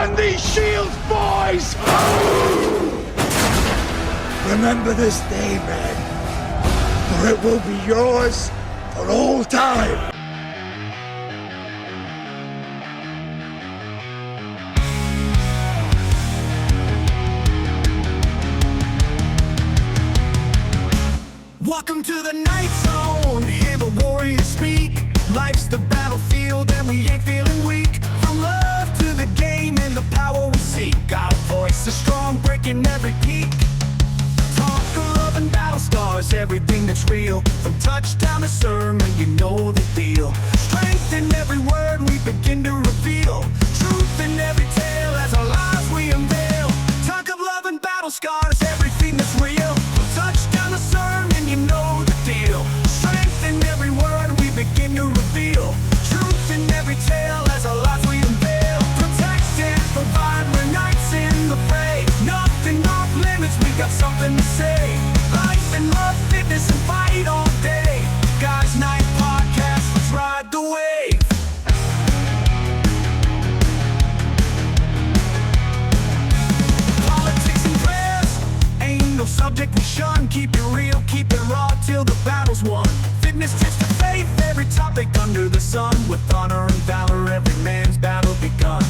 Man these shields, boys! Remember this day, men, for it will be yours for all time. Welcome to the night zone, hear the warriors speak. Life's the battlefield and we ain't feeling weak. From love to the game and the power we seek. Got a voice so strong, breaking every peak. Talk of love and battle scars, everything that's real. From touchdown to sermon, you know the deal. Strength in every word we begin to reveal. Truth in every tale as our lives we unveil. Talk of love and battle scars, everything that's real. From touchdown to sermon, you know the deal. Strength in every word we begin to reveal. Truth in every tale as our lives we unveil. Protect and provide, we're knights in the fray. Nothing off limits, we got something to say. Life and love, fitness and fight all day. Guys Night Podcast, let's ride the wave. Politics and prayers, ain't no subject we shun. Keep it real, keep it raw till the battle's won. Fitness tips to faith, every topic under the sun. With honor and valor, every man's battle begun.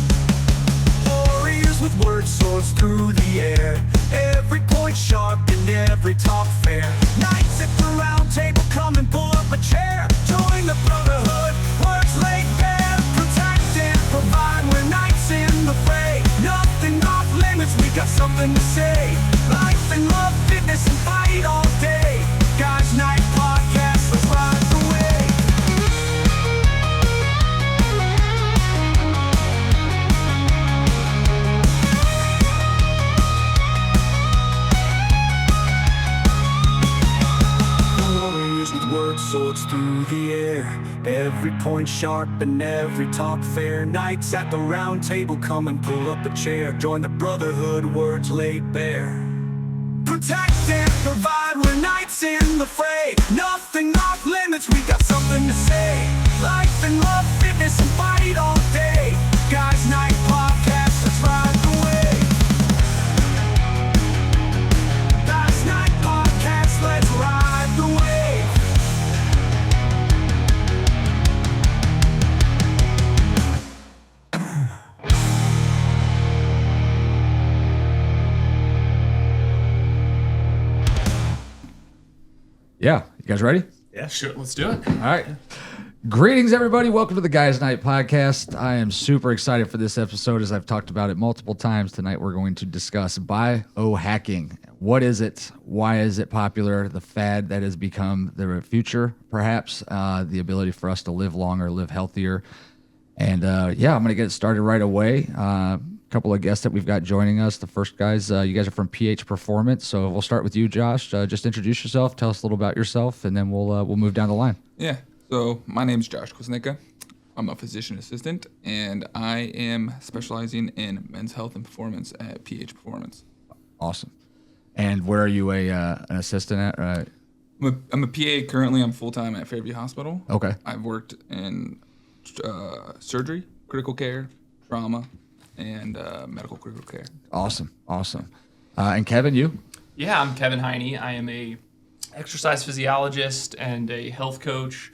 Warriors with words, swords through the air. Every point sharp and every talk fair. Knights at the round table, come and pull up a chair. Join the brotherhood, words laid bare. Protect and provide, we're knights in the fray. Nothing off limits, we got something to say. Life and love, fitness and fight all day. Guys Night Podcast, let's ride the wave. Warriors with words, swords through the air. Every point sharp and every talk fair. Knights at the round table, come and pull up a chair. Join the brotherhood, words laid bare. Protect and provide, we're knights in the fray. Nothing off limits, we got something to say. Life and love, fitness and fight all day. Guys Night Podcast, let's ride the wave. Guys Night Podcast, let's ride the wave. Yeah, you guys ready? Yeah, sure. Let's do it. All right. Greetings, everybody. Welcome to the Guys Night Podcast. I am super excited for this episode. As I've talked about it multiple times, tonight we're going to discuss biohacking. What is it? Why is it popular? The fad that has become the future, perhaps. The ability for us to live longer, live healthier. And yeah, I'm going to get started right away. Couple of guests that we've got joining us. The first guys, you guys are from PH Performance, so we'll start with you, Josh. Just introduce yourself, tell us a little about yourself, and then we'll move down the line. Yeah, so my name's Josh Kwasnicka. I'm a physician assistant, and I am specializing in men's health and performance at PH Performance. Awesome. And where are you an assistant at? I'm a PA currently. I'm full-time at Fairview Hospital. Okay. I've worked in surgery, critical care, trauma, and medical critical care. Awesome. And Kevin, you? Yeah, I'm Kevin Heine. I am a exercise physiologist and a health coach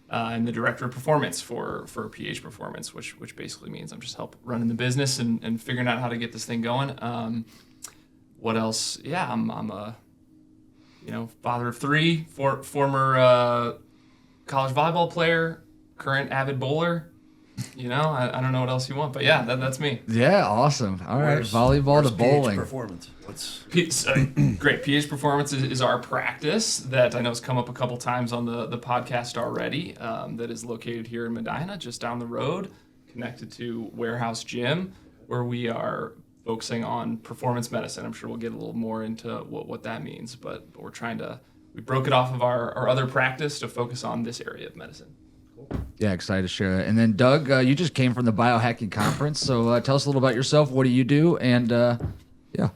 and the director of performance for PH Performance, which basically means I'm just help running the business and figuring out how to get this thing going. What else? Yeah, I'm a father of three, former college volleyball player, current avid bowler. I don't know what else you want, but yeah, that's me. Yeah, awesome. All right, volleyball to bowling. PH Performance. Great. PH Performance is our practice that I know has come up a couple times on the podcast already. That is located here in Medina, just down the road, connected to Warehouse Gym, where we are focusing on performance medicine. I'm sure we'll get a little more into what that means, but we broke it off of our other practice to focus on this area of medicine. Yeah, excited to share that. And then Doug, you just came from the Biohacking Conference, so tell us a little about yourself. What do you do? And yeah.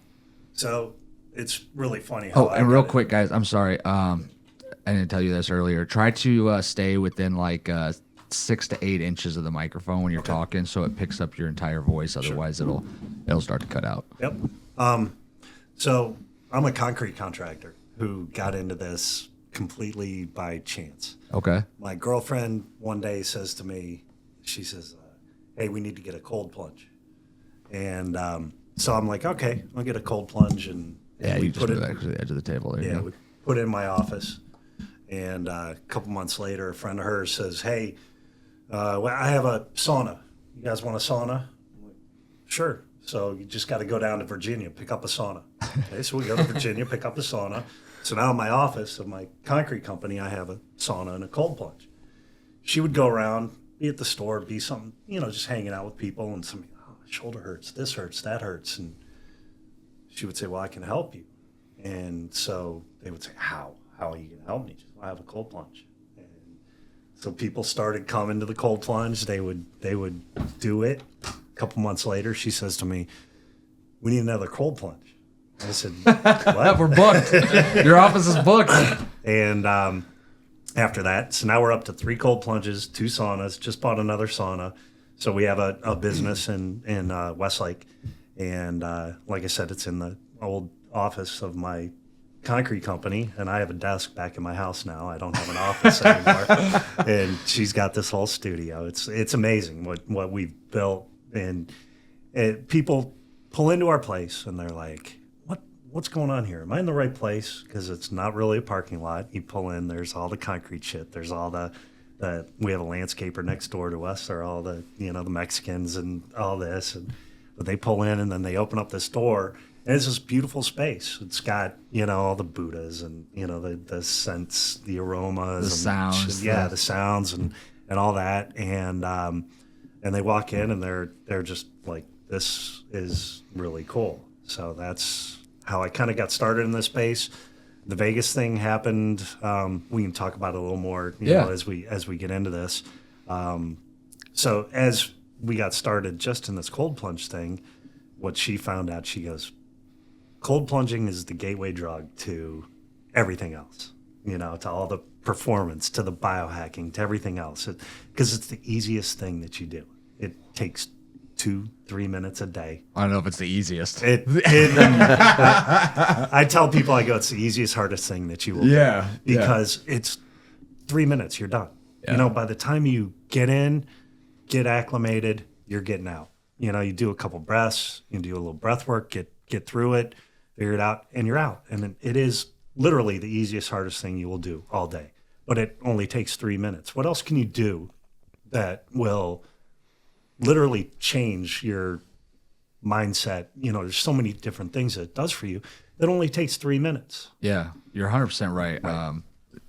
So it's really funny how and real quick, guys, I'm sorry. I didn't tell you this earlier. Try to stay within like 6 to 8 inches of the microphone when you're talking, so it picks up your entire voice. Otherwise, it'll start to cut out. Yep. So I'm a concrete contractor who got into this completely by chance. Okay. My girlfriend one day says to me, she says, hey, we need to get a cold plunge. And so I'm like, okay, I'll get a cold plunge. And Yeah, we you just put move it, that to the edge of the table there. yeah, we put it in my office. And a couple months later, a friend of hers says, hey, well, I have a sauna. You guys want a sauna? I'm like, sure. So you just got to go down to Virginia, pick up a sauna. Okay, so we go to Virginia, pick up a sauna. So now in my office of my concrete company, I have a sauna and a cold plunge. She would go around, be at the store, be something, just hanging out with people, and something, oh, my shoulder hurts, this hurts, that hurts. And she would say, well, I can help you. And so they would say, how? How are you going to help me? She said, well, I have a cold plunge. And so people started coming to the cold plunge. They would do it. A couple months later, she says to me, we need another cold plunge. I said, what? We're booked. Your office is booked. And after that, so now we're up to 3 cold plunges, 2 saunas, just bought another sauna. So we have a business in Westlake. And like I said, it's in the old office of my concrete company, and I have a desk back in my house now. I don't have an office anymore. And she's got this whole studio. It's amazing what we've built. And people pull into our place and they're like, what's going on here? Am I in the right place? Because it's not really a parking lot. You pull in, there's all the concrete shit. There's all the we have a landscaper next door to us. They're all the the Mexicans and all this. But they pull in and then they open up this door. And it's this beautiful space. It's got, all the Buddhas and, the scents, the aromas. The sounds. Yeah, the sounds and all that. And they walk in and they're just like, this is really cool. So that's how I kind of got started in this space. The Vegas thing happened. We can talk about it a little more as we get into this. So as we got started just in this cold plunge thing, what she found out, she goes, cold plunging is the gateway drug to everything else, to all the performance, to the biohacking, to everything else. Because it's the easiest thing that you do. It takes 2-3 minutes a day. I don't know if it's the easiest. I tell people, I go, it's the easiest, hardest thing that you will do. Because it's 3 minutes, you're done. Yeah. By the time you get in, get acclimated, you're getting out. You do a couple breaths, you do a little breath work, get through it, figure it out, and you're out. And it is literally the easiest, hardest thing you will do all day. But it only takes 3 minutes. What else can you do that will literally change your mindset? There's so many different things that it does for you. It only takes 3 minutes. Yeah, you're 100% right.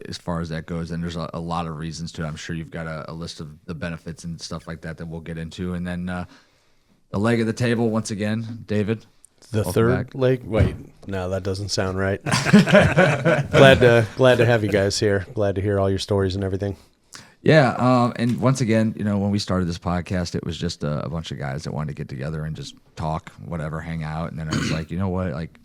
As far as that goes, and there's a lot of reasons to it. I'm sure you've got a list of the benefits and stuff like that we'll get into. And then the leg of the table, once again, David. The Welcome third back. leg? Wait, no, that doesn't sound right. Glad to have you guys here. Glad to hear all your stories and everything. Yeah, and once again, when we started this podcast, it was just a bunch of guys that wanted to get together and just talk, whatever, hang out. And then I was like, you know what? Like,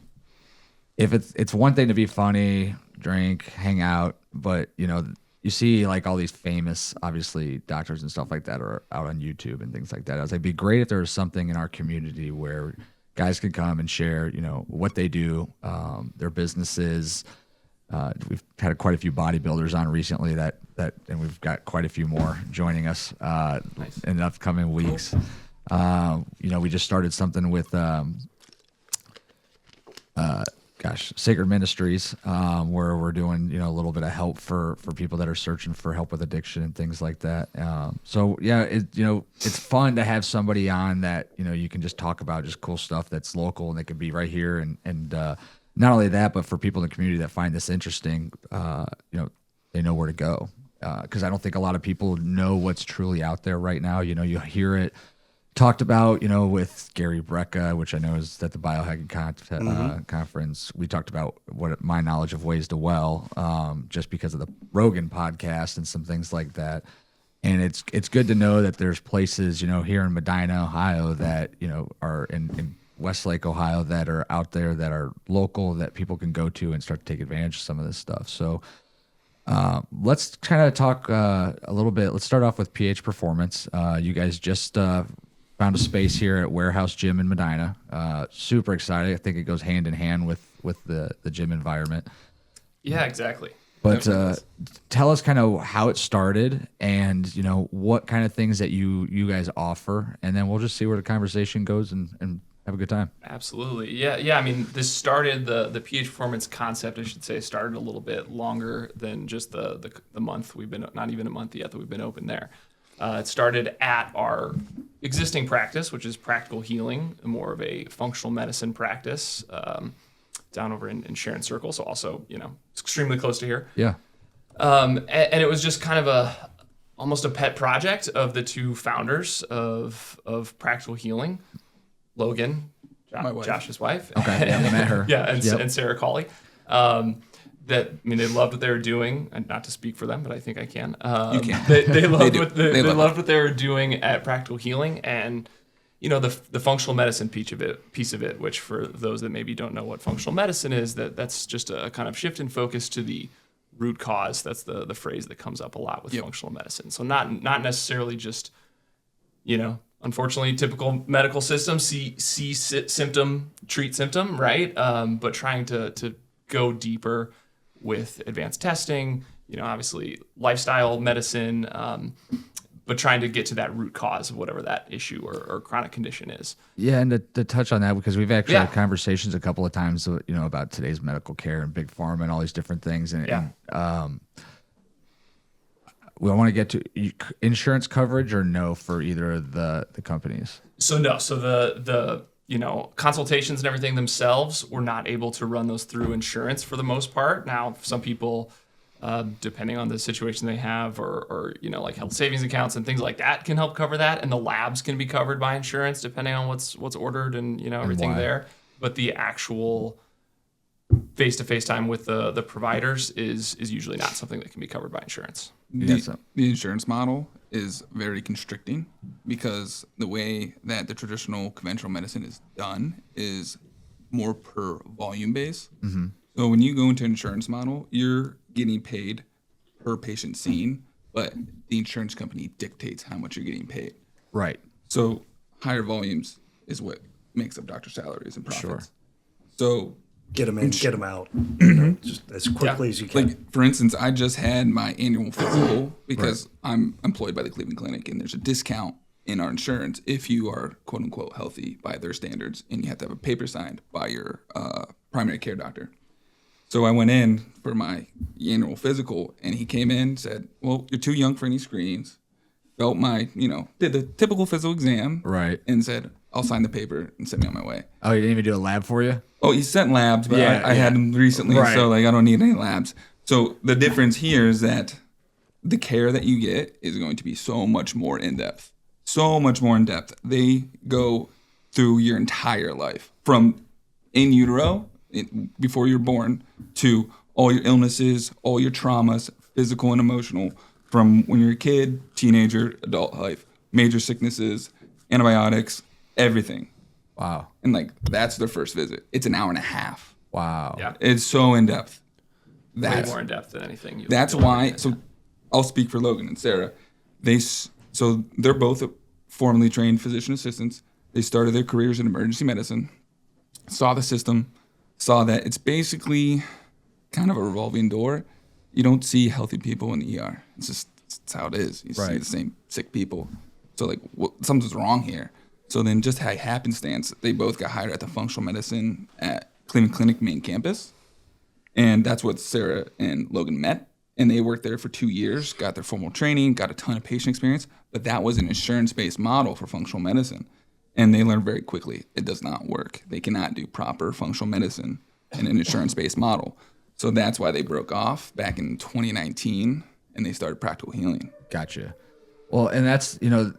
if it's one thing to be funny, drink, hang out, but you see like all these famous, obviously, doctors and stuff like that are out on YouTube and things like that. I was like, it'd be great if there was something in our community where guys could come and share, what they do, their businesses. We've had quite a few bodybuilders on recently that, and we've got quite a few more joining us in the upcoming weeks. We just started something with, Sacred Ministries, where we're doing, a little bit of help for people that are searching for help with addiction and things like that. So yeah, it's fun to have somebody on that, you can just talk about just cool stuff that's local and they could be right here. And not only that, but for people in the community that find this interesting, they know where to go. Cause I don't think a lot of people know what's truly out there right now. You hear it talked about, with Gary Brecka, which I know is at the Biohacking conference. We talked about what my knowledge of Ways to Well, just because of the Rogan podcast and some things like that. And it's good to know that there's places, here in Medina, Ohio, that, are in Westlake, Ohio, that are out there that are local that people can go to and start to take advantage of some of this stuff. So Let's kind of talk a little bit. Let's start off with pH Performance. You guys just found a space here at Warehouse Gym in Medina. Super excited. I think it goes hand in hand with the gym environment. Yeah, exactly. But tell us kind of how it started and, you know, what kind of things that you guys offer. And then we'll just see where the conversation goes and have a good time. Absolutely. Yeah. I mean, this started, the pH Performance concept, I should say, started a little bit longer than just the month we've been, not even a month yet that we've been open there. It started at our existing practice, which is Practical Healing, more of a functional medicine practice, down over in Sharon Circle. So also, you know, it's extremely close to here. Yeah. And it was just kind of almost a pet project of the two founders of Practical Healing, Logan, My wife. Josh's wife. Okay. Yeah, I met her. Yeah, and, Yep. and Sarah Cawley. They loved what they were doing, and not to speak for them, but I think I can. You can. They loved They loved what they were doing at Practical Healing, and you know the functional medicine piece of it, which for those that maybe don't know what functional medicine is, that's just a kind of shift in focus to the root cause. That's the phrase that comes up a lot with functional medicine. So not necessarily just, you know, unfortunately, typical medical system, see symptom, treat symptom, right? But trying to go deeper with advanced testing, you know, obviously lifestyle medicine, but trying to get to that root cause of whatever that issue or chronic condition is. Yeah, and to touch on that, because we've actually Yeah. had conversations a couple of times, you know, about today's medical care and big pharma and all these different things. And we want to get to insurance coverage or no for either of the companies. So the you know, consultations and everything themselves, we're not able to run those through insurance for the most part. Now, some people, depending on the situation they have, or you know, like health savings accounts and things like that, can help cover that, and the labs can be covered by insurance depending on what's ordered and you know everything why. there. But the actual face-to-face time with the providers is usually not something that can be covered by insurance. The insurance model is very constricting because the way that the traditional conventional medicine is done is more per volume base. Mm-hmm. So when you go into an insurance model, you're getting paid per patient seen, but the insurance company dictates how much you're getting paid. Right. So higher volumes is what makes up doctor salaries and profits. Sure. So Get them in, get them out, you know, just as quickly as you can. like, for instance, I just had my annual physical because I'm employed by the Cleveland Clinic, and there's a discount in our insurance if you are quote unquote healthy by their standards, and you have to have a paper signed by your primary care doctor. So I went in for my annual physical, and he came in, said, "Well, you're too young for any screenings." Felt my, you know, did the typical physical exam, Right. and said, "I'll sign the paper and send me on my way." Oh, you didn't even do a lab for you? Oh, he sent labs, but Yeah, I had them recently, Right. so like I don't need any labs. So the difference here is that the care that you get is going to be so much more in depth. So much more in depth. They go through your entire life from in utero, before you're born, to all your illnesses, all your traumas, physical and emotional, from when you're a kid, teenager, adult life, major sicknesses, antibiotics, everything. Wow. And like that's their first visit. It's an hour and a half. Wow. Yeah, It's so in depth. way more in depth than anything. That's you'll why. ever So get. I'll speak for Logan and Sarah. So they're both formerly trained physician assistants. They started their careers in emergency medicine. Saw the system. Saw that it's basically kind of a revolving door. You don't see healthy people in the ER. It's how it is. You see Right. the same sick people. So like something's wrong here. So then just by happenstance, they both got hired at the functional medicine at Cleveland Clinic main campus. And that's what Sarah and Logan met. And they worked there for 2 years, got their formal training, got a ton of patient experience. But that was an insurance-based model for functional medicine. And they learned very quickly it does not work. They cannot do proper functional medicine in an insurance-based model. So that's why they broke off back in 2019 and they started Practical Healing. Gotcha. Well, and that's, you know,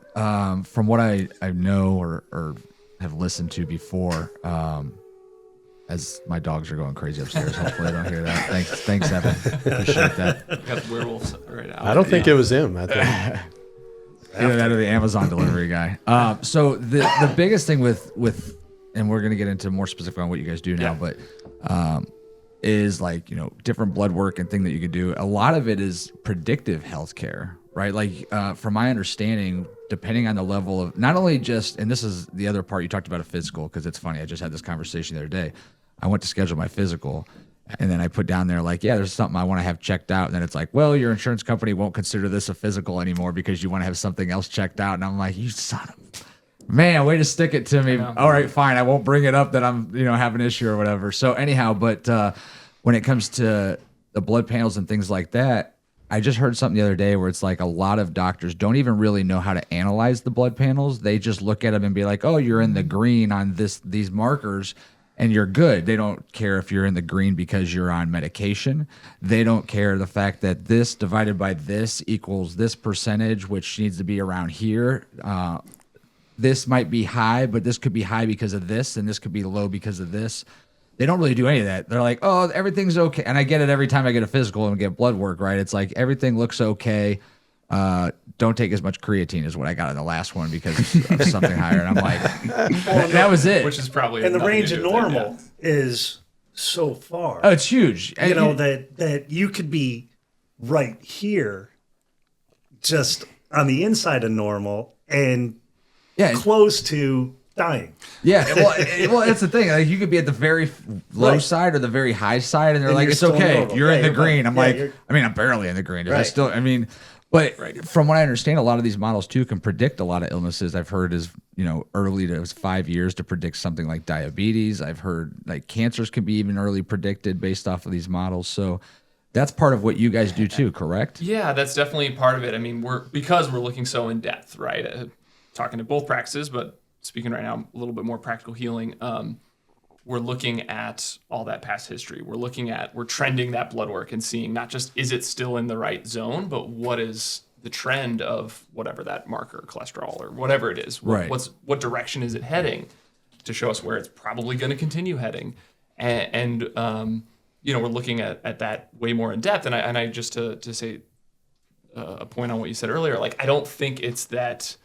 from what I know or have listened to before, as my dogs are going crazy upstairs. Hopefully I don't hear that. Thanks, Evan. Appreciate that. Got the werewolves right now. I don't think it was him. I think Either that or the Amazon delivery guy. So the biggest thing with, and we're going to get into more specific on what you guys do now, Yeah. but is like, different blood work and thing that you could do. A lot of it is predictive healthcare, right? Like, from my understanding, depending on the level of not only just, and this is the other part, you talked about a physical, because it's funny. I just had this conversation the other day. I went to schedule my physical, and then I put down there like, yeah, there's something I want to have checked out. And then it's like, well, your insurance company won't consider this a physical anymore because you want to have something else checked out. And I'm like, you son of man, way to stick it to me. All right, fine. I won't bring it up that I'm, have an issue or whatever. So anyhow, but when it comes to the blood panels and things like that, I just heard something the other day where it's like a lot of doctors don't even really know how to analyze the blood panels. They just look at them and be like, oh, you're in the green on these markers, and you're good. They don't care if you're in the green because you're on medication. They don't care the fact that this divided by this equals this percentage, which needs to be around here. This might be high, but this could be high because of this, and this could be low because of this. They don't really do any of that. They're like, oh, everything's okay. And I get it every time I get a physical and get blood work, right? It's like everything looks okay. Don't take as much creatine as what I got in the last one because of something higher. And I'm like, that was it. Which is probably And the nothing range to of do with it, normal is so far. Oh, it's huge. You know, that you could be right here, just on the inside of normal, and close to dying. Yeah, well, that's the thing. Like, you could be at the very low side or the very high side, and they're like, you're it's still okay. normal. You're in the you're green. fine. I'm like, I'm barely in the green. Right. But from what I understand, a lot of these models too can predict a lot of illnesses. I've heard is early to 5 years to predict something like diabetes. I've heard like cancers can be even early predicted based off of these models. So that's part of what you guys do too, correct? Yeah, that's definitely part of it. I mean, because we're looking so in depth, right? Talking to both practices, but speaking right now a little bit more practical healing. We're looking at all that past history. We're trending that blood work and seeing not just is it still in the right zone, but what is the trend of whatever that marker, cholesterol or whatever it is. Right. What direction is it heading to show us where it's probably going to continue heading. And we're looking at that way more in depth. And I just to say a point on what you said earlier, like, I don't think it's that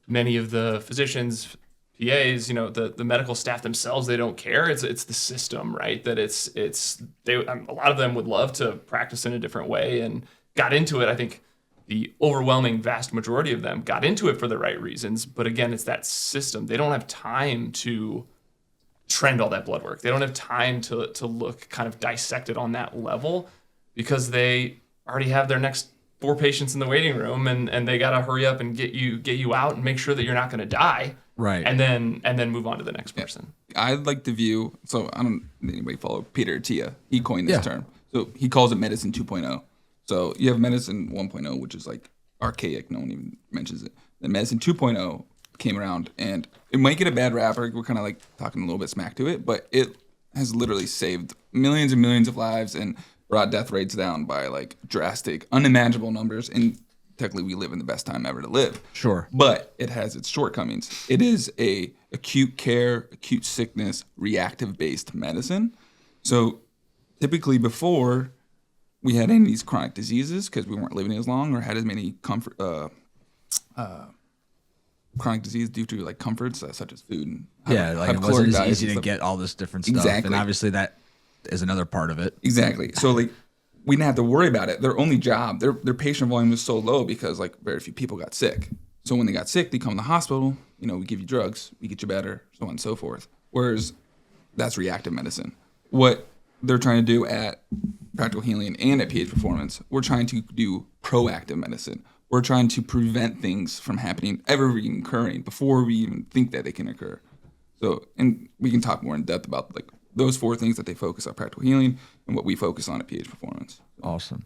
many of the physicians, PAs, the medical staff themselves, they don't care. It's the system, right? That a lot of them would love to practice in a different way and got into it. I think the overwhelming vast majority of them got into it for the right reasons. But again, it's that system. They don't have time to trend all that blood work. They don't have time to look kind of dissect it on that level because they already have their next 4 patients in the waiting room and they got to hurry up and get you out and make sure that you're not going to die. Right. And then move on to the next person. I like to view, so I don't know if anybody follow Peter Attia. He coined this term. So he calls it medicine 2.0. So you have medicine 1.0, which is like archaic. No one even mentions it. Then medicine 2.0 came around, and it might get a bad rap. We're kind of like talking a little bit smack to it, but it has literally saved millions and millions of lives and brought death rates down by like drastic, unimaginable numbers. And technically, we live in the best time ever to live. Sure. But it has its shortcomings. It is a acute care, acute sickness, reactive-based medicine. So typically before we had any of these chronic diseases, because we weren't living as long or had as many chronic disease due to like comforts such as food and it wasn't as easy to get all this different stuff. Exactly. And obviously that is another part of it. Exactly. So like we didn't have to worry about it. Their only job, their patient volume was so low because like very few people got sick. So when they got sick, they come to the hospital, we give you drugs, we get you better, so on and so forth. Whereas that's reactive medicine. What they're trying to do at Practical Healing and at PH Performance, we're trying to do proactive medicine. We're trying to prevent things from happening, ever even occurring, before we even think that they can occur. So, and we can talk more in depth about like those 4 things that they focus on Practical Healing and what we focus on at PH Performance. Awesome.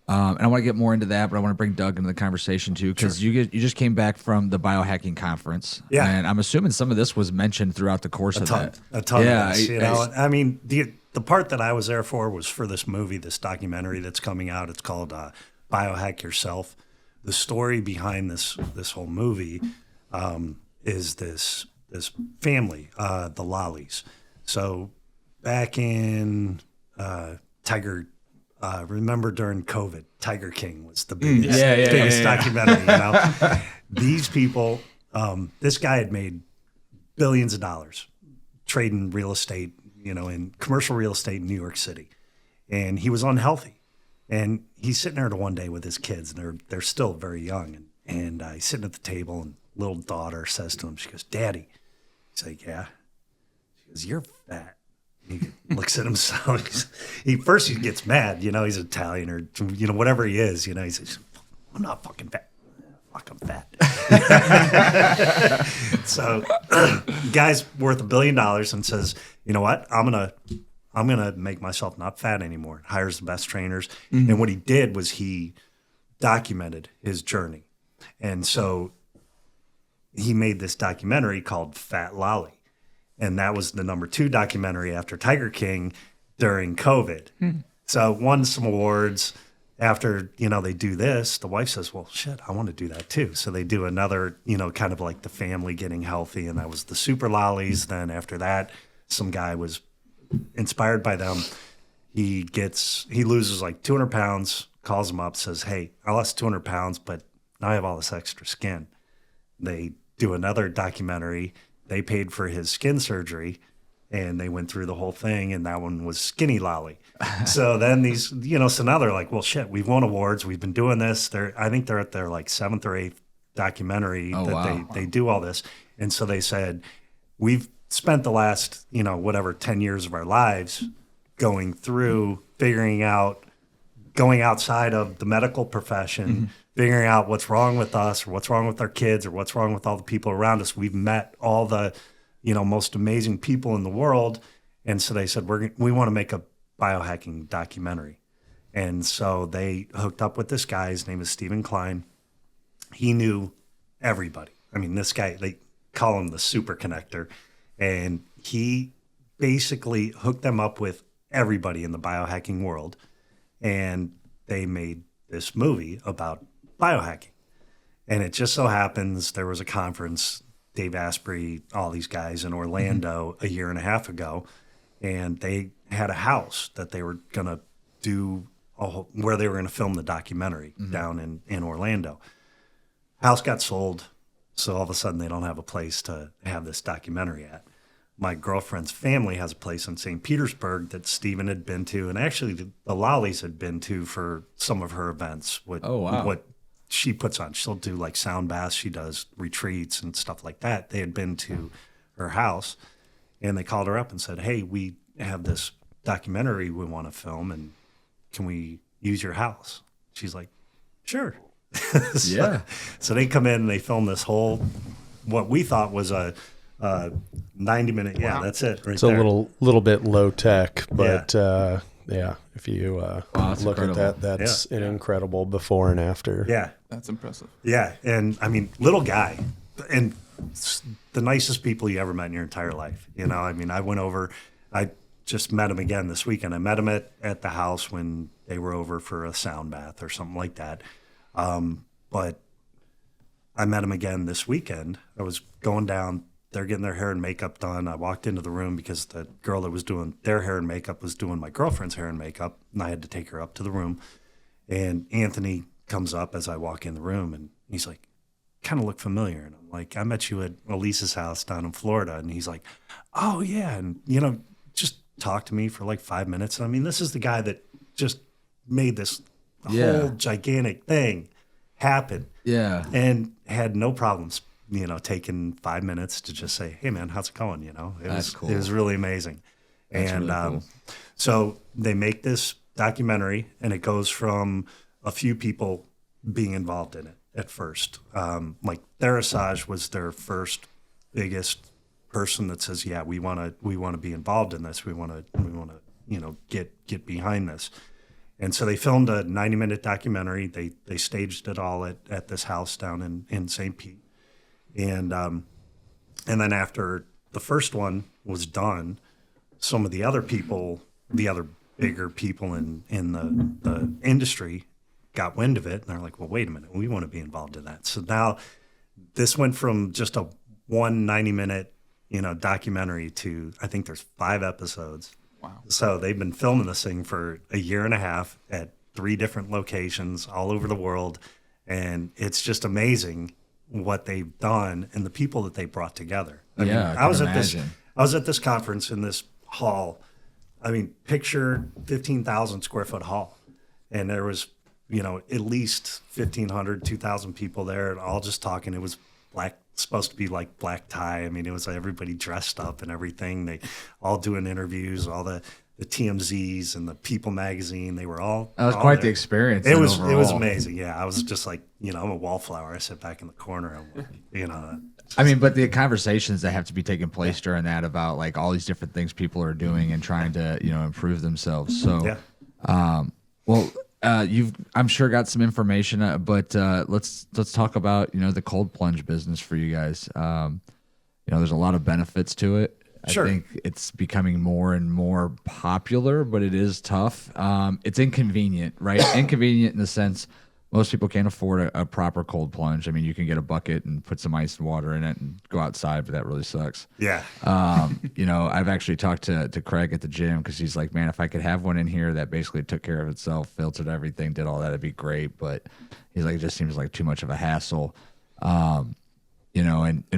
And I want to get more into that, but I want to bring Doug into the conversation too, because you just came back from the Biohacking conference. Yeah. And I'm assuming some of this was mentioned throughout the course of that. A ton of this, I mean, the part that I was there for was for this movie, this documentary that's coming out. It's called Biohack Yourself. The story behind this whole movie is this family, the Lollies. So back in Tiger, remember during COVID, Tiger King was the biggest documentary. These people, this guy had made billions of dollars trading real estate, in commercial real estate in New York City. and he was unhealthy. And he's sitting there one day with his kids, and they're still very young. And he's sitting at the table, and little daughter says to him, she goes, "Daddy." He's like, "Yeah." She goes, "You're fat." He looks at himself. He gets mad. He's Italian or, whatever he is. He says, "I'm not fucking fat. Fuck, I'm fat." So guy's worth $1 billion and says, "You know what? I'm gonna make myself not fat anymore." Hires the best trainers. And what he did was he documented his journey. And so he made this documentary called Fat Lolly. And that was the #2 documentary after Tiger King during COVID. So won some awards. After, they do this, the wife says, "Well, shit, I want to do that too." So they do another, kind of like the family getting healthy. And that was the Super Lollies. Then after that, some guy was inspired by them. He loses like 200 pounds, calls him up, says, "Hey, I lost 200 pounds, but now I have all this extra skin." They do another documentary. They paid for his skin surgery, and they went through the whole thing, and that one was Skinny Lolly. So then these, so now they're like, "Well, shit, we've won awards. We've been doing this." I think they're at their like 7th or 8th documentary they do all this. And so they said, "We've spent the last, 10 years of our lives going through going outside of the medical profession, figuring out what's wrong with us or what's wrong with our kids or what's wrong with all the people around us. We've met all the, most amazing people in the world." And so they said, we want to make a biohacking documentary. And so they hooked up with this guy. His name is Stephen Klein. He knew everybody. I mean, this guy, they call him the super connector. And he basically hooked them up with everybody in the biohacking world. And they made this movie about biohacking. And it just so happens there was a conference, Dave Asprey, all these guys in Orlando a year and a half ago. And they had a house that they were going to do where they were going to film the documentary down in Orlando. House got sold. So all of a sudden they don't have a place to have this documentary at. My girlfriend's family has a place in St. Petersburg that Steven had been to, and actually the Lollies had been to for some of her events. What she puts on. She'll do like sound baths. She does retreats and stuff like that. They had been to her house, and they called her up and said, "Hey, we have this documentary we want to film, and can we use your house?" She's like, "Sure." So they come in and they film this whole, what we thought was a 90-minute. Yeah, that's it. Right it's there. a little bit low tech, but if you look incredible. at that, that's an incredible before and after. Yeah, That's impressive. yeah, and I mean, little guy, and the nicest people you ever met in your entire life. I went over. I just met him again this weekend. I met him at the house when they were over for a sound bath or something like that. But I met him again this weekend. I was going down. They're getting their hair and makeup done. I walked into the room because the girl that was doing their hair and makeup was doing my girlfriend's hair and makeup, and I had to take her up to the room. And Anthony comes up as I walk in the room, and he's like, "Kind of look familiar." And I'm like, "I met you at Elisa's house down in Florida." And he's like, "Oh, yeah." And, just talked to me for like 5 minutes. And I mean, this is the guy that just made this whole gigantic thing happen. Yeah. And had no problems, taking 5 minutes to just say, "Hey man, how's it going?" That's cool. It was really amazing. That's and really cool. So they make this documentary, and it goes from a few people being involved in it at first. Like Therasage was their first biggest person that says, "Yeah, we want to be involved in this. We want to get behind this." And so they filmed a 90-minute documentary. They staged it all at this house down in St. Pete. And then after the first one was done, some of the other people, the other bigger people in the industry got wind of it, and they're like, "Well, wait a minute, we want to be involved in that." So now this went from just a 90-minute, documentary to, I think there's 5 episodes. Wow. So they've been filming this thing for a year and a half at 3 different locations all over the world. And it's just amazing what they've done and the people that they brought together. I I was can at imagine. I was at this conference in this hall I mean, picture 15,000 square foot hall, and there was, at least 1,500, 2,000 people there, and all just talking. It was supposed to be like black tie. I mean, it was everybody dressed up and everything. They all doing interviews, all the TMZs and the People magazine. They were all. That was all quite there. the experience. It was overall. amazing. Yeah, I was just like, I'm a wallflower. I sit back in the corner. I mean, but the conversations that have to be taking place during that about like all these different things people are doing and trying to, improve themselves. So, you've, I'm sure, got some information, but let's talk about, the cold plunge business for you guys. There's a lot of benefits to it. Sure. I think it's becoming more and more popular, but it is tough. It's inconvenient, right? Inconvenient in the sense most people can't afford a proper cold plunge. I mean, you can get a bucket and put some ice and water in it and go outside, but that really sucks. Yeah. I've actually talked to Craig at the gym because he's like, man, if I could have one in here that basically took care of itself, filtered everything, did all that, it'd be great. But he's like, it just seems like too much of a hassle. And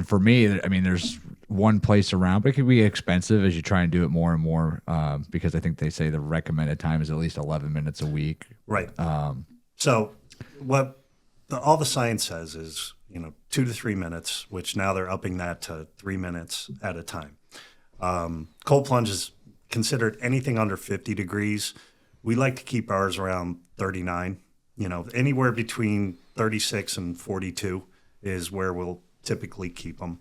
for me, I mean, there's one place around, but it can be expensive as you try and do it more and more, because I think they say the recommended time is at least 11 minutes a week. Right. So what all the science says is, 2 to 3 minutes, which now they're upping that to 3 minutes at a time. Cold plunge is considered anything under 50 degrees. We like to keep ours around 39, anywhere between 36 and 42 is where we'll typically keep them.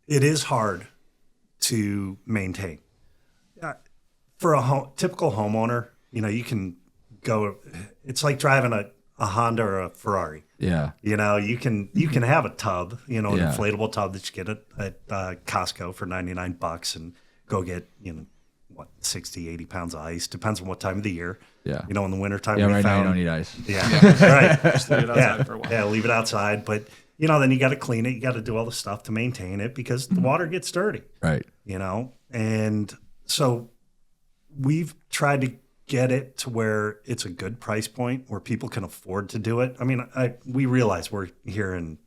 It is hard to maintain. For a typical homeowner, you can go. It's like driving a Honda or a Ferrari. Yeah. You can have a tub, an inflatable tub that you get at Costco for $99 and go get 60, 80 pounds of ice. Depends on what time of the year. Yeah. In the wintertime. Yeah, right now you don't need ice. Yeah. Right. Just leave it outside for a while. Yeah, leave it outside. But, then you got to clean it. You got to do all the stuff to maintain it because the water gets dirty. Right. And so we've tried to get it to where it's a good price point where people can afford to do it. I mean, we realize we're here in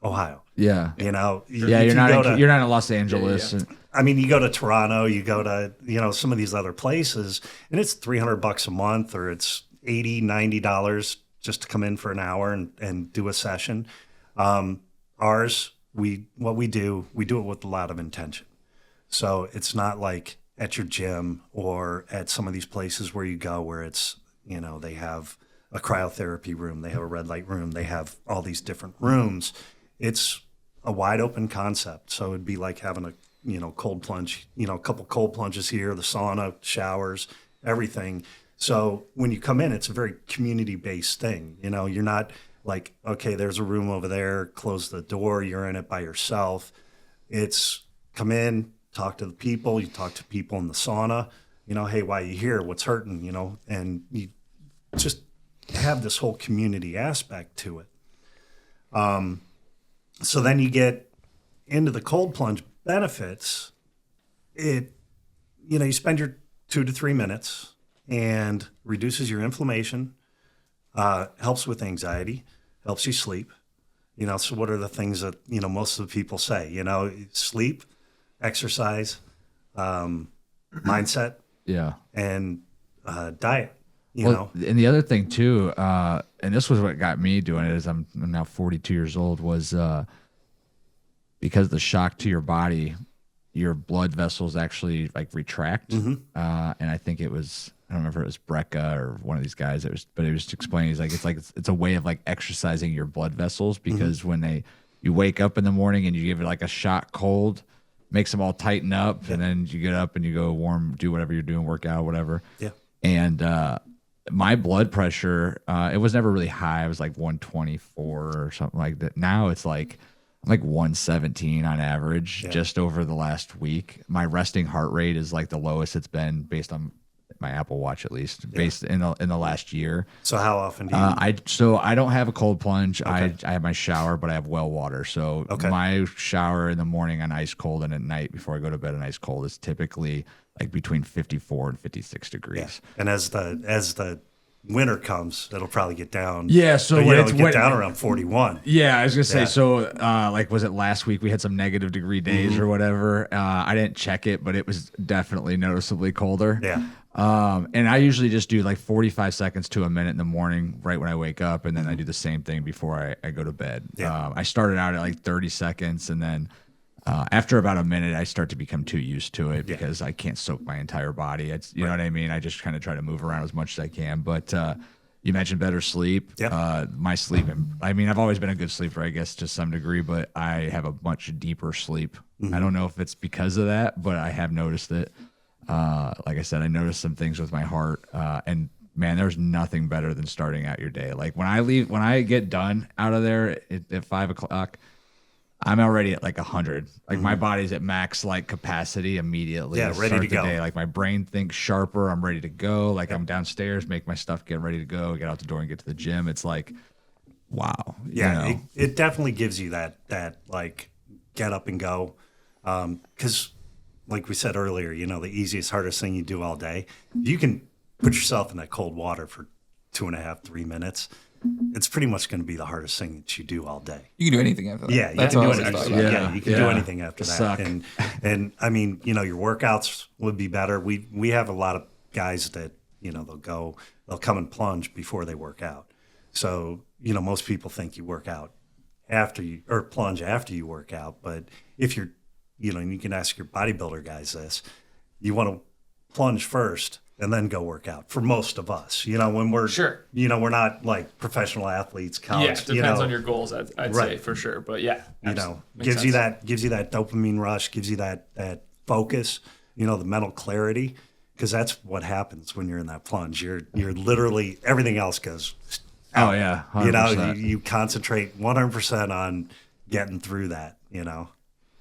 Ohio. Yeah. You're not in Los Angeles. Yeah. I mean, you go to Toronto, you go to, some of these other places, and it's $300 a month or it's $80, $90 just to come in for an hour and do a session. Ours, what we do it with a lot of intention. So it's not like at your gym or at some of these places where you go where it's, they have a cryotherapy room, they have a red light room, they have all these different rooms. It's a wide open concept. So it'd be like having a, cold plunge, a couple cold plunges here, the sauna, showers, everything. So when you come in, it's a very community-based thing. You're not like, okay, there's a room over there, close the door, you're in it by yourself. It's come in, talk to the people, you talk to people in the sauna, hey, why are you here? What's hurting? And you just have this whole community aspect to it. So then you get into the cold plunge benefits. You spend your 2 to 3 minutes and reduces your inflammation, helps with anxiety, helps you sleep. So what are the things that, most of the people say, sleep, exercise, mindset, and diet, And the other thing too, and this was what got me doing it, is I'm now 42 years old, was because the shock to your body, your blood vessels actually like retract. And I think it was, I don't remember if it was Brecca or one of these guys. But it was explaining, it's a way of like exercising your blood vessels, because when you wake up in the morning and you give it like a shot cold, makes them all tighten up, and then you get up and you go warm, do whatever you're doing, work out, whatever. Yeah. And my blood pressure, it was never really high. It was like 124 or something like that. Now it's like I'm like 117 on average, just over the last week. My resting heart rate is like the lowest it's been based on my Apple Watch, at least, based in the last year. So how often do you? I don't have a cold plunge. Okay. I have my shower, but I have well water. So my shower in the morning on ice cold and at night before I go to bed on ice cold is typically like between 54 and 56 degrees. And as the winter comes, it'll probably get down. Yeah, so you when know, it's get down around 41. Yeah, I was gonna say. Yeah. So, like, was it last week we had some negative degree days or whatever? I didn't check it, but it was definitely noticeably colder. Yeah. And I usually just do like 45 seconds to a minute in the morning, right when I wake up, and then I do the same thing before I go to bed. Yeah. I started out at like 30 seconds, and then after about a minute, I start to become too used to it because I can't soak my entire body. It's you know what I mean. I just kind of try to move around as much as I can. But you mentioned better sleep. Yep. My sleep. I mean, I've always been a good sleeper, I guess, to some degree, but I have a much deeper sleep. I don't know if it's because of that, but I have noticed it. Like I said, I noticed some things with my heart, and man, there's nothing better than starting out your day. Like when I get done out of there at 5 o'clock, I'm already at like 100. Like my body's at max like capacity immediately. Yeah, ready to go. Day. Like my brain thinks sharper. I'm ready to go. Like I'm downstairs, make my stuff, get ready to go, get out the door and get to the gym. It's like, wow. Yeah, you know? it definitely gives you that like get up and go. Because like we said earlier, you know, the easiest, hardest thing you do all day, you can put yourself in that cold water for 2.5, 3 minutes. It's pretty much going to be the hardest thing that you do all day. You can do anything after that. Yeah, you That's can what do I always anything. thought. Yeah, you can do anything after that. Suck. And I mean, you know, your workouts would be better. We have a lot of guys that, you know, they'll come and plunge before they work out. So, you know, most people think you work out or plunge after you work out. But if you're, you know, and you can ask your bodybuilder guys this, you want to plunge first and then go work out for most of us. You know, when we're, you know, we're not like professional athletes, college. Yeah, it depends on your goals, I'd say for sure. But yeah, you know, makes gives sense. you that dopamine rush, gives you that focus, you know, the mental clarity, because that's what happens when you're in that plunge. You're literally, everything else goes Oh yeah. 100%. you know, you concentrate 100% on getting through that, you know.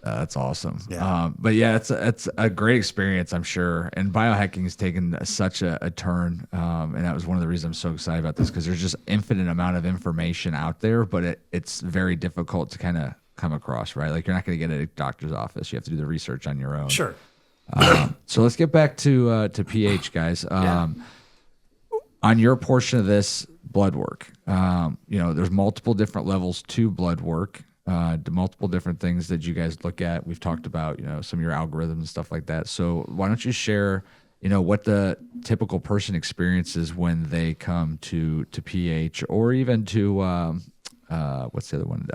That's awesome. Yeah. But yeah, it's a great experience, I'm sure. And biohacking has taken such a turn. And that was one of the reasons I'm so excited about this, because there's just infinite amount of information out there, but it's very difficult to kind of come across, right? Like you're not going to get it at a doctor's office. You have to do the research on your own. Sure. So let's get back to pH, guys. On your portion of this blood work, you know, there's multiple different levels to blood work. To multiple different things that you guys look at. We've talked about, you know, some of your algorithms and stuff like that. So why don't you share, you know, what the typical person experiences when they come to pH or even to what's the other one?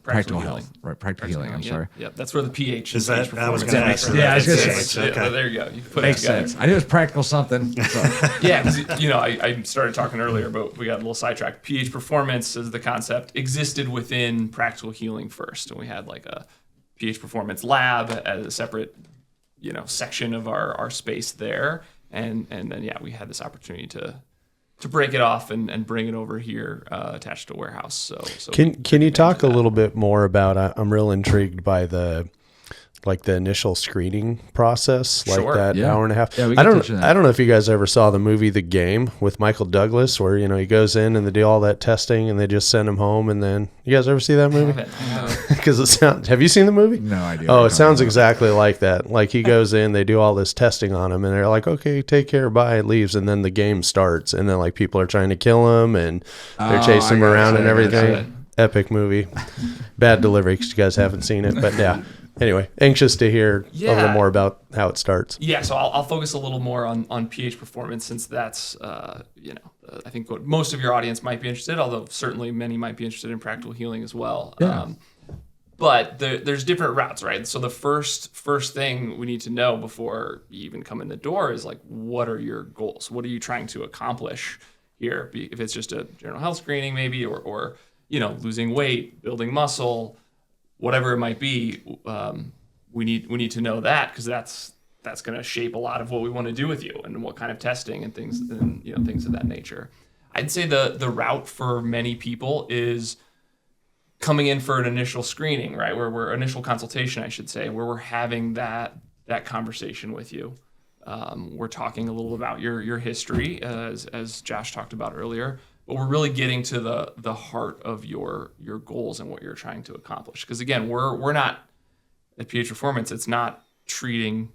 Practical health, healing. right? Practical healing. I'm sorry. Yep, that's where the pH Is and that, I was performance going to comes ask from. you Yeah, I was gonna say. Yeah, there you go. You put Makes it together. sense. I knew it was practical something. So. Yeah, because you know, I started talking earlier, but we got a little sidetracked. pH performance as the concept existed within practical healing first, and we had like a pH performance lab as a separate, you know, section of our space there, and then yeah, we had this opportunity to break it off and bring it over here attached to a warehouse. So Can you talk a little bit more about? I'm real intrigued by the initial screening process, like Sure. that Yeah. hour and a half. Yeah, we I can don't touch on that. I don't know if you guys ever saw the movie The Game with Michael Douglas, where, you know, he goes in and they do all that testing and they just send him home, and then you guys ever see that movie? Because it sounds. Have you seen the movie? No idea. Oh, it sounds exactly like that. Like he goes in, they do all this testing on him, and they're like, "Okay, take care, bye," leaves, and then the game starts, and then like people are trying to kill him, and they're chasing him around and everything. Epic movie. Bad delivery because you guys haven't seen it, but yeah. Anyway, anxious to hear a little more about how it starts. Yeah, so I'll focus a little more on pH performance, since that's you know, I think what most of your audience might be interested, although certainly many might be interested in practical healing as well. Yeah. But there's different routes, right? So the first thing we need to know before you even come in the door is like, what are your goals? What are you trying to accomplish here? If it's just a general health screening, maybe, or you know, losing weight, building muscle, whatever it might be, we need to know that, because that's going to shape a lot of what we want to do with you and what kind of testing and things, and you know, things of that nature. I'd say the route for many people is coming in for an initial screening, right? Where we're initial consultation, I should say, where we're having that conversation with you. We're talking a little about your history, as Josh talked about earlier. But we're really getting to the heart of your goals and what you're trying to accomplish. Because again, we're not at pH Performance. It's not treating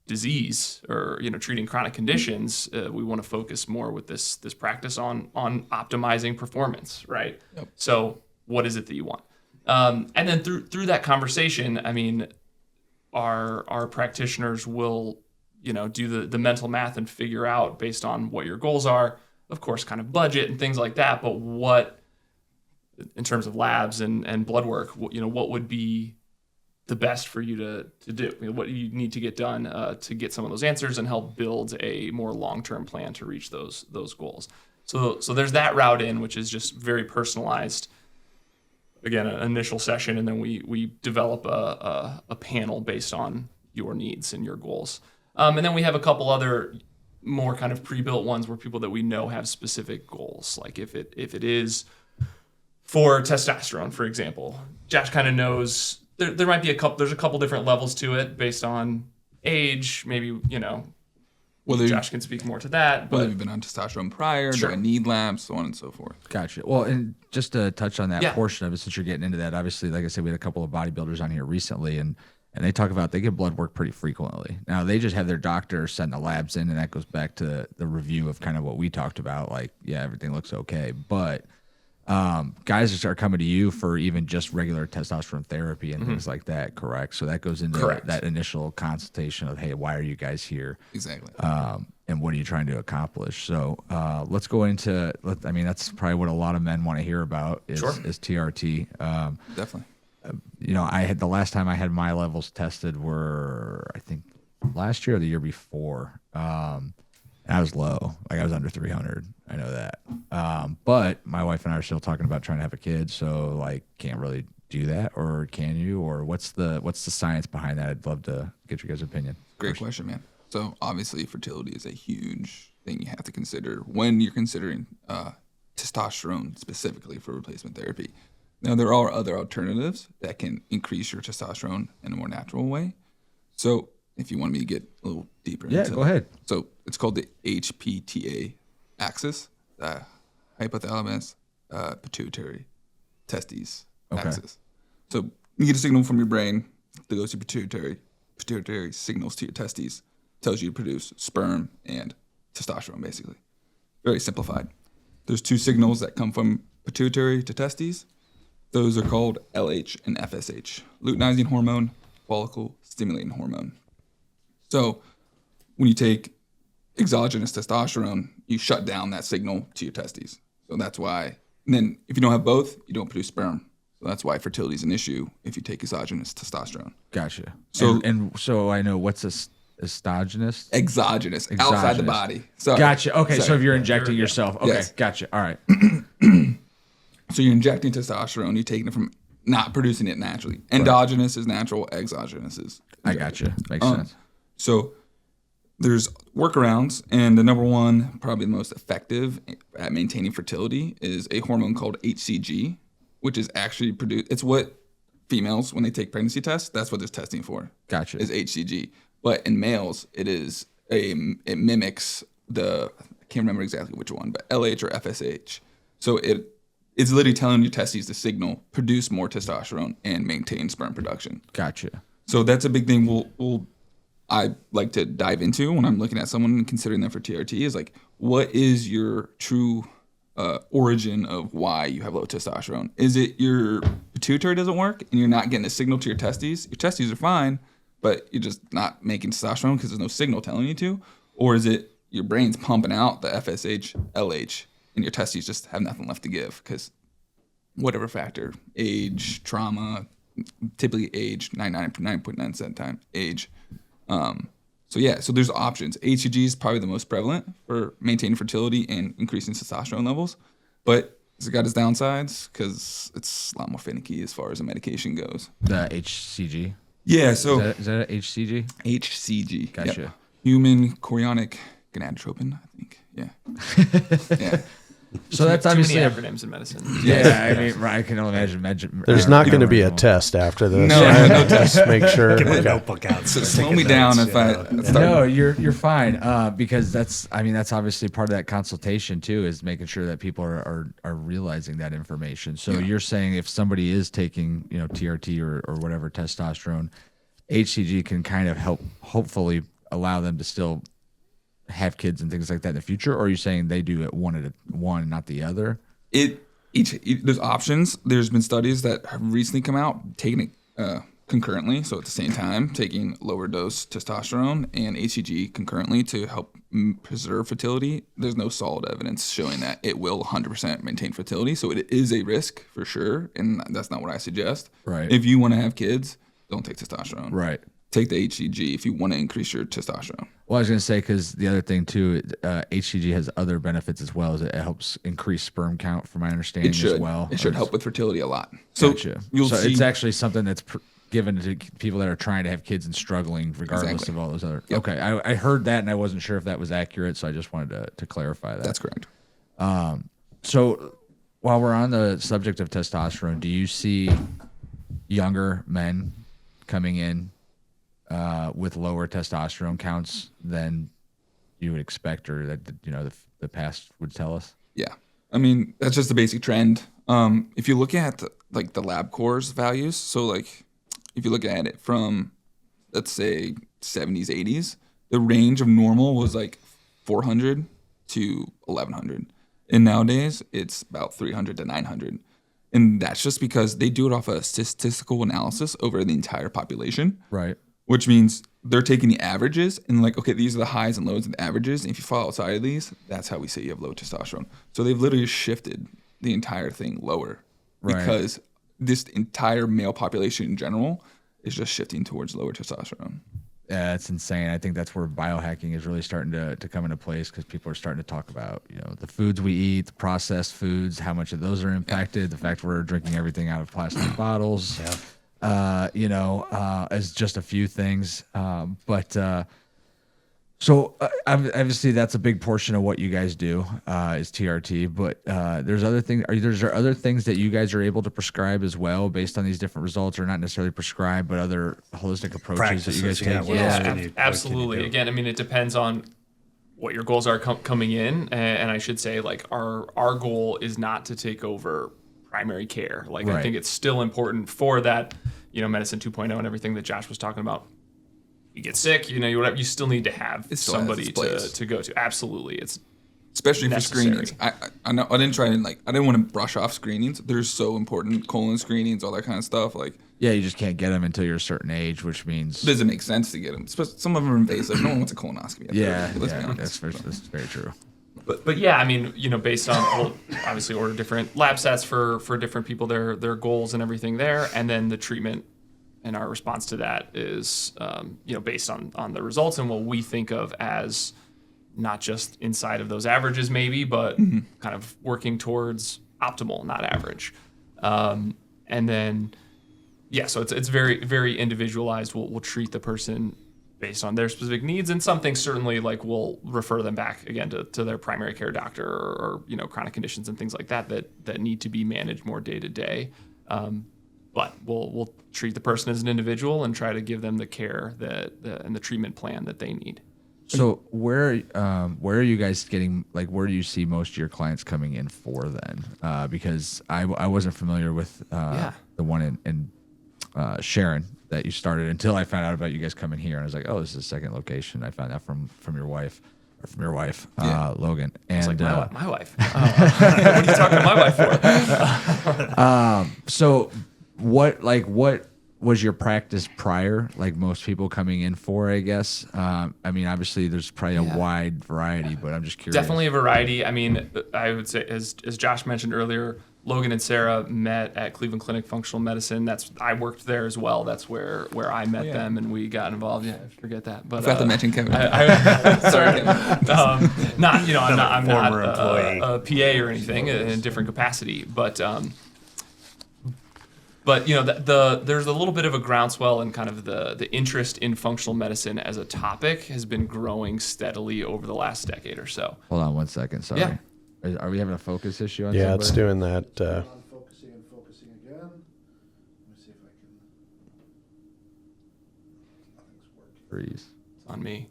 disease or treating chronic conditions, we want to focus more with this practice on optimizing performance, right? Yep. So what is it that you want? And then through that conversation, I mean, our practitioners will do the mental math and figure out based on what your goals are, of course, kind of budget and things like that, but what in terms of labs and blood work, what would be the best for you to do, what you need to get done to get some of those answers and help build a more long-term plan to reach those goals. So there's that route in, which is just very personalized. Again, an initial session, and then we develop a panel based on your needs and your goals. And then we have a couple other more kind of pre-built ones where people that we know have specific goals. Like if it is for testosterone, for example, Josh kind of knows there might be there's a couple different levels to it based on age, maybe, Josh can speak more to that. But whether you've been on testosterone prior, Sure. do I need labs, so on and so forth. Gotcha. Well, and just to touch on that Yeah. portion of it, since you're getting into that, obviously, like I said, we had a couple of bodybuilders on here recently, and they talk about they get blood work pretty frequently. Now, they just have their doctor send the labs in, and that goes back to the review of kind of what we talked about. Like, yeah, everything looks okay. But guys are coming to you for even just regular testosterone therapy and things like that, correct? So that goes into Correct. that initial consultation of, hey, why are you guys here? Exactly. And what are you trying to accomplish? So let's go into. I mean, that's probably what a lot of men want to hear about is TRT. Definitely. I had the last time I had my levels tested were I think last year or the year before. And I was low, like I was under 300. I know that. But my wife and I are still talking about trying to have a kid, so like can't really do that, or can you? Or what's the science behind that? I'd love to get your guys' opinion. Great question, man. So obviously fertility is a huge thing you have to consider when you're considering testosterone specifically for replacement therapy. Now, there are other alternatives that can increase your testosterone in a more natural way. So if you want me to get a little deeper into go ahead. So it's called the HPTA axis, hypothalamus, pituitary, testes axis. So you get a signal from your brain that goes to pituitary signals to your testes, tells you to produce sperm and testosterone, basically. Very simplified. There's two signals that come from pituitary to testes. Those are called LH and FSH, luteinizing hormone, follicle stimulating hormone. So when you take exogenous testosterone, you shut down that signal to your testes. So that's why, and then if you don't have both, you don't produce sperm. So that's why fertility is an issue if you take exogenous testosterone. Gotcha. So- and so I know what's exogenous. Exogenous, outside the body. So, Gotcha. Okay, so sorry. if you're injecting yourself, okay, Yes. gotcha. All right. So you're injecting testosterone, you're taking it from not producing it naturally. Endogenous is natural, exogenous is. I gotcha. Makes sense. So there's workarounds, and the number one, probably the most effective at maintaining fertility is a hormone called HCG, which is actually produced. It's what females, when they take pregnancy tests, that's what they're testing for. Gotcha. Is HCG. But in males, it mimics I can't remember exactly which one, but LH or FSH. So it's literally telling your testes to signal, produce more testosterone and maintain sperm production. Gotcha. So that's a big thing I like to dive into when I'm looking at someone and considering them for TRT is like, what is your true origin of why you have low testosterone? Is it your pituitary doesn't work and you're not getting a signal to your testes? Your testes are fine, but you're just not making testosterone because there's no signal telling you to? Or is it your brain's pumping out the FSH, LH, and your testes just have nothing left to give because whatever factor, age, trauma, typically age, 99.9% time, age. So there's options. HCG is probably the most prevalent for maintaining fertility and increasing testosterone levels, but it's got its downsides because it's a lot more finicky as far as the medication goes. The HCG. Yeah, so Is that HCG? HCG. Gotcha. Yep. Human chorionic gonadotropin, I think. Yeah. Yeah. So that's Too obviously many a acronyms in medicine. yeah. I mean, I can only imagine. There's not going to be a test after this. No, right? no test. Just make sure. Get my Okay. notebook out. So start slow taking me down notes, if I you know. start. No, you're fine because that's obviously part of that consultation too is making sure that people are realizing that information. So you're saying if somebody is taking TRT or whatever testosterone, HCG can kind of help hopefully allow them to still have kids and things like that in the future, or are you saying they do it one, not the other? There's options. There's been studies that have recently come out taking it concurrently, so at the same time, taking lower dose testosterone and HCG concurrently to help preserve fertility. There's no solid evidence showing that it will 100% maintain fertility, so it is a risk for sure, and that's not what I suggest. Right. If you want to have kids, don't take testosterone. Right. Take the HCG if you want to increase your testosterone. Well, I was going to say, because the other thing too, HCG has other benefits as well. As it helps increase sperm count, from my understanding, as well. It should help with fertility a lot. So Gotcha. you'll see. It's actually something that's given to people that are trying to have kids and struggling, regardless of all those other. Yep. Okay, I heard that, and I wasn't sure if that was accurate, so I just wanted to clarify that. That's correct. So, while we're on the subject of testosterone, do you see younger men coming in with lower testosterone counts than you would expect, or that the past would tell us? Yeah, I mean that's just the basic trend. If you look at the lab cores values, so like if you look at it from, let's say 70s, 80s, the range of normal was like 400 to 1100, and nowadays it's about 300 to 900. And that's just because they do it off a statistical analysis over the entire population. Right. Which means they're taking the averages and like, okay, these are the highs and lows of the averages. And if you fall outside of these, that's how we say you have low testosterone. So they've literally shifted the entire thing lower because this entire male population in general is just shifting towards lower testosterone. Yeah, it's insane. I think that's where biohacking is really starting to come into place, because people are starting to talk about, the foods we eat, the processed foods, how much of those are impacted, the fact we're drinking everything out of plastic bottles, as just a few things. So obviously that's a big portion of what you guys do is TRT, but there's other things. Are there other things that you guys are able to prescribe as well based on these different results, or not necessarily prescribe, but other holistic approaches that you guys take? Absolutely. Again, I mean, it depends on what your goals are coming in, and I should say, like, our goal is not to take over primary care. Like, I think it's still important for that, medicine 2.0 and everything that Josh was talking about. You get sick, you still need to have somebody to go to. Absolutely. It's especially necessary. For screenings. I know I didn't want to brush off screenings. They're so important. Colon screenings, all that kind of stuff. Like, yeah, you just can't get them until you're a certain age, which means it doesn't make sense to get them. Some of them are invasive. No one wants a colonoscopy. Let's be honest. That's very true. But yeah, I mean, based on, we'll obviously order different lab sets for different people, their goals and everything there, and then the treatment. And our response to that is, based on the results and what we think of as not just inside of those averages, maybe, but kind of working towards optimal, not average. And then, so it's very, very individualized. We'll treat the person based on their specific needs, and some things certainly, like, we'll refer them back again to their primary care doctor or chronic conditions and things like that need to be managed more day to day. But we'll treat the person as an individual and try to give them the care and the treatment plan that they need. So where are you guys getting, like, where do you see most of your clients coming in for then? Because I wasn't familiar with the one in Sharon that you started until I found out about you guys coming here, and I was like, oh, this is a second location. I found that from your wife. Logan. And it's like, my wife. What are you talking to my wife for? So what was your practice prior? Like most people coming in for, I guess. I mean, obviously there's probably a wide variety, but I'm just curious. Definitely a variety. I mean, I would say, as Josh mentioned earlier, Logan and Sarah met at Cleveland Clinic Functional Medicine. I worked there as well. That's where I met them and we got involved. Yeah, forget that. But I forgot to mention Kevin. Sorry, I'm not employee. a PA or anything in a different capacity, but there's a little bit of a groundswell, and kind of the interest in functional medicine as a topic has been growing steadily over the last decade or so. Hold on 1 second. Sorry. Yeah. Are we having a focus issue on Yeah, somebody? it's doing that. Focusing again. Let me see if I can. Nothing's working. Freeze. It's on me.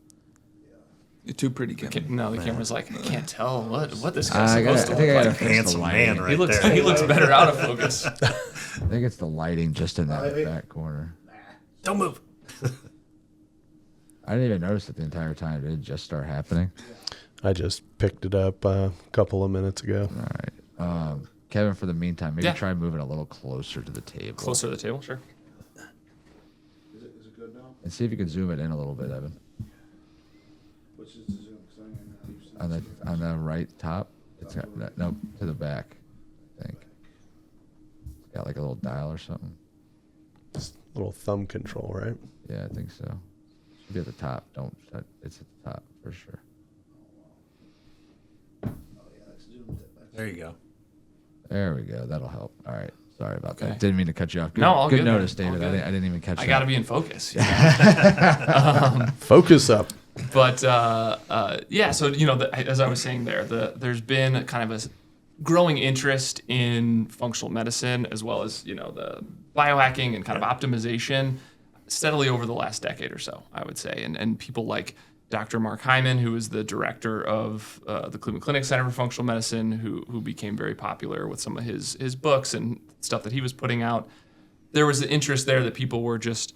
You're too pretty, Kevin. No, the camera's like, I can't tell what this I guy's supposed to think I look gotta like. fix the Handsome man lighting. right there. He looks better out of focus. I think it's the lighting just in that back corner. Don't move. I didn't even notice it the entire time. Did it just start happening? I just picked it up a couple of minutes ago. All right. Kevin, for the meantime, maybe Yeah. try moving a little closer to the table. Closer to the table, sure. Is it good now? And see if you can zoom it in a little bit, Evan. Which is the Zoom? 'Cause I don't even know how you On the right top. It's got no to the back, I think. It's got like a little dial or something. Little thumb control, right? Yeah, I think so. Should be at the top. It's at the top for sure. There you go. There we go. That'll help. All right. Sorry about Okay. that. Didn't mean to cut you off. Good, No, all good good, notice, man. All David. good. I didn't even catch I that. got to be in focus. Yeah. Focus up. But yeah, so as I was saying there's been a kind of a growing interest in functional medicine as well as the biohacking and kind of optimization steadily over the last decade or so, I would say, and people like Dr. Mark Hyman, who is the director of the Cleveland Clinic Center for Functional Medicine, who became very popular with some of his books and stuff that he was putting out. There was an interest there that people were just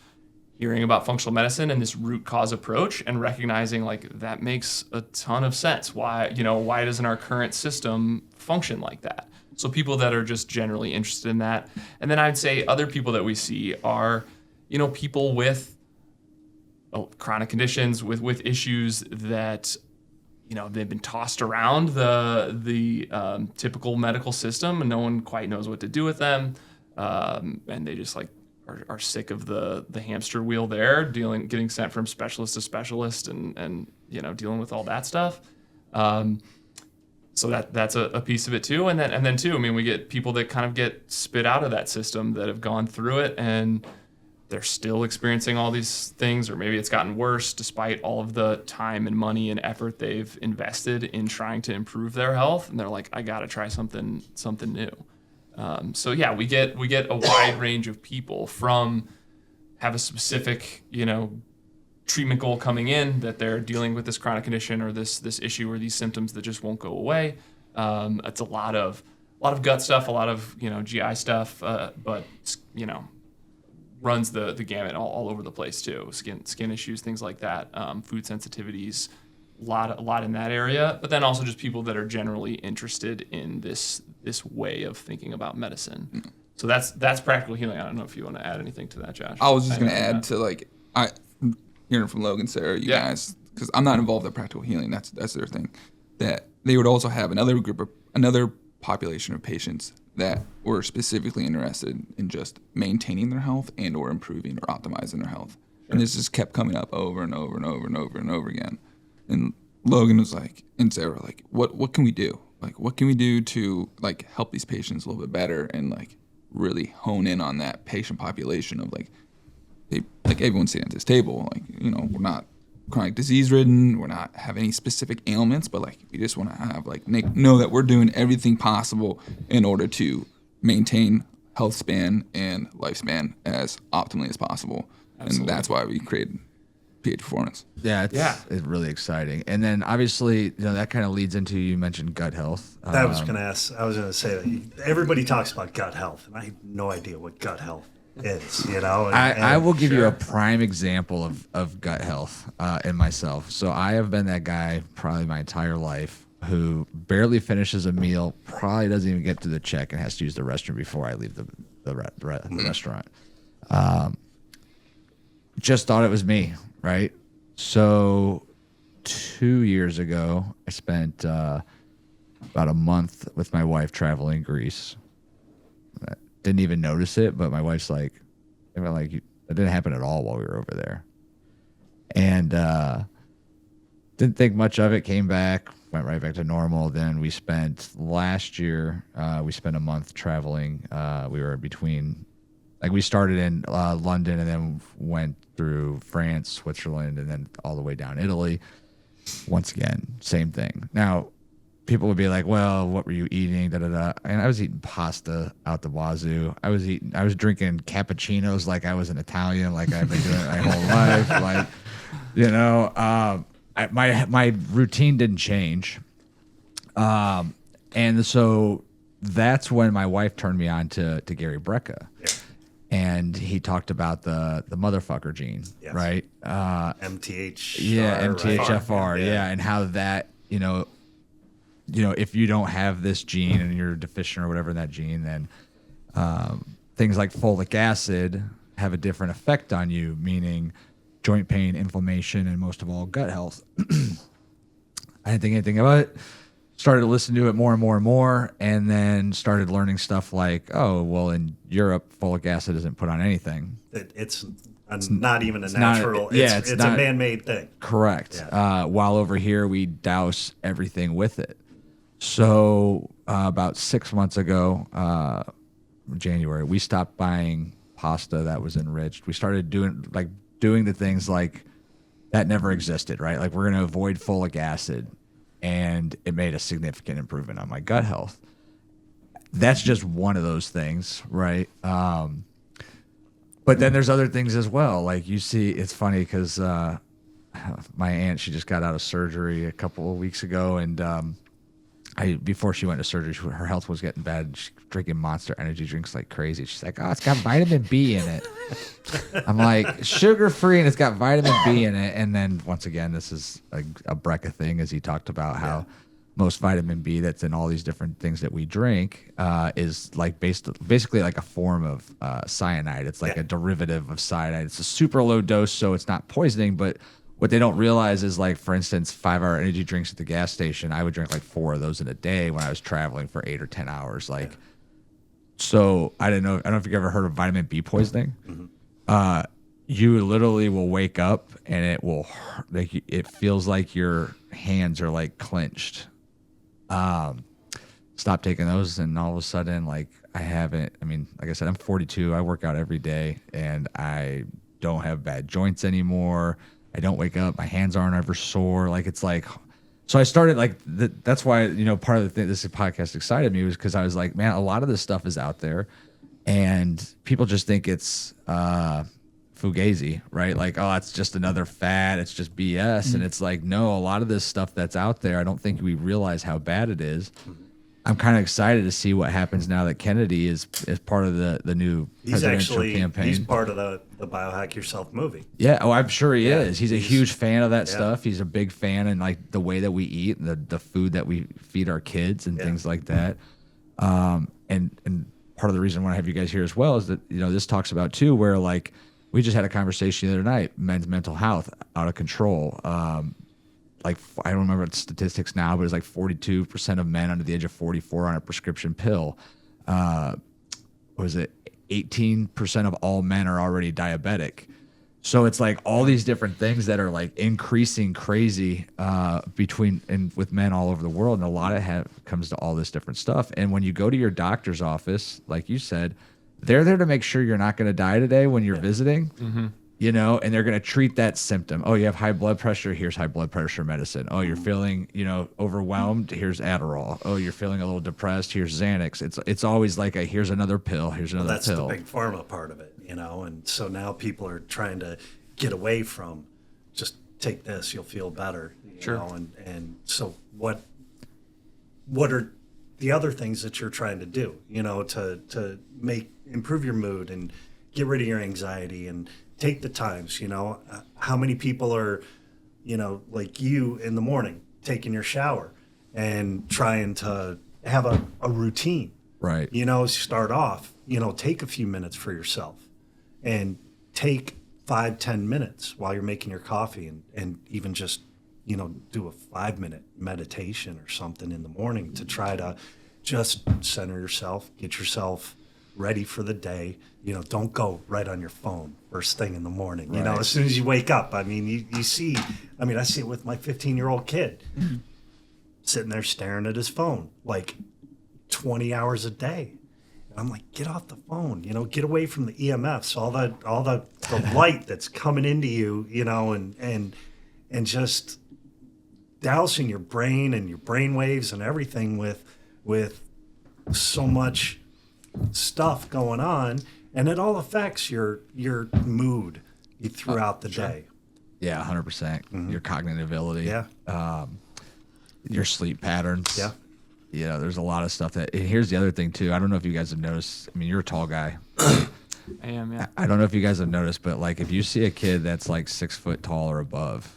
hearing about functional medicine and this root cause approach and recognizing like that makes a ton of sense. Why doesn't our current system function like that? So people that are just generally interested in that. And then I'd say other people that we see are, people with chronic conditions, with issues that, they've been tossed around the typical medical system and no one quite knows what to do with them. And they just are sick of the hamster wheel there, getting sent from specialist to specialist and dealing with all that stuff. So that's a piece of it too. And then too, I mean, we get people that kind of get spit out of that system that have gone through it and they're still experiencing all these things, or maybe it's gotten worse despite all of the time and money and effort they've invested in trying to improve their health. And they're like, I got to try something new. So yeah, we get a wide range of people from have a specific, treatment goal coming in that they're dealing with this chronic condition or this issue or these symptoms that just won't go away. It's a lot of gut stuff, a lot of, GI stuff, but, runs the gamut all over the place too. Skin issues, things like that, food sensitivities, a lot in that area, but then also just people that are generally interested in this way of thinking about medicine. So that's practical healing. I don't know if you want to add anything to that, Josh. I was just going to add to hearing from Logan, Sarah, you guys, because I'm not involved in practical healing. That's their thing. That they would also have another population of patients that were specifically interested in just maintaining their health and or improving or optimizing their health. Sure. And this just kept coming up over and over and over and over and over again. And Logan was like, and Sarah were like, what can we do? Like, what can we do to help these patients a little bit better and really hone in on that patient population of everyone's sitting at this table. We're not chronic disease ridden. We're not have any specific ailments, but we just want to have know that we're doing everything possible in order to maintain health span and lifespan as optimally as possible. Absolutely. And that's why we created PH Performance. Yeah, it's really exciting. And then obviously, that kind of leads into, you mentioned gut health. I was going to say that everybody talks about gut health, and I have no idea what gut health is, I will give you a prime example of gut health in myself. So I have been that guy probably my entire life who barely finishes a meal, probably doesn't even get to the check and has to use the restroom before I leave the restaurant. Just thought it was me, right? So 2 years ago, I spent about a month with my wife traveling Greece. Didn't even notice it, but my wife's like, it didn't happen at all while we were over there. And didn't think much of it, came back, went right back to normal. Then we spent last year, a month traveling. We were between, we started in London and then went through France, Switzerland, and then all the way down Italy. Once again, same thing. Now, people would be like, well, what were you eating? Da, da, da. And I was eating pasta out the wazoo. I was drinking cappuccinos like I was an Italian, like I've been doing my whole life. My routine didn't change. And so that's when my wife turned me on to Gary Brecka. Yeah. and he talked about the motherfucker gene, Yes. right? MTH. Yeah, MTHFR. Right? Yeah, and how that, if you don't have this gene and you're deficient or whatever in that gene, then things like folic acid have a different effect on you, meaning joint pain, inflammation, and most of all, gut health. I didn't think anything about it. Started to listen to it more and more and more, and then started learning stuff like, oh, well, in Europe, folic acid isn't put on anything. It's not even a not- natural. yeah, it's it's a not- man-made thing. Correct. Yeah. While over here, we douse everything with it. So about 6 months ago, January, we stopped buying pasta that was enriched. We started doing the things like that never existed, right? Like, we're going to avoid folic acid, and it made a significant improvement on my gut health. That's just one of those things, right? But then there's other things as well. Like, you see, it's funny because my aunt, she just got out of surgery a couple of weeks ago, and before she went to surgery, her health was getting bad. She's drinking Monster energy drinks like crazy. She's like, oh, it's got vitamin B in it. I'm like, sugar-free, and it's got vitamin B in it. And then, once again, this is a Brecca thing, as he talked about how most vitamin B that's in all these different things that we drink is like basically like a form of cyanide. It's like a derivative of cyanide. It's a super low dose, so it's not poisoning, but what they don't realize is, like, for instance, 5-hour energy drinks at the gas station, I would drink like 4 of those in a day when I was traveling for 8 or 10 hours. Like, so I don't know if you've ever heard of vitamin B poisoning. Mm-hmm. You literally will wake up and it feels like your hands are like clenched. Stop taking those, and all of a sudden, like, like I said, I'm 42. I work out every day, and I don't have bad joints anymore. I don't wake up. My hands aren't ever sore. Like, it's like, so I started that's why, part of the thing, this podcast excited me, was because I was like, man, a lot of this stuff is out there and people just think it's fugazi, right? Like, oh, it's just another fad. It's just BS. Mm-hmm. And it's like, no, a lot of this stuff that's out there, I don't think we realize how bad it is. Mm-hmm. I'm kind of excited to see what happens now that Kennedy is part of the new presidential campaign. He's part of the Biohack Yourself movie. Yeah, oh, I'm sure he is. He's a huge fan of that stuff. He's a big fan in, like, the way that we eat and the food that we feed our kids and things like that. And part of the reason I want to have you guys here as well is that, this talks about too, where, like, we just had a conversation the other night, men's mental health out of control. Like, I don't remember the statistics now, but it's like 42% of men under the age of 44 on a prescription pill. Was it 18% of all men are already diabetic? So it's like all these different things that are like increasing crazy with men all over the world, and a lot of comes to all this different stuff. And when you go to your doctor's office, like you said, they're there to make sure you're not going to die today when you're visiting. Mm-hmm. And they're going to treat that symptom. Oh, you have high blood pressure. Here's high blood pressure medicine. Oh, you're feeling, overwhelmed. Here's Adderall. Oh, you're feeling a little depressed. Here's Xanax. It's always like here's another pill. Here's another pill. That's the big pharma part of it, And so now people are trying to get away from just take this, you'll feel better. You know? And so what are the other things that you're trying to do, to improve your mood and get rid of your anxiety and take the times, how many people are, like you in the morning, taking your shower and trying to have a routine, right? Start off, take a few minutes for yourself and take 5-10 minutes while you're making your coffee and even just, do a 5-minute meditation or something in the morning to try to just center yourself, get yourself ready for the day. Don't go right on your phone first thing in the morning. Right. As soon as you wake up, you see, I see it with my 15-year-old kid sitting there staring at his phone like 20 hours a day. And I'm like, get off the phone, get away from the EMFs, all the light that's coming into you, and just dousing your brain and your brain waves and everything with so much stuff going on, and it all affects your mood throughout the day. Yeah, 100%. Mm-hmm. Your cognitive ability. Yeah. Your sleep patterns. Yeah. There's a lot of stuff and here's the other thing too. I don't know if you guys have noticed. You're a tall guy. I am, yeah. I don't know if you guys have noticed, but like if you see a kid that's like 6 foot tall or above,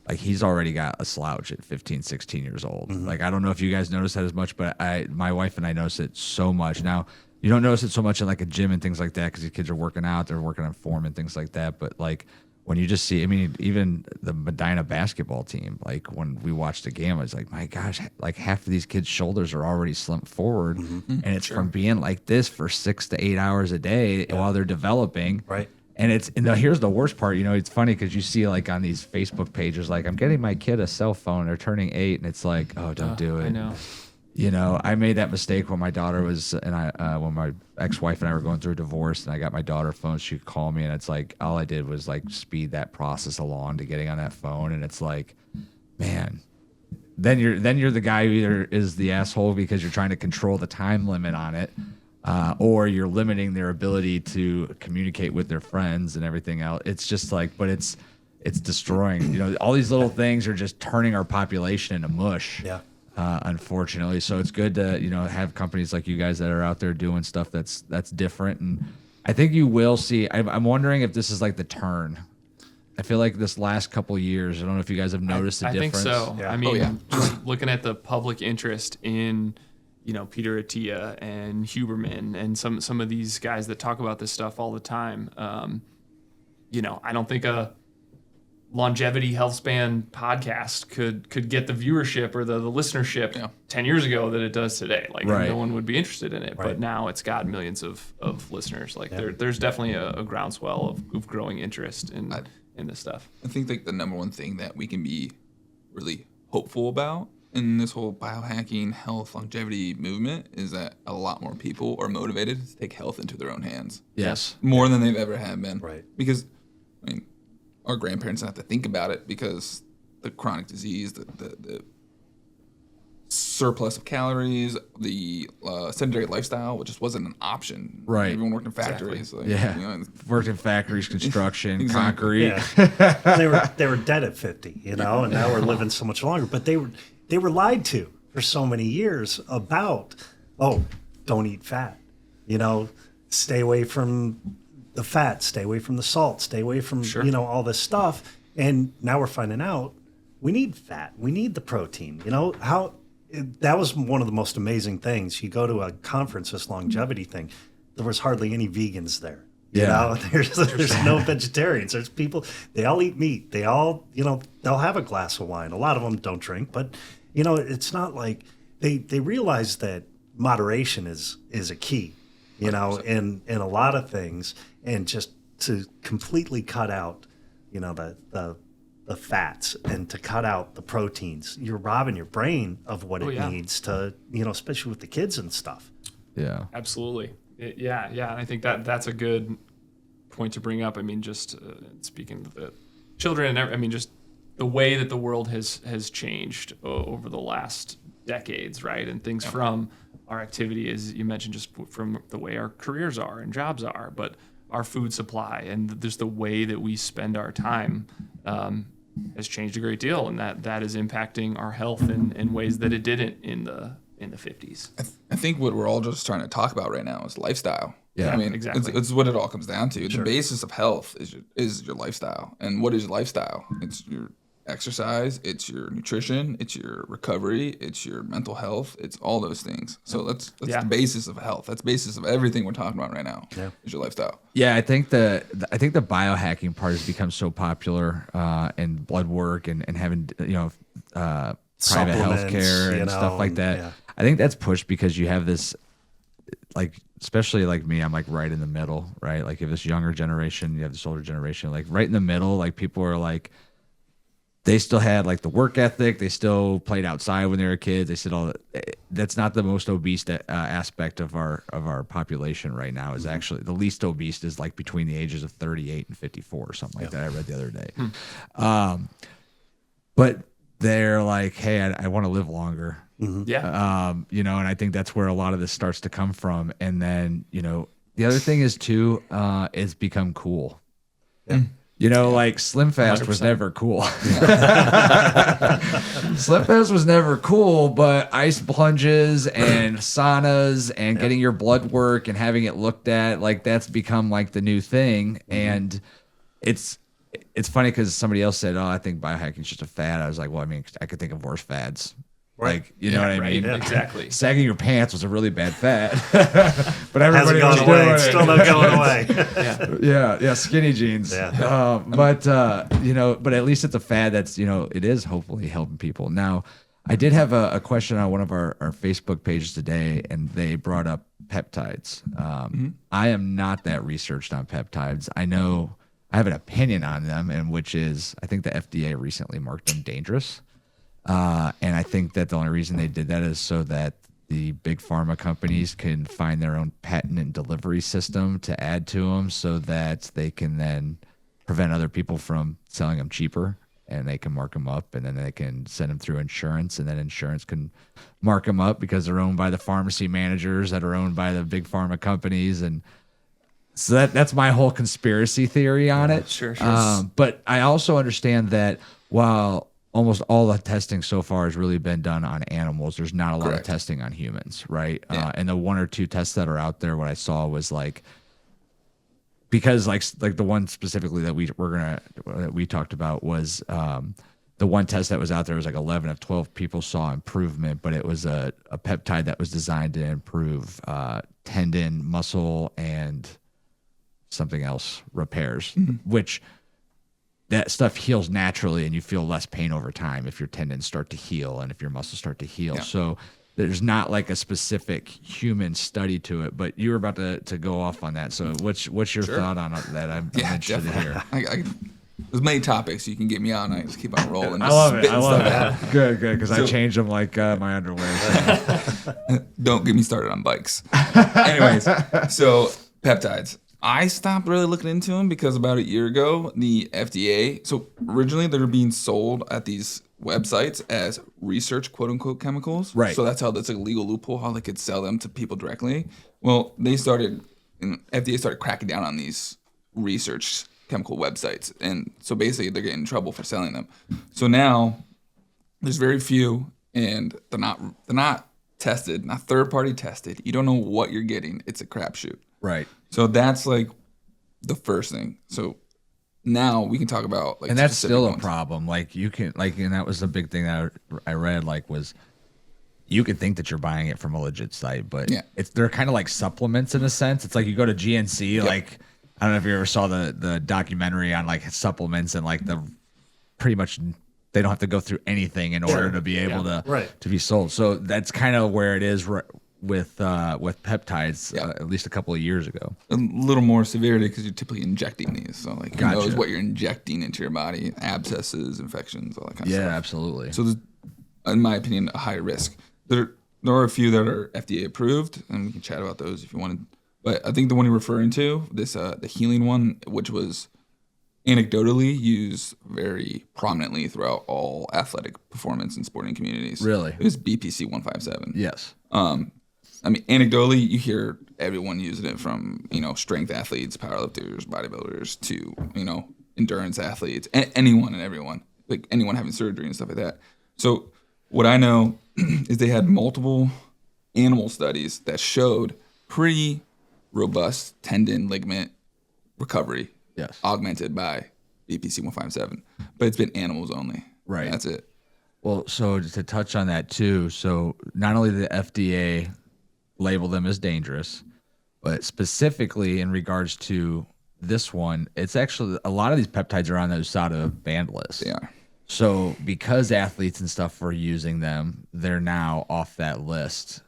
like he's already got a slouch at 15, 16 years old. Like I don't know if you guys notice that as much, but my wife and I notice it so much. Now, you don't notice it so much in like a gym and things like that because these kids are working out, they're working on form and things like that. But like when you just see, I mean, even the Medina basketball team, like when we watched the game, I was like, my gosh, like half of these kids' shoulders are already slumped forward. And it's from being like this for 6 to 8 hours a day while they're developing. Right. And here's the worst part, it's funny because you see like on these Facebook pages, like I'm getting my kid a cell phone, they're turning 8, and it's like, oh, don't do it. I know. I made that mistake when my daughter was, when my ex-wife and I were going through a divorce, and I got my daughter a phone. She could call me, and it's like all I did was like speed that process along to getting on that phone, and it's like, man, then you're the guy who either is the asshole because you're trying to control the time limit on it, or you're limiting their ability to communicate with their friends and everything else. It's just like, but it's destroying. All these little things are just turning our population into mush. Yeah. Unfortunately, so it's good to have companies like you guys that are out there doing stuff that's different, and I think you will see. I'm wondering if this is like the turn. I feel like this last couple years, I don't know if you guys have noticed a difference. I think so. Yeah. I mean, just looking at the public interest in Peter Attia and Huberman and some of these guys that talk about this stuff all the time. I don't think a longevity health span podcast could get the viewership or the listenership 10 years ago that it does today. Like no one would be interested in it, but now it's got millions of listeners. Like there's definitely a groundswell of growing interest in this stuff. I think like the number one thing that we can be really hopeful about in this whole biohacking, health, longevity movement is that a lot more people are motivated to take health into their own hands. Yes. More than they've ever have been. Right. Because, I mean, our grandparents have to think about it because the chronic disease, the surplus of calories, the sedentary lifestyle, which just wasn't an option. Right. Everyone worked in factories. Exactly. Like, Worked in factories, construction, Exactly. concrete. Yeah. they were dead at 50, and now we're living so much longer. But they were lied to for so many years about, don't eat fat. Stay away from the fat, stay away from the salt, stay away from all this stuff. And now we're finding out we need fat, we need the protein. That was one of the most amazing things. You go to a conference, this longevity thing, there was hardly any vegans there. There's no vegetarians. There's people, they all eat meat. They all, they'll have a glass of wine. A lot of them don't drink, but it's not like they realize that moderation is a key, in a lot of things, and just to completely cut out, the fats and to cut out the proteins. You're robbing your brain of what it needs to, especially with the kids and stuff. Yeah. Absolutely. Yeah. I think that's a good point to bring up. I mean, just speaking of the children, and just the way that the world has changed over the last decades, right? And things from our activity, as you mentioned, just from the way our careers are and jobs are, but our food supply and just the way that we spend our time has changed a great deal, and that is impacting our health in ways that it didn't in the 50s. I think what we're all just trying to talk about right now is lifestyle. Yeah, I mean, exactly. It's what it all comes down to. The basis of health is your lifestyle. And what is your lifestyle? It's your exercise, it's your nutrition, it's your recovery, it's your mental health, it's all those things. So that's the basis of health. That's the basis of everything we're talking about right now. Yeah. Is your lifestyle. Yeah, I think the biohacking part has become so popular in blood work and having private healthcare and stuff like that. Yeah. I think that's pushed because you have this, like, especially like me, I'm like right in the middle, right? Like you have this younger generation, you have this older generation, like right in the middle, like people are like, they still had like the work ethic. They still played outside when they were kids. They said all that. That's not the most obese aspect of our population right now. Is actually the least obese is like between the ages of 38 and 54 or something like that. I read the other day. But they're like, hey, I want to live longer. Mm-hmm. Yeah. And I think that's where a lot of this starts to come from. And then, the other thing is too, it's become cool. Yeah. Like Slim Fast was 100%. never cool. Slim Fast was never cool, but ice plunges and saunas and getting your blood work and having it looked at, like that's become like the new thing. And it's funny because somebody else said, "Oh, I think biohacking is just a fad." I was like, "Well, I mean, I could think of worse fads." Like, you know what I mean? Exactly. Sagging your pants was a really bad fad, but everybody Hasn't was gone doing away. it. It's still not going away. Yeah, skinny jeans. Yeah. But at least it's a fad that's, it is hopefully helping people. Now, I did have a question on one of our Facebook pages today, and they brought up peptides. I am not that researched on peptides. I know I have an opinion on them, and which is I think the FDA recently marked them dangerous. And I think that the only reason they did that is so that the big pharma companies can find their own patent and delivery system to add to them so that they can then prevent other people from selling them cheaper, and they can mark them up, and then they can send them through insurance, and then insurance can mark them up because they're owned by the pharmacy managers that are owned by the big pharma companies. And so that's my whole conspiracy theory on it. Sure. But I also understand that while almost all the testing so far has really been done on animals, there's not a lot of testing on humans, right? Yeah. And the one or two tests that are out there, what I saw was like, because like the one specifically that we talked about was the one test that was out there was like 11 of 12 people saw improvement, but it was a peptide that was designed to improve tendon, muscle, and something else repairs, which that stuff heals naturally, and you feel less pain over time if your tendons start to heal and if your muscles start to heal. Yeah. So there's not like a specific human study to it, but you were about to go off on that. So what's your thought on that? I'm interested to hear. There's many topics you can get me on. I just keep on rolling. I love it. Good, because I changed them like my underwear. So. Don't get me started on bikes. Anyways, so peptides. I stopped really looking into them because about a year ago, the FDA, so originally they were being sold at these websites as research quote unquote chemicals. Right. So that's how that's like a legal loophole, how they could sell them to people directly. Well, FDA started cracking down on these research chemical websites. And so basically they're getting in trouble for selling them. So now there's very few, and they're not tested, not third party tested. You don't know what you're getting. It's a crapshoot. Right. So that's like the first thing. So now we can talk about like, and that's still a problem. Like you can and that was the big thing that I read was you could think that you're buying it from a legit site, but they're kind of like supplements in a sense. It's like you go to GNC, like I don't know if you ever saw the documentary on like supplements and like the pretty much they don't have to go through anything in order to be able to be sold. So that's kind of where it is with peptides, at least a couple of years ago. A little more severity because you're typically injecting these. So like who knows what you're injecting into your body, abscesses, infections, all that kind of stuff. Yeah, absolutely. So there's, in my opinion, a high risk. There are a few that are FDA approved, and we can chat about those if you wanted. But I think the one you're referring to, this the healing one, which was anecdotally used very prominently throughout all athletic performance and sporting communities. Really? It was BPC 157. Yes. I mean, anecdotally, you hear everyone using it from, strength athletes, powerlifters, bodybuilders to, endurance athletes, anyone and everyone, like anyone having surgery and stuff like that. So what I know is they had multiple animal studies that showed pretty robust tendon ligament recovery, augmented by BPC 157, but it's been animals only. Right. That's it. Well, so to touch on that too, so not only the FDA label them as dangerous, but specifically in regards to this one, it's actually a lot of these peptides are on the USADA banned list. They are. So because athletes and stuff were using them, they're now off that list,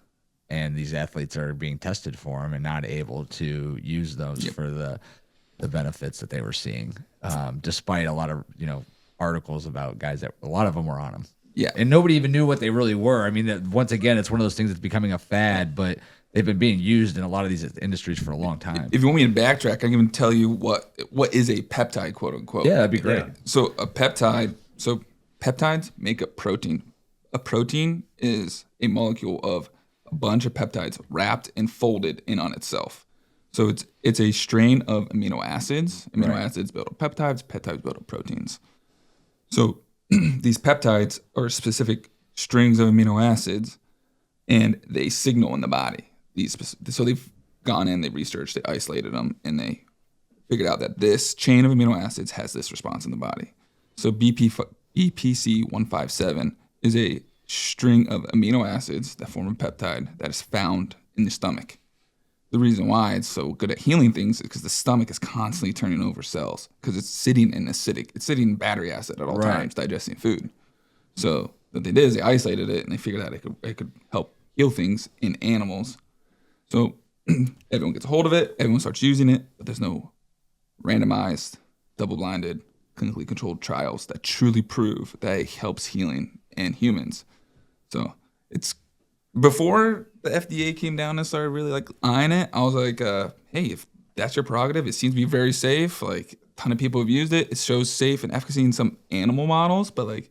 and these athletes are being tested for them and not able to use those for the benefits that they were seeing, despite a lot of articles about guys that a lot of them were on them. Yeah. And nobody even knew what they really were. I mean, once again, it's one of those things that's becoming a fad, but they've been being used in a lot of these industries for a long time. If you want me to backtrack, I can even tell you what is a peptide, quote unquote. Yeah, that'd be great. So a peptide, peptides make up protein. A protein is a molecule of a bunch of peptides wrapped and folded in on itself. So it's a strain of amino acids. Amino acids build up peptides. Peptides build up proteins. So these peptides are specific strings of amino acids, and they signal in the body. So they've gone in, they researched, they isolated them, and they figured out that this chain of amino acids has this response in the body. So BPC157 is a string of amino acids that form a peptide that is found in the stomach. The reason why it's so good at healing things is because the stomach is constantly turning over cells because it's sitting in battery acid at all times, digesting food. So what they did is they isolated it and they figured out it could help heal things in animals. So everyone gets a hold of it, everyone starts using it, but there's no randomized, double-blinded, clinically controlled trials that truly prove that it helps healing in humans. So it's before the FDA came down and started really like eyeing it, I was like, hey, if that's your prerogative, it seems to be very safe. Like a ton of people have used it. It shows safe and efficacy in some animal models, but like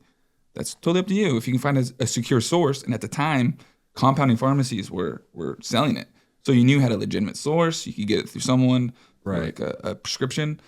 that's totally up to you. If you can find a secure source, and at the time, compounding pharmacies were selling it. So you knew you had a legitimate source, you could get it through someone, like a prescription.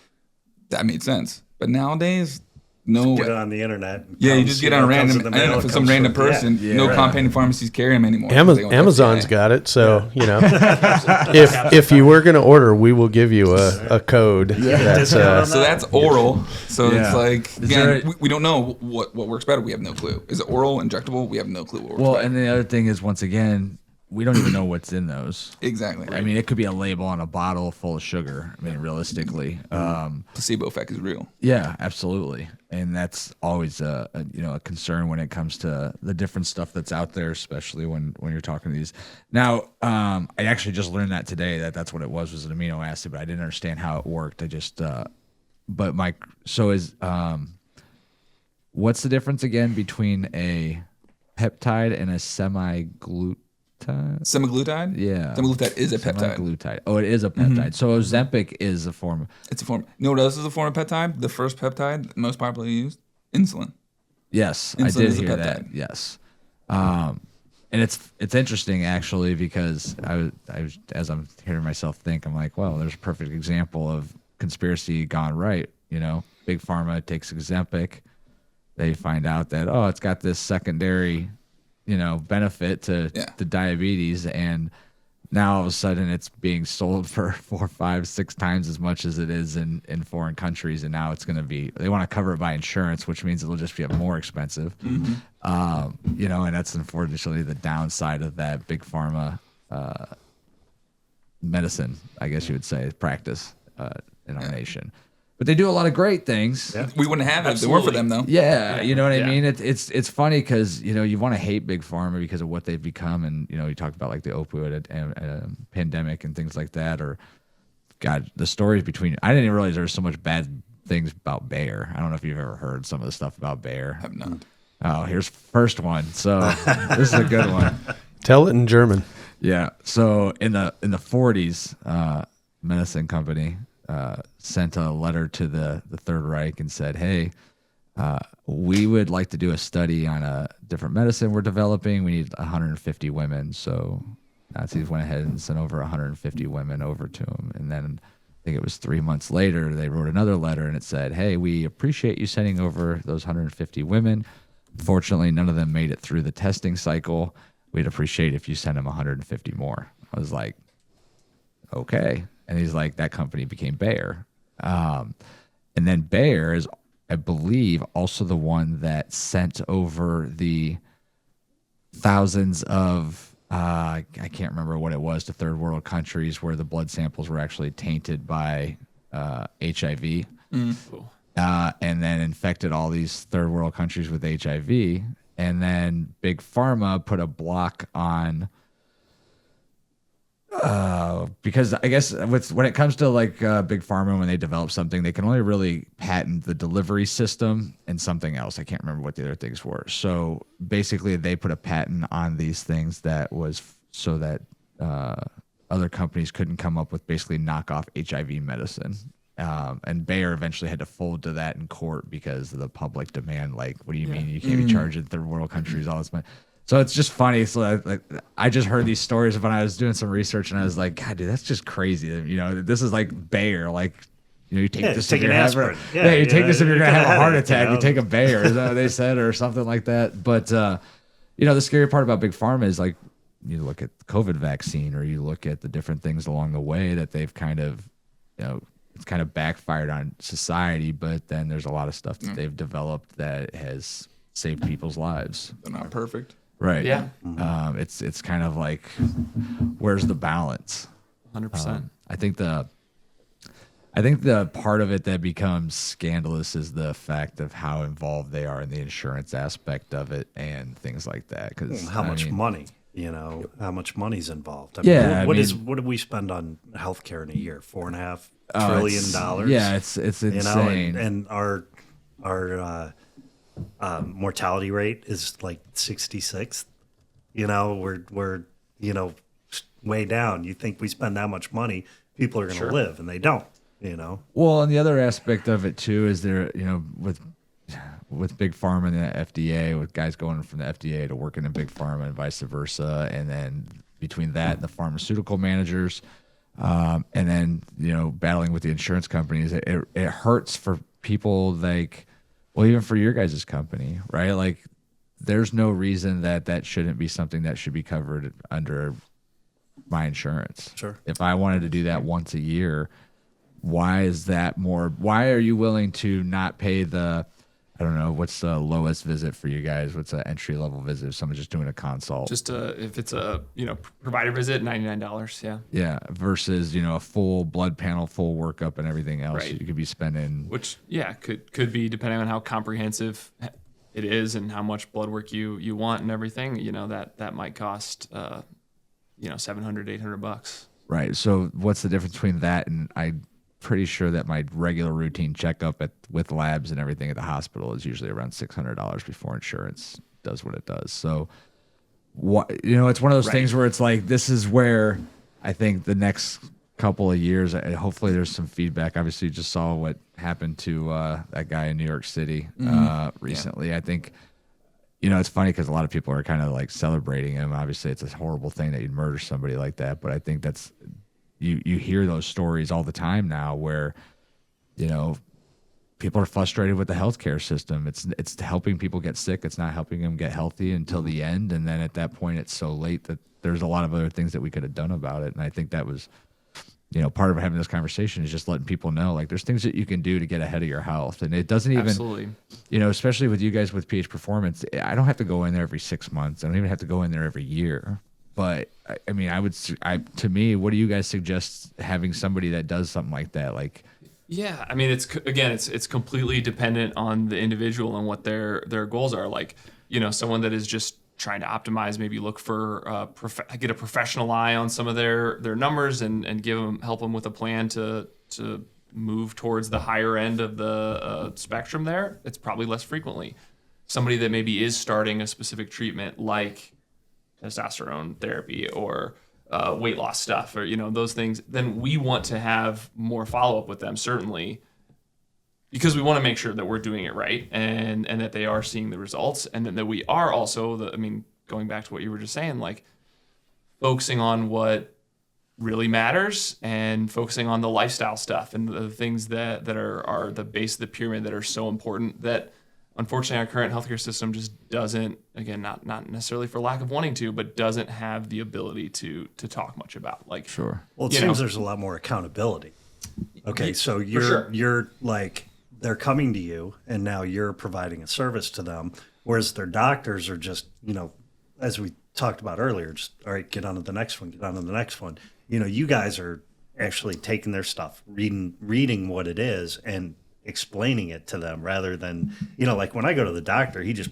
That made sense. But nowadays, no. Get it on the internet. Yeah, you just get on a random, for some random person. No compounding pharmacies carry them anymore. Amazon's got it, so if you were going to order, we will give you a code. So that's oral. So it's like again, we don't know what works better. We have no clue. Is it oral, injectable? We have no clue what works better. And the other thing is, once again, we don't even know what's in those. Exactly. I mean, it could be a label on a bottle full of sugar. I mean, realistically, placebo effect is real. Yeah, absolutely, and that's always a concern when it comes to the different stuff that's out there, especially when you're talking to these. Now, I actually just learned that today that's what it was an amino acid, but I didn't understand how it worked. I just, what's the difference again between a peptide and a semaglutide? Semaglutide? Yeah. Semaglutide is a peptide. Semaglutide. Oh, it is a peptide. So Ozempic is a form. It's a form. You know what else is a form of peptide? The first peptide, most popularly used? Insulin. Yes, Insulin I did is a hear peptide. that. Yes. And it's interesting actually because I was as I'm hearing myself think, I'm like, well, there's a perfect example of conspiracy gone right. Big Pharma takes Ozempic. They find out that, it's got this secondary benefit to diabetes, and now all of a sudden it's being sold for 4, 5, 6 times as much as it is in foreign countries, and now it's going to be, they want to cover it by insurance, which means it'll just be more expensive. And that's unfortunately the downside of that big pharma medicine, I guess you would say, practice in our nation. But they do a lot of great things. Yeah. We wouldn't have it if they weren't for them, though. Yeah, you know what I mean? It's funny because, you want to hate Big Pharma because of what they've become. And, you talk about like the opioid pandemic and things like that. Or, God, the stories between... I didn't even realize there was so much bad things about Bayer. I don't know if you've ever heard some of the stuff about Bayer. I have not. Oh, here's first one. So this is a good one. Tell it in German. Yeah. So in the 40s, medicine company... sent a letter to the Third Reich and said, hey, we would like to do a study on a different medicine we're developing. We need 150 women. So Nazis went ahead and sent over 150 women over to them. And then I think it was 3 months later, they wrote another letter and it said, hey, we appreciate you sending over those 150 women. Fortunately, none of them made it through the testing cycle. We'd appreciate if you send them 150 more. I was like, okay. And he's like, that company became Bayer. And then Bayer is, I believe, also the one that sent over the thousands of, I can't remember what it was, to third world countries where the blood samples were actually tainted by HIV. Cool. And then infected all these third world countries with HIV. And then Big Pharma put a block on... because I guess when it comes to like Big Pharma, when they develop something, they can only really patent the delivery system and something else. I can't remember what the other things were. So basically, they put a patent on these things that was so that other companies couldn't come up with basically knockoff HIV medicine. And Bayer eventually had to fold to that in court because of the public demand. Like, what do you mean you can't be charging third world countries all this money? So it's just funny. So I just heard these stories when I was doing some research, and I was like, God, dude, that's just crazy. You know, this is like Bayer. Like, you know, you take this if take you're an having, aspirin. you take this if you're gonna have a heart attack. You know? You take a Bayer. Is that what they said, or something like that? But you know, the scary part about big pharma is like you look at the COVID vaccine, or you look at the different things along the way that they've kind of, you know, it's kind of backfired on society. But then there's a lot of stuff that they've developed that has saved people's lives. They're not perfect. Right. Yeah. It's kind of like, where's the balance? 100%. I think the part of it that becomes scandalous is the fact of how involved they are in the insurance aspect of it and things like that. Because How much money? You know, how much money's involved? I Yeah, What I do we spend on healthcare in a year? $4.5 Oh, trillion. Yeah, it's insane. You know, and our mortality rate is like 66th. You know, we're you know, way down. You think we spend that much money, people are going to live, and they don't. You know. Well, and the other aspect of it too is there, you know, with big pharma and the FDA, with guys going from the FDA to working in big pharma and vice versa, and then between that and the pharmaceutical managers, and then, you know, battling with the insurance companies, it hurts for people like, well, even for your guys' company, right? Like, there's no reason that shouldn't be something that should be covered under my insurance. Sure. If I wanted to do that once a year, why is that more? Why are you willing to not pay the, I don't know, what's the lowest visit for you guys? What's an entry level visit if someone's just doing a consult? Just if it's a, you know, provider visit, $99. Yeah. Yeah. Versus, you know, a full blood panel, full workup and everything else. Right. You could be spending. Which, yeah, could be depending on how comprehensive it is and how much blood work you want and everything. You know, that might cost, you know, $700, $800. Right. So what's the difference between that and pretty sure that my regular routine checkup with labs and everything at the hospital is usually around $600 before insurance does what it does. So, you know, it's one of those things where it's like, this is where I think the next couple of years, hopefully there's some feedback. Obviously, you just saw what happened to that guy in New York City recently. Yeah. I think, you know, it's funny because a lot of people are kind of like celebrating him. Obviously, it's a horrible thing that you'd murder somebody like that, but I think that's, you hear those stories all the time now where, you know, people are frustrated with the healthcare system. It's helping people get sick. It's not helping them get healthy until the end. And then at that point, it's so late that there's a lot of other things that we could have done about it. And I think that was, you know, part of having this conversation is just letting people know, like, there's things that you can do to get ahead of your health. And it doesn't even, Absolutely. you know, especially with you guys with PH Performance, I don't have to go in there every 6 months. I don't even have to go in there every year. But I mean, to me, what do you guys suggest having somebody that does something like that? Like, yeah, I mean, it's completely dependent on the individual and what their goals are. Like, you know, someone that is just trying to optimize, maybe look for get a professional eye on some of their numbers and help them with a plan to move towards the higher end of the spectrum there. It's probably less frequently. Somebody that maybe is starting a specific treatment like testosterone therapy or weight loss stuff, or, you know, those things, then we want to have more follow-up with them, certainly, because we want to make sure that we're doing it right and that they are seeing the results, and that we are also, going back to what you were just saying, like, focusing on what really matters and focusing on the lifestyle stuff and the things that are the base of the pyramid that are so important that, unfortunately, our current healthcare system just doesn't, again, not necessarily for lack of wanting to, but doesn't have the ability to talk much about. Like, sure. Well, it seems there's a lot more accountability. Okay, so you're like, they're coming to you, and now you're providing a service to them, whereas their doctors are just, you know, as we talked about earlier, just, all right, get on to the next one, get on to the next one. You know, you guys are actually taking their stuff, reading what it is, and explaining it to them rather than, you know, like when I go to the doctor, he just,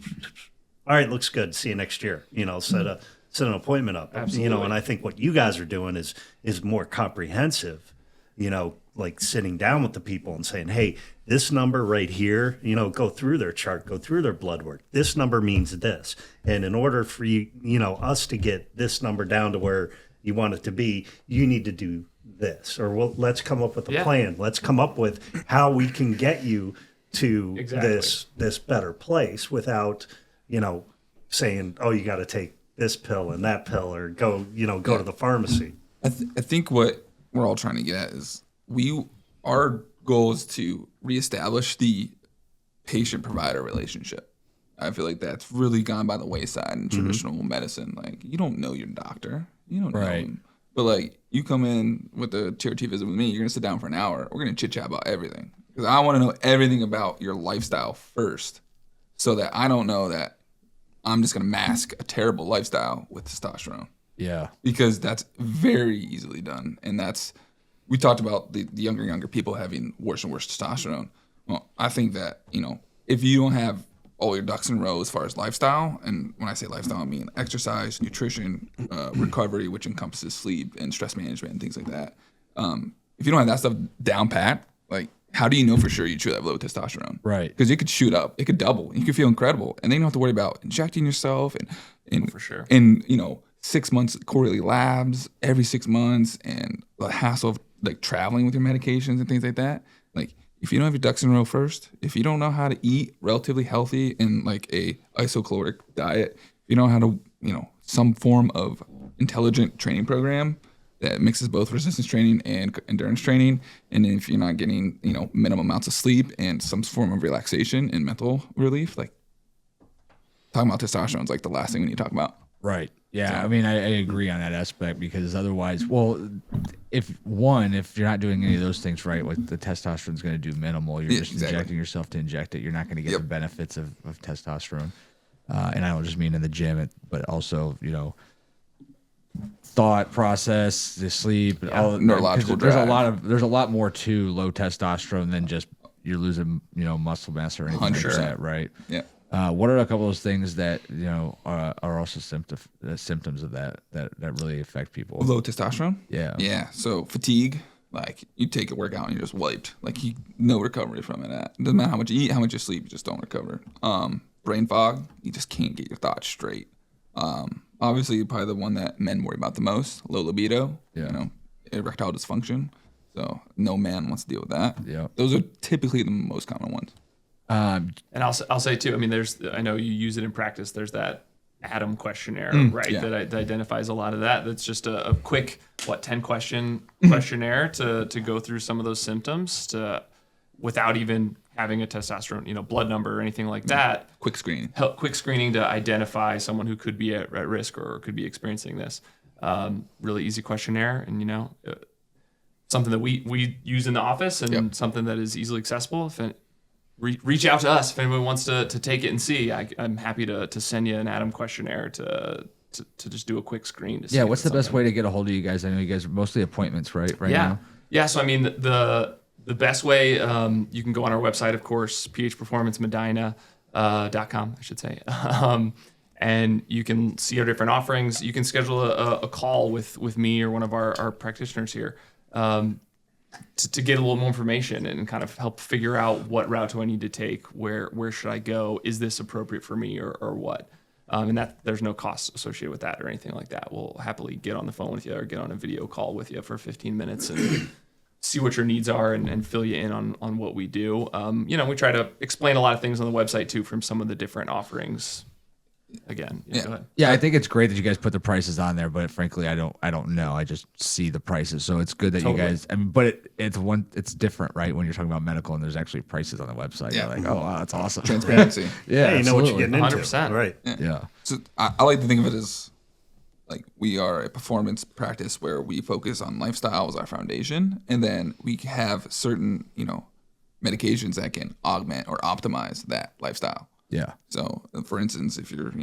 all right, looks good, see you next year, you know, set an appointment up. Absolutely. You know, and I think what you guys are doing is more comprehensive, you know, like sitting down with the people and saying, hey, this number right here, you know, go through their chart, go through their blood work. This number means this. And in order for you know, us to get this number down to where you want it to be, you need to do this, or well, let's come up with a plan. Let's come up with how we can get you to this better place without, you know, saying, "Oh, you got to take this pill and that pill, or go to the pharmacy." I think what we're all trying to get at is our goal is to reestablish the patient-provider relationship. I feel like that's really gone by the wayside in traditional medicine. Like, you don't know your doctor. You don't know him. But, like, you come in with a tier 2 visit with me, you're going to sit down for an hour. We're going to chit-chat about everything. Because I want to know everything about your lifestyle first, so that I don't know that I'm just going to mask a terrible lifestyle with testosterone. Yeah. Because that's very easily done. And we talked about the younger people having worse and worse testosterone. Well, I think that, if you don't have all your ducks in a row as far as lifestyle, and when I say lifestyle, I mean exercise, nutrition, recovery, which encompasses sleep and stress management and things like that. If you don't have that stuff down pat, like, how do you know for sure you truly have low testosterone? Right. Because it could shoot up, it could double, you could feel incredible, and then you don't have to worry about injecting yourself and For sure. And 6 months quarterly labs every 6 months, and the hassle of like traveling with your medications and things like that. Like, if you don't have your ducks in a row first, if you don't know how to eat relatively healthy in like a isocaloric diet, if you know how to, some form of intelligent training program that mixes both resistance training and endurance training, and if you're not getting, minimum amounts of sleep and some form of relaxation and mental relief, like, talking about testosterone is like the last thing we need to talk about. Right. Yeah. I mean, I agree on that aspect, because otherwise, well, if you're not doing any of those things right, what the testosterone is going to do minimal. You're just injecting yourself to inject it. You're not going to get the benefits of testosterone. And I don't just mean in the gym, but also, thought process, the sleep, all neurological drive. There's a lot more to low testosterone than just you're losing, muscle mass or anything like that, right? Yeah. What are a couple of those things that are also symptoms of that really affect people? Low testosterone? Yeah. So fatigue, like, you take a workout and you're just wiped. Like, no recovery from it. It doesn't matter how much you eat, how much you sleep, you just don't recover. Brain fog, you just can't get your thoughts straight. Obviously, probably the one that men worry about the most, low libido. Yeah. Erectile dysfunction. So no man wants to deal with that. Yeah. Those are typically the most common ones. And I'll say too, I mean, I know you use it in practice. There's that ADAM questionnaire, right? Yeah. That identifies a lot of that. That's just a quick, 10 question questionnaire to go through some of those symptoms without even having a testosterone, blood number or anything like that. Quick screening. Quick screening to identify someone who could be at risk or could be experiencing this. Really easy questionnaire, and something that we use in the office, and something that is easily accessible. Reach out to us if anyone wants to take it and see. I'm happy to send you an ADAM questionnaire to just do a quick screen. Yeah, what's the best way to get a hold of you guys? I know you guys are mostly appointments, right now? Yeah, so I mean, the best way, you can go on our website, of course, phperformancemedina.com, I should say. And you can see our different offerings. You can schedule a call with me or one of our practitioners here to get a little more information and kind of help figure out what route do I need to take, where should I go, is this appropriate for me or what? And that there's no cost associated with that or anything like that. We'll happily get on the phone with you or get on a video call with you for 15 minutes and see what your needs are and fill you in on what we do. We try to explain a lot of things on the website too from some of the different offerings. Again, go ahead. Yeah, I think it's great that you guys put the prices on there, but frankly, I don't know. I just see the prices, so it's good that you guys. I mean, but it's different, right? When you're talking about medical and there's actually prices on the website, you're like, oh wow, that's awesome. Transparency. Yeah, you know what you're getting into, 100%. right? Yeah. So I like to think of it as like we are a performance practice where we focus on lifestyle as our foundation, and then we have certain medications that can augment or optimize that lifestyle. Yeah. So, for instance, if you're,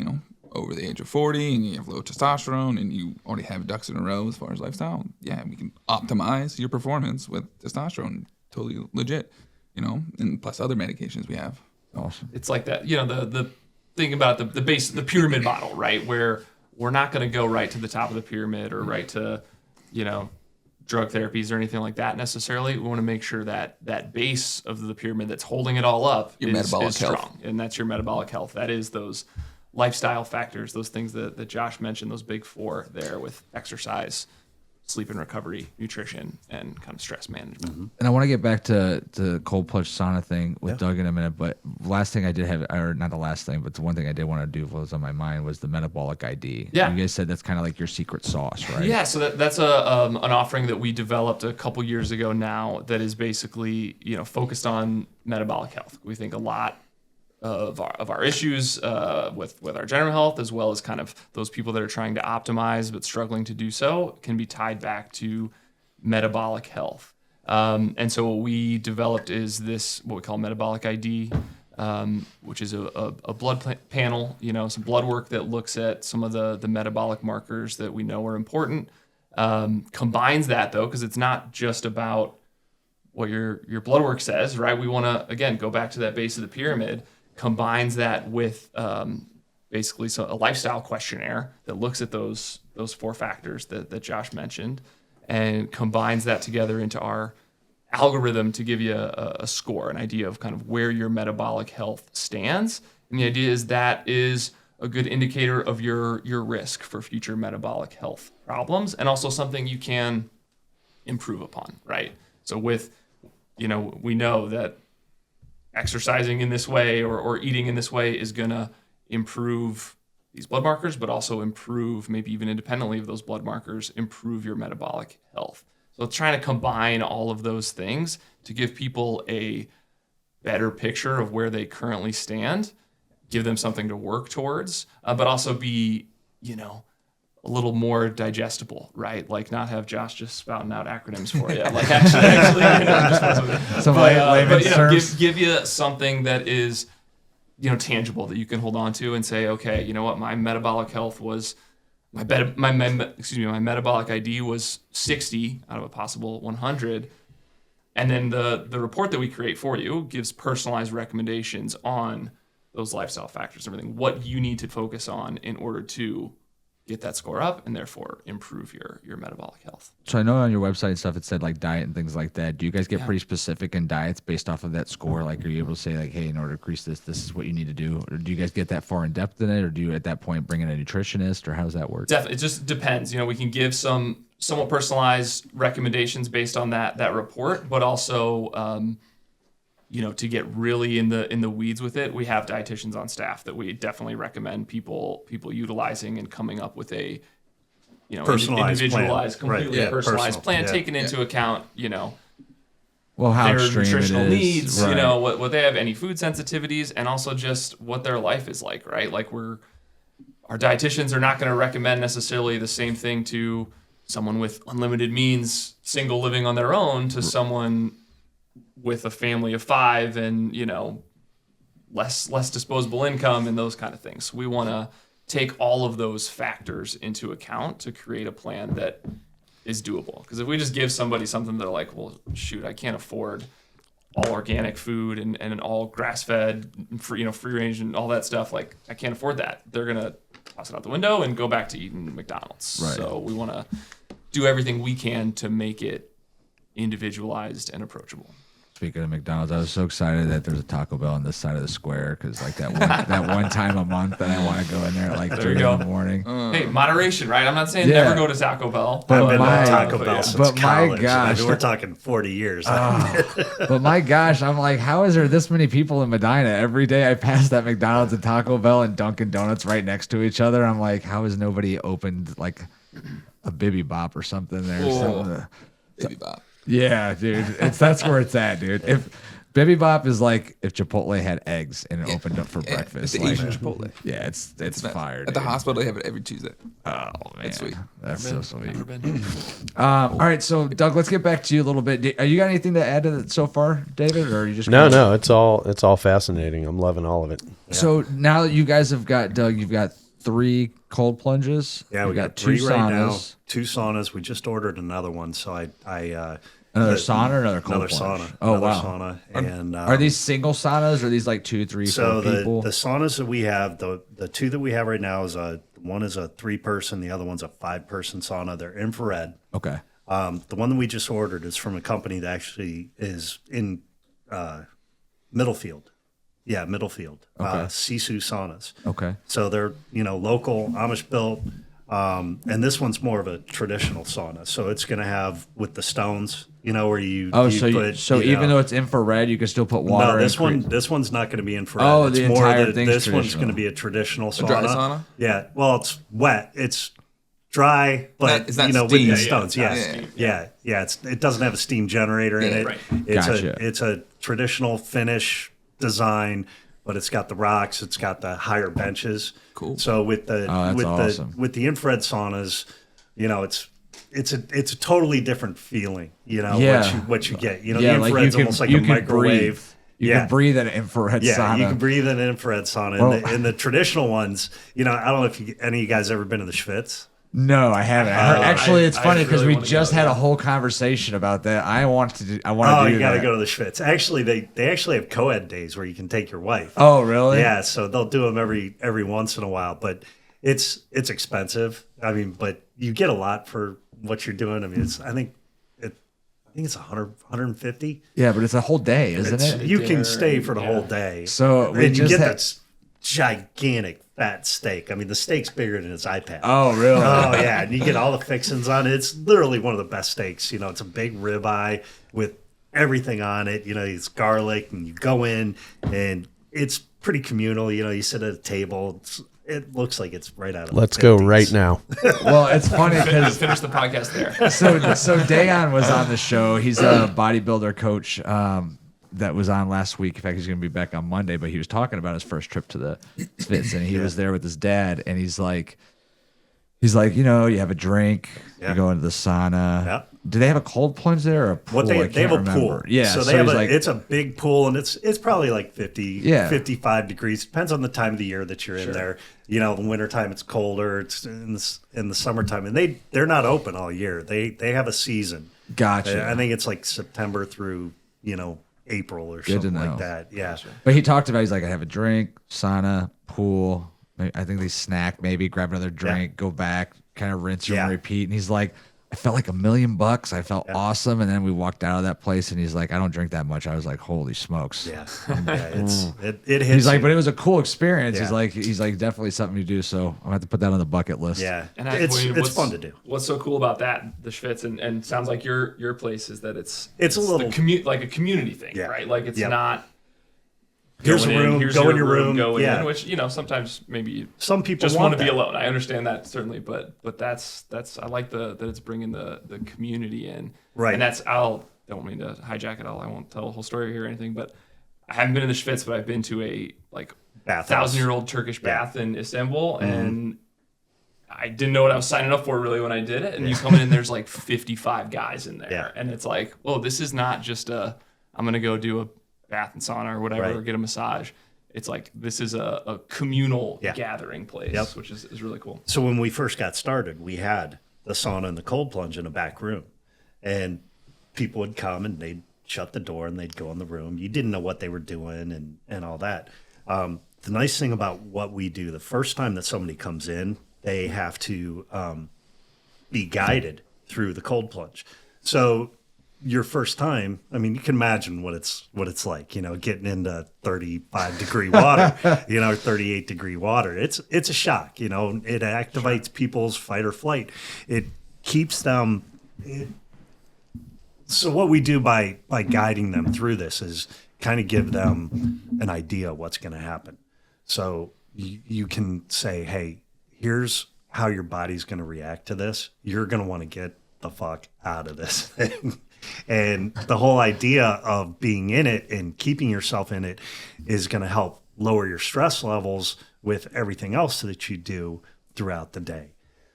over the age of 40 and you have low testosterone and you already have ducks in a row as far as lifestyle, yeah, we can optimize your performance with testosterone. Totally legit, and plus other medications we have. Awesome. It's like that, the thing about the base, the pyramid model, right? Where we're not going to go right to the top of the pyramid or right to, drug therapies or anything like that necessarily. We want to make sure that base of the pyramid that's holding it all up is metabolic strong. health. And that's your metabolic health. That is those lifestyle factors, those things that Josh mentioned, those big four there with exercise, sleep and recovery, nutrition, and kind of stress management. And I want to get back to the cold plunge sauna thing with Doug in a minute. But last thing I did have, or not the last thing, but the one thing I did want to do was on my mind was the metabolic ID. Yeah. You guys said that's kind of like your secret sauce, right? Yeah, so that's an offering that we developed a couple years ago now that is basically focused on metabolic health. We think a lot of our issues with our general health, as well as kind of those people that are trying to optimize but struggling to do so, can be tied back to metabolic health. And so what we developed is this, what we call metabolic ID, which is a blood panel, some blood work that looks at some of the metabolic markers that we know are important. Combines that though, because it's not just about what your blood work says, right? We want to, again, go back to that base of the pyramid, combines that with basically a lifestyle questionnaire that looks at those 4 factors that Josh mentioned, and combines that together into our algorithm to give you a score, an idea of kind of where your metabolic health stands. And the idea is that is a good indicator of your risk for future metabolic health problems, and also something you can improve upon, right? So we know that exercising in this way or eating in this way is going to improve these blood markers, but also improve, maybe even independently of those blood markers, improve your metabolic health. So it's trying to combine all of those things to give people a better picture of where they currently stand, give them something to work towards, but also be, a little more digestible, right? Like not have Josh just spouting out acronyms for you. Like give you something that is, tangible that you can hold on to and say, okay, you know what, my metabolic health was, my metabolic ID was 60 out of a possible 100. And then the report that we create for you gives personalized recommendations on those lifestyle factors, everything, what you need to focus on in order to get that score up and therefore improve your metabolic health. So I know on your website and stuff, it said like diet and things like that. Do you guys get pretty specific in diets based off of that score? Like, are you able to say like, hey, in order to increase this is what you need to do? Or do you guys get that far in depth in it? Or do you at that point bring in a nutritionist, or how does that work? Definitely. It just depends. We can give some somewhat personalized recommendations based on that report, but also, to get really in the weeds with it, we have dietitians on staff that we definitely recommend people utilizing and coming up with a Personalized individualized, plan. completely Right. personalized plan, Yeah. taking into account Well, how their extreme nutritional it is. needs, Right. what they have, any food sensitivities, and also just what their life is like, right? Like our dietitians are not going to recommend necessarily the same thing to someone with unlimited means, single living on their own, to someone with a family of 5 and less disposable income and those kind of things. So we want to take all of those factors into account to create a plan that is doable. Because if we just give somebody something, they're like, well, shoot, I can't afford all organic food and all grass fed, free range and all that stuff. Like, I can't afford that. They're gonna toss it out the window and go back to eating McDonald's. Right. So we want to do everything we can to make it individualized and approachable. Speaking of McDonald's, I was so excited that there's a Taco Bell on this side of the square because like that one time a month that I want to go in there at like 3 in the morning. Hey, moderation, right? I'm not saying Yeah. never go to Taco Bell. I've been my- to Taco Bell but since my college. gosh, We're talking 40 years. But my gosh, I'm like, how is there this many people in Medina? Every day I pass that McDonald's and Taco Bell and Dunkin' Donuts right next to each other. I'm like, how has nobody opened like a Bibi Bop or something there? Baby Bob. Yeah, dude. That's where it's at, dude. If Bibi Bop is like if Chipotle had eggs and it opened up for breakfast. It's the like, Asian Chipotle. Yeah, it's best. fire. At the hospital, they have it every Tuesday. Oh man, That's sweet. That's so sweet. All right, so Doug, let's get back to you a little bit. Are you got anything to add to it so far, David, or are you just No, it's all fascinating. I'm loving all of it. So now that you guys have got Doug, you've got 3 cold plunges. Yeah, we got 2 3 right now. saunas. 2 saunas. We just ordered another one, so Another sauna or another cold another plunge? sauna. Oh, another wow. sauna. And Are these single saunas or are these like 2, 3, 4 so people? the saunas that we have, the 2 that we have right now is one is a 3-person, the other one's a 5-person sauna. They're infrared. Okay. The one that we just ordered is from a company that actually is in Middlefield. Yeah, Middlefield. Okay. Sisu Saunas. Okay. So they're local, Amish built. And this one's more of a traditional sauna. So it's going to have with the stones, where you. Oh, you so even though it's infrared, you can still put water. No, in. this one's not going to be infrared. Oh, it's the more entire thing's This one's traditional. going to be a traditional sauna. dry sauna? Yeah. Well, it's wet. It's dry, but It's not with steam. the Yeah, stones. yeah, Yes. Yeah. It doesn't have a steam generator in Yeah, it. right. It's a traditional finish design, but it's got the rocks. It's got the higher benches. Cool. So with the that's awesome. with the infrared saunas, it's a totally different feeling. Yeah. What you get. The Yeah, like infrared's you can- almost like you a can microwave. breathe. You can breathe in an infrared Yeah, sauna. you can breathe in an infrared sauna. Well- In the traditional ones, I don't know if any of you guys ever been to the Schwitz. No, I haven't. Actually, it's I funny because really we wanna just go, had a yeah. whole conversation about that. I want to do Oh, that. you got to go to the Schwitz. Actually, they actually have co-ed days where you can take your wife. Oh, really? Yeah, so they'll do them every once in a while, but it's expensive. I mean, but you get a lot for what you're doing. I mean, I think it's 150. Yeah, but it's a whole day, isn't it? You can stay for the whole day. So we and you just get had- this gigantic fat steak. I mean, the steak's bigger than its iPad. Oh, really? Oh yeah, and you get all the fixings on it. It's literally one of the best steaks. It's a big ribeye with everything on it. It's garlic, and you go in, and it's pretty communal. You sit at a table. It looks like it's right out of. Let's the go 50s. right now. Well, it's funny because Finish the podcast there. so Dayon was on the show. He's a bodybuilder coach that was on last week. In fact, he's going to be back on Monday. But he was talking about his first trip to the Spitz, and he was there with his dad. And he's like, you have a drink, Yeah. you go into the sauna. Yeah. Do they have a cold plunge there or a pool? What I they have can't a pool. remember. Yeah. So they have he's it's a big pool, and it's probably like 50, Yeah. 55 degrees. Depends on the time of the year that you're in there. The wintertime it's colder. It's in the summertime, and they're not open all year. They have a season. Gotcha. I think it's like September through April or Good to something know. like that. Yeah. But he talked about, he's like, I have a drink, sauna, pool. I think they snack, maybe grab another drink, go back, kind of rinse and repeat. And he's like, I felt like $1 million. I felt awesome. And then we walked out of that place and he's like, I don't drink that much. I was like, holy smokes. Yeah. It hits. He's like, you. but it was a cool experience. Yeah. He's like, definitely something to do. So I'm gonna have to put that on the bucket list. Yeah. And It's fun to do. What's so cool about that, the Schwitz, and sounds like your place is that it's a little like a community thing, Yeah. right? Like it's Yep. not. Here's going a room, here's go in your room. go Yeah. in, which sometimes maybe Some people just want want to be that. alone. I understand that certainly, but that's I like that it's bringing the community in, Right. And don't mean to hijack it all. I won't tell the whole story here or anything, but I haven't been in the Schwitz, but I've been to a Bathhouse. 1,000-year-old Turkish bath in Istanbul, and I didn't know what I was signing up for really when I did it. And you come in and there's like 55 guys in there, Yeah. and it's like, well, this is not just I'm gonna go do a bath and sauna or whatever, Right. or get a massage. It's like this is a communal Yeah. gathering place, Yep. which is really cool. So when we first got started, we had the sauna and the cold plunge in a back room, and people would come and they'd shut the door and they'd go in the room. You didn't know what they were doing and all that. The nice thing about what we do, the first time that somebody comes in, they have to be guided through the cold plunge. So your first time, I mean, you can imagine what it's like, getting into 35 degree water, 38 degree water. It's a shock, it activates people's fight or flight. It keeps them. So what we do by guiding them through this is kind of give them an idea of what's going to happen. So you can say, hey, here's how your body's going to react to this. You're going to want to get the fuck out of this thing. And the whole idea of being in it and keeping yourself in it is going to help lower your stress levels with everything else that you do throughout the day.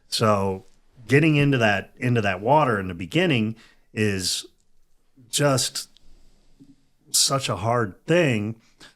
So getting into that water in the beginning is just such a hard thing,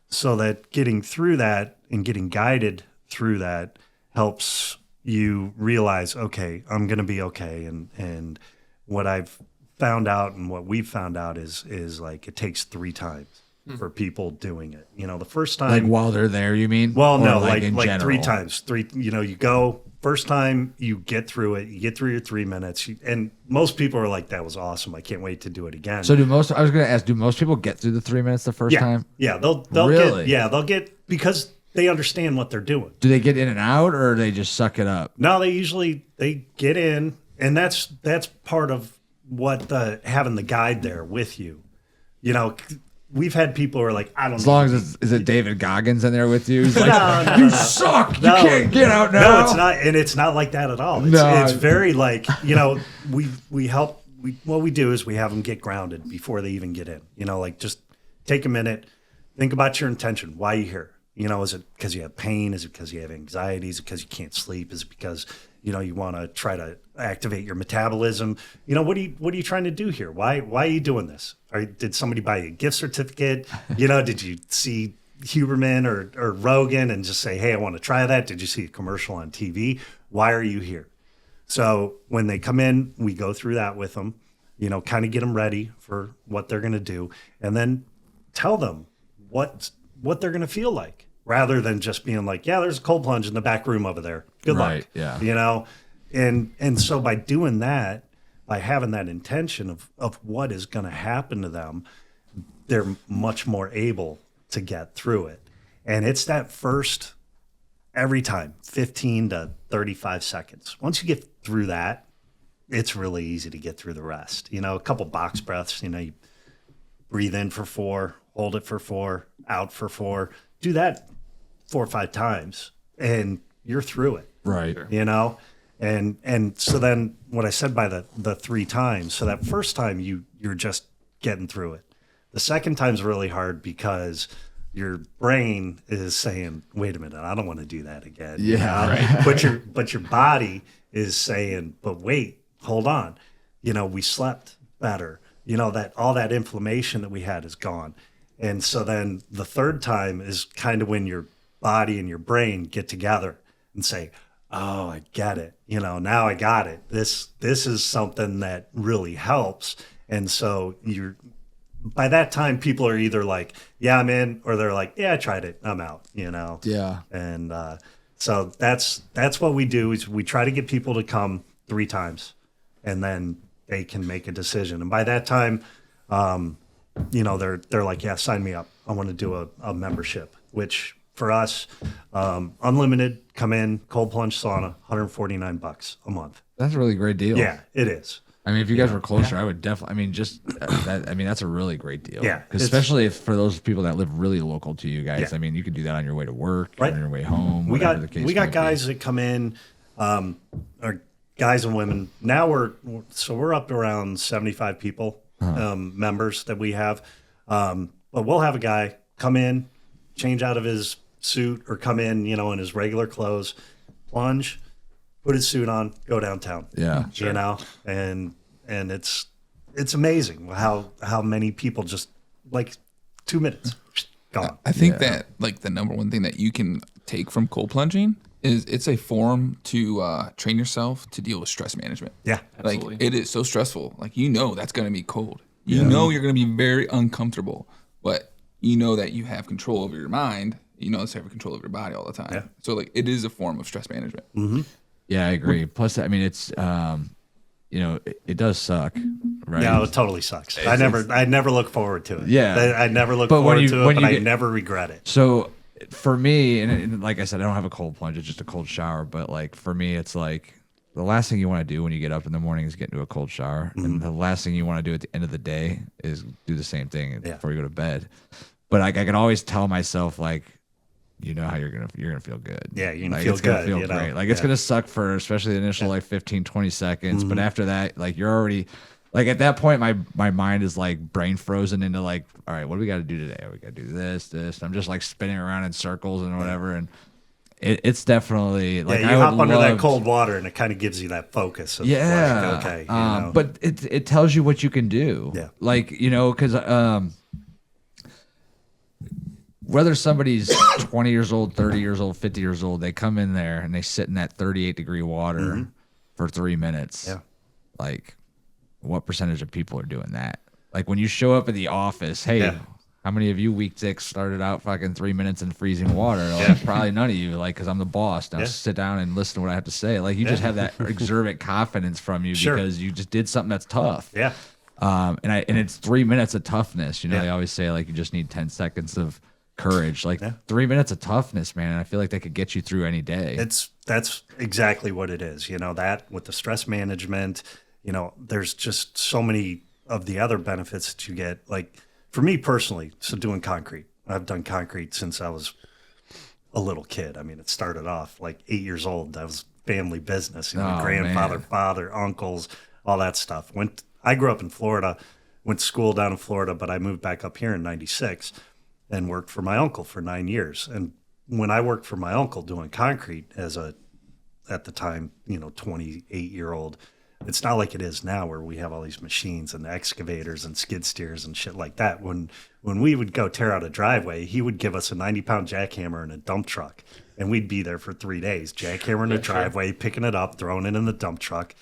so that getting through that and getting guided through that helps you realize, okay, I'm going to be okay. And what I've found out and what we've found out is like it takes 3 times for people doing it. The first time, Like while they're there, you mean? well, Or no, in like general? 3 times. You go first time, you get through it, you get through your 3 minutes, and most people are like, that was awesome. I can't wait to do it again. So I was going to ask, do most people get through the 3 minutes the first time? Yeah, they'll Really? they'll get because they understand what they're doing. Do they get in and out, or they just suck it up? No, they get in, and that's part of what having the guide there with you. You know, we've had people who are like, I don't know. As long as is it David Goggins in there with you? He's like, No, you suck. No. You can't get out now. No, it's not, and it's not like that at all. It's very like, you know, we help. What we do is we have them get grounded before they even get in. You know, like just take a minute, think about your intention. Why are you here? You know, is it because you have pain? Is it because you have anxiety? Is it because you can't sleep? Is it because, you know, you want to try to activate your metabolism? You know, what are you trying to do here? Why are you doing this? Did somebody buy you a gift certificate? You know, did you see Huberman or Rogan and just say, hey, I want to try that? Did you see a commercial on TV? Why are you here? So when they come in, we go through that with them, you know, kind of get them ready for what they're going to do, and then tell them what they're going to feel like, rather than just being like, yeah, there's a cold plunge in the back room over there. Good luck. Yeah. You know, and so by doing that, by having that intention of what is going to happen to them, they're much more able to get through it. And it's that first, every time, 15 to 35 seconds. Once you get through that, it's really easy to get through the rest. You know, a couple box breaths, you know, you breathe in for 4, hold it for 4, out for 4. Do that 4 or 5 times and you're through it. Right. You know? And so then what I said by the 3 times, so that first time you're just getting through it. The second time's really hard because your brain is saying, wait a minute, I don't want to do that again. Yeah. Right. But your body is saying, but wait, hold on. You know, we slept better. You know, that all that inflammation that we had is gone. And so then the third time is kind of when your body and your brain get together and say, oh, I get it. You know, now I got it. This is something that really helps. And so by that time, people are either like, yeah, I'm in, or they're like, yeah, I tried it, I'm out, you know? Yeah. And so that's what we do is we try to get people to come 3 times, and then they can make a decision. And by that time, you know, they're like, yeah, sign me up. I want to do a membership, which for us, unlimited, come in, cold plunge sauna, $149 a month. That's a really great deal. Yeah, it is. I mean, if you guys were closer, I would definitely. I mean, just that. I mean, that's a really great deal. Yeah, especially if for those people that live really local to you guys. Yeah. I mean, you could do that on your way to work, Right. on your way home. We whatever the case got might be. guys that come in, are guys and women. Now we're up to around 75 people, members that we have. But we'll have a guy come in, change out of his suit, or come in, you know, in his regular clothes, plunge, put his suit on, go downtown. Yeah, you know, and it's amazing how many people just like 2 minutes gone. I think that like the number one thing that you can take from cold plunging is it's a form to train yourself to deal with stress management. Yeah, Absolutely. Like it is so stressful. Like you know that's gonna be cold. You know you're gonna be very uncomfortable, but you know that you have control over your mind. You know, it's have control over your body all the time. Yeah. So like it is a form of stress management. Mm-hmm. yeah, I agree. Plus, I mean, it's you know, it does suck, right? Yeah, it totally sucks. I never look forward to it. Yeah. I never look But when forward you- to it, when but you I get- never regret it. So for me, and like I said, I don't have a cold plunge; it's just a cold shower. But like for me, it's like the last thing you want to do when you get up in the morning is get into a cold shower, and the last thing you want to do at the end of the day is do the same thing before you go to bed. But like I can always tell myself, like, you know how you're gonna feel good. Yeah, you're gonna like, feel it's gonna good, feel you know? great. Like it's Yeah. gonna suck for especially the initial like 15, 20 seconds. But after that, like you're already like at that point, my mind is like brain frozen into like, all right, what do we got to do today? We got to do this. I'm just like spinning around in circles and whatever. And it's definitely like Yeah, I you would hop under that love- cold water, and it kind of gives you that focus. Of Yeah. like, okay. You know. But it tells you what you can do. Yeah. Like, you know, because whether somebody's 20 years old, 30 years old, 50 years old, they come in there and they sit in that 38-degree water for 3 minutes. Yeah. Like, what percentage of people are doing that? Like, when you show up at the office, hey, Yeah. how many of you week 6 started out fucking 3 minutes in freezing water? Like, probably none of you, like, because I'm the boss. Now sit down and listen to what I have to say. Like, you just have that exuberant confidence from you Sure. because you just did something that's tough. Yeah. And it's 3 minutes of toughness. You know, Yeah. they always say like you just need 10 seconds of courage. Like 3 minutes of toughness, man. And I feel like they could get you through any day. That's exactly what it is. You know, that with the stress management, you know, there's just so many of the other benefits that you get. Like for me personally, so doing concrete, I've done concrete since I was a little kid. I mean, it started off like 8 years old. That was family business, you know, grandfather, father, uncles, all that stuff. I grew up in Florida, went to school down in Florida, but I moved back up here in 96 and worked for my uncle for 9 years. And when I worked for my uncle doing concrete at the time, you know, 28-year-old, it's not like it is now where we have all these machines and excavators and skid steers and shit like that. When we would go tear out a driveway, he would give us a 90-pound jackhammer and a dump truck, and we'd be there for 3 days, jackhammering the driveway, picking it up, throwing it in the dump truck.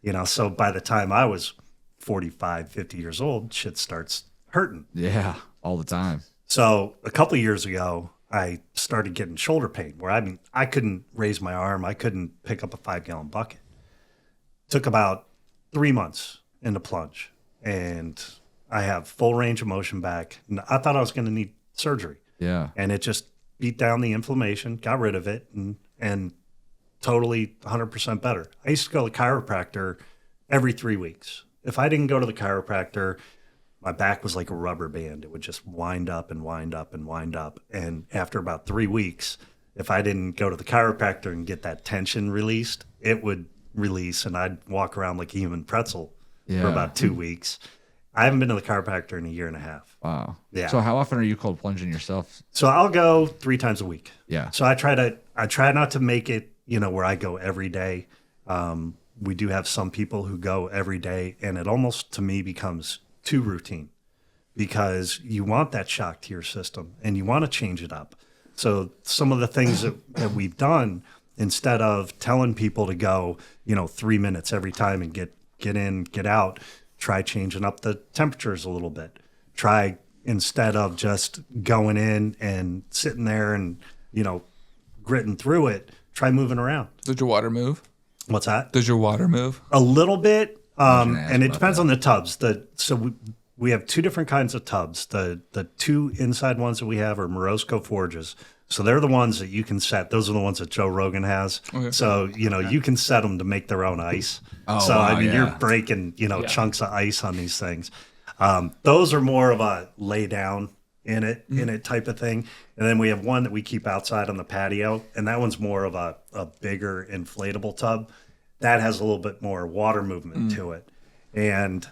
You know, so by the time I was 45, 50 years old, shit starts hurting. Yeah, all the time. So a couple of years ago, I started getting shoulder pain where I couldn't raise my arm. I couldn't pick up a 5-gallon bucket. Took about 3 months in the plunge, and I have full range of motion back. And I thought I was going to need surgery. Yeah. And it just beat down the inflammation, got rid of it, and totally 100% better. I used to go to the chiropractor every 3 weeks. If I didn't go to the chiropractor, my back was like a rubber band. It would just wind up and wind up and wind up. And after about 3 weeks, if I didn't go to the chiropractor and get that tension released, it would release and I'd walk around like a human pretzel for about 2 weeks. I haven't been to the chiropractor in a year and a half. Wow. Yeah. So how often are you cold plunging yourself? So I'll go 3 times a week. Yeah. So I try not to make it, you know, where I go every day. We do have some people who go every day, and it almost to me becomes too routine because you want that shock to your system and you want to change it up. So some of the things that we've done, instead of telling people to go, you know, 3 minutes every time and get in, get out, try changing up the temperatures a little bit. Try, instead of just going in and sitting there and, you know, gritting through it, try moving around. Does your water move? What's that? Does your water move? A little bit. And it about depends on the tubs. We have 2 different kinds of tubs. The 2 inside ones that we have are Morosco Forges. So they're the ones that you can set. Those are the ones that Joe Rogan has. Okay. So, you know, you can set them to make their own ice. Oh, so, wow, I mean, yeah. you're breaking, you know, chunks of ice on these things. Those are more of a lay down in it type of thing. And then we have one that we keep outside on the patio. And that one's more of a bigger inflatable tub. That has a little bit more water movement to it. And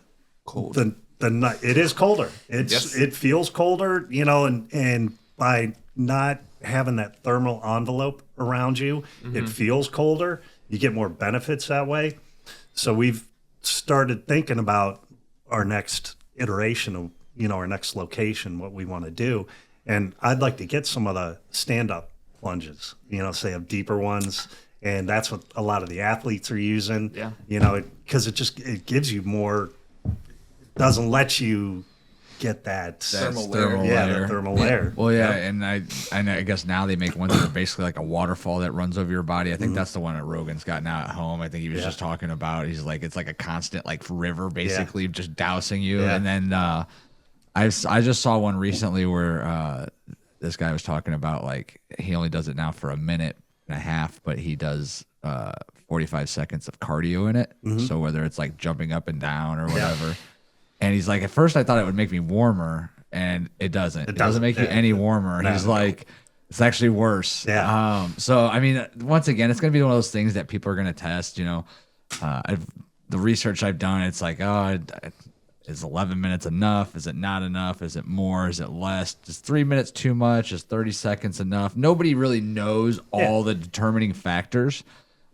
Cold. It is colder. It feels colder, you know, and by not having that thermal envelope around you, it feels colder. You get more benefits that way. So we've started thinking about our next iteration of, you know, our next location, what we want to do. And I'd like to get some of the stand-up plunges, you know, say of deeper ones. And that's what a lot of the athletes are using, you know, because it gives you more, doesn't let you get that Thermal layer. The thermal layer. Well, yeah, and I guess now they make ones that are basically like a waterfall that runs over your body. I think that's the one that Rogan's got now at home. I think he was just talking about. He's like, it's like a constant like river, basically just dousing you. And then I just saw one recently where this guy was talking about like he only does it now for a minute and a half, but he does 45 seconds of cardio in it. So whether it's like jumping up and down or whatever. And he's like, at first I thought it would make me warmer, and it doesn't. It doesn't make you any warmer. He's like, it's actually worse. Yeah. So, I mean, once again, it's going to be one of those things that people are going to test, you know. The research I've done, it's like, is 11 minutes enough? Is it not enough? Is it more? Is it less? Is 3 minutes too much? Is 30 seconds enough? Nobody really knows all the determining factors.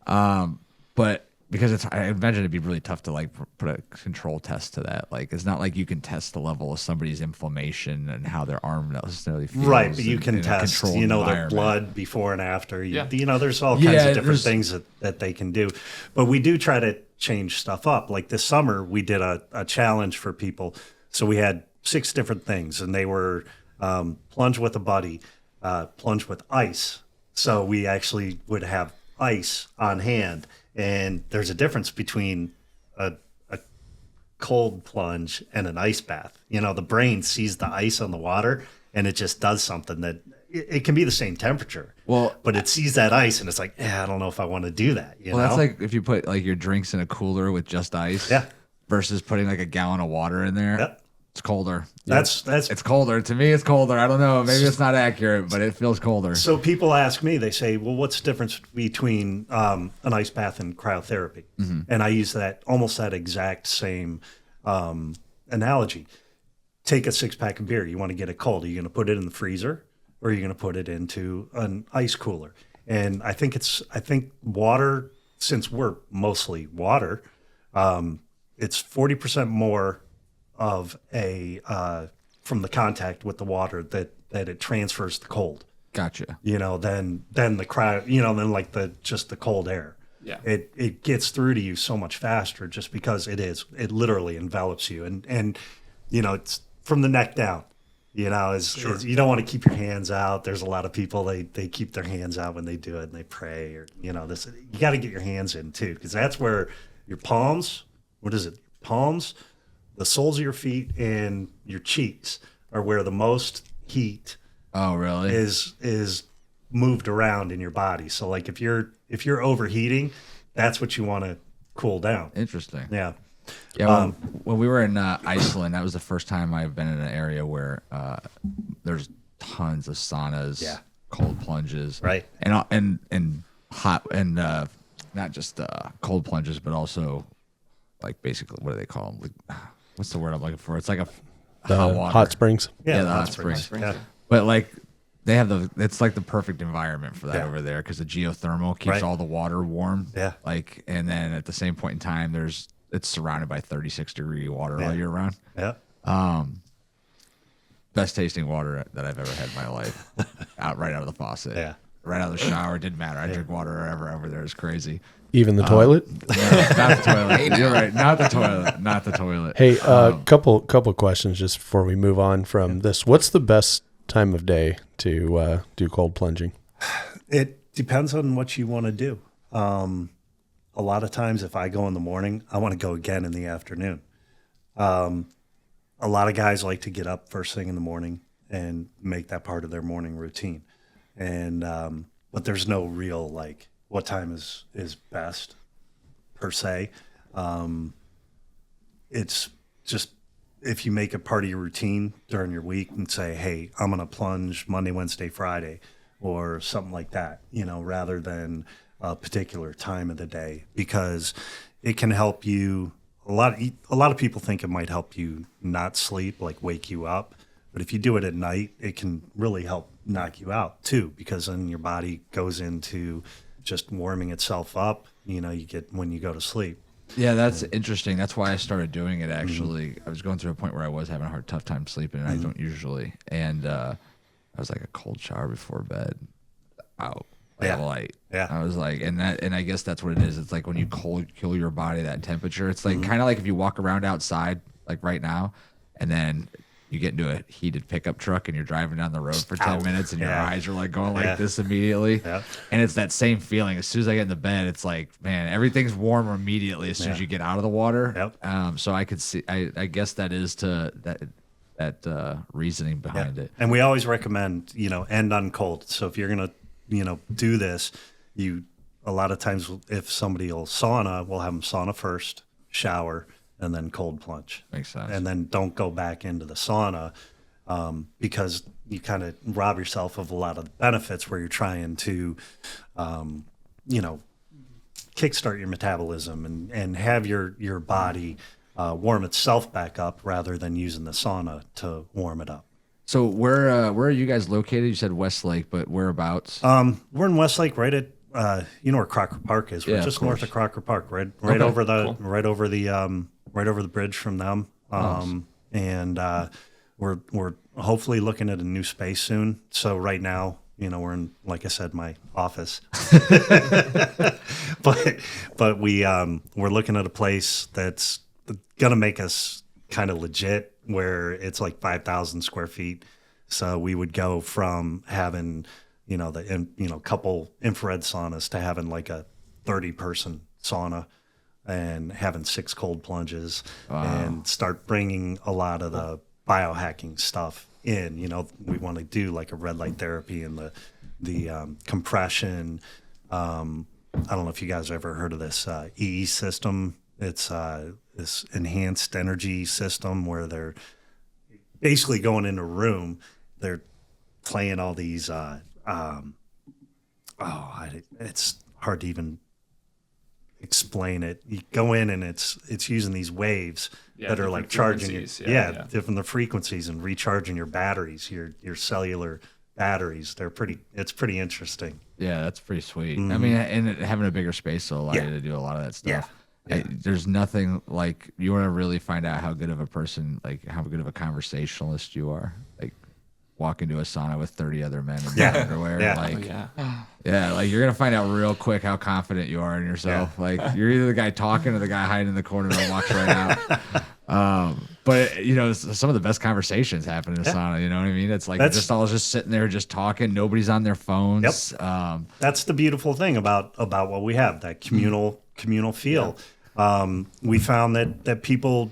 But because I imagine it'd be really tough to like put a control test to that. Like, it's not like you can test the level of somebody's inflammation and how their arm necessarily feels. Right, but you can test, you know, their blood before and after. You know, there's all kinds of different things that they can do. But we do try to change stuff up. Like this summer, we did a challenge for people. So we had 6 different things, and they were plunge with a buddy, plunge with ice. So we actually would have ice on hand. And there's a difference between a cold plunge and an ice bath. You know, the brain sees the ice on the water and it just does something that it can be the same temperature. Well, but it sees that ice and it's like, I don't know if I want to do that. You know? That's like if you put like your drinks in a cooler with just ice, versus putting like a gallon of water in there. Yep. It's colder. It's colder. To me, it's colder. I don't know. Maybe it's not accurate, but it feels colder. So people ask me, they say, well, what's the difference between an ice bath and cryotherapy? And I use almost that exact same analogy. Take a 6-pack of beer. You want to get it cold. Are you going to put it in the freezer or are you going to put it into an ice cooler? And I think water, since we're mostly water, it's 40% more of from the contact with the water that it transfers the cold. Gotcha. Than the cryo, than like just the cold air. Yeah. It gets through to you so much faster just because it literally envelops you. And it's from the neck down. You don't want to keep your hands out. There's a lot of people, they keep their hands out when they do it and they pray or, you got to get your hands in too, because that's where your palms, palms, the soles of your feet and your cheeks are where the most heat is moved around in your body. So like if you're overheating, that's what you want to cool down. Interesting. Yeah. Yeah. When we were in Iceland, that was the first time I've been in an area where there's tons of saunas, cold plunges, right, and hot and not just cold plunges, but also like basically what do they call them? Like, what's the word I'm looking for? It's like hot springs. Yeah, the hot springs. Yeah. But like they have it's like the perfect environment for that over there because the geothermal keeps all the water warm. Yeah. Like, and then at the same point in time, it's surrounded by 36-degree water all year round. Yeah. Best tasting water that I've ever had in my life. right out of the faucet. Yeah. Right out of the shower. It didn't matter. I drink water over there. It's crazy. Even the toilet? No, not the toilet. You're right. Not the toilet. Not the toilet. Hey, couple questions just before we move on from this. What's the best time of day to do cold plunging? It depends on what you want to do. A lot of times if I go in the morning, I want to go again in the afternoon. A lot of guys like to get up first thing in the morning and make that part of their morning routine. And but there's no real like what time is best per se. It's just if you make it part of your routine during your week and say, hey, I'm going to plunge Monday, Wednesday, Friday, or something like that, rather than a particular time of the day, because it can help you. A lot of people think it might help you not sleep, like wake you up. But if you do it at night, it can really help knock you out too, because then your body goes into just warming itself up. You get when you go to sleep. Yeah, that's interesting. That's why I started doing it, actually. I was going through a point where I was having a tough time sleeping, and I don't usually. And I was like a cold shower before bed. Out. Light. Yeah. I was like, and I guess that's what it is. It's like when you cool your body that temperature. It's like kind of like if you walk around outside, like right now, and then you get into a heated pickup truck and you're driving down the road for 10 minutes and your eyes are like going like this immediately. Yeah. And it's that same feeling. As soon as I get in the bed, it's like, man, everything's warmer immediately as soon as you get out of the water. Yep. So I could see, I guess that is that reasoning behind it. And we always recommend, end on cold. So if you're going to, do this, a lot of times if somebody will sauna, we'll have them sauna first, shower, and then cold plunge. Makes sense. And then don't go back into the sauna because you kind of rob yourself of a lot of the benefits where you're trying to, kickstart your metabolism and have your body warm itself back up rather than using the sauna to warm it up. So where are you guys located? You said Westlake, but whereabouts? We're in Westlake, right at where Crocker Park is. We're just north of Crocker Park, right over the bridge from them. And we're hopefully looking at a new space soon. So right now, we're in, like I said, my office. but we're looking at a place that's gonna make us kind of legit, where it's like 5,000 square feet. So we would go from having, couple infrared saunas to having like a 30-person sauna and having 6 cold plunges and start bringing a lot of the biohacking stuff in. You know, we want to do like a red light therapy and the compression. I don't know if you guys have ever heard of this EE system. It's this enhanced energy system where they're basically going in a room. They're playing all these. It's hard to even explain it. You go in and it's using these waves that are like charging it. Different the frequencies and recharging your batteries, your cellular batteries. It's pretty interesting. Yeah, that's pretty sweet. I mean, and having a bigger space will allow you to do a lot of that stuff. There's nothing like, you want to really find out how good of a person, like how good of a conversationalist you are. Like walk into a sauna with 30 other men in their underwear. Like, like you're gonna find out real quick how confident you are in yourself. Like you're either the guy talking or the guy hiding in the corner that walks right out. But you know, some of the best conversations happen in a sauna. You know what I mean? It's like they're just all just sitting there, just talking. Nobody's on their phones. That's the beautiful thing about what we have, that communal feel. We found that people,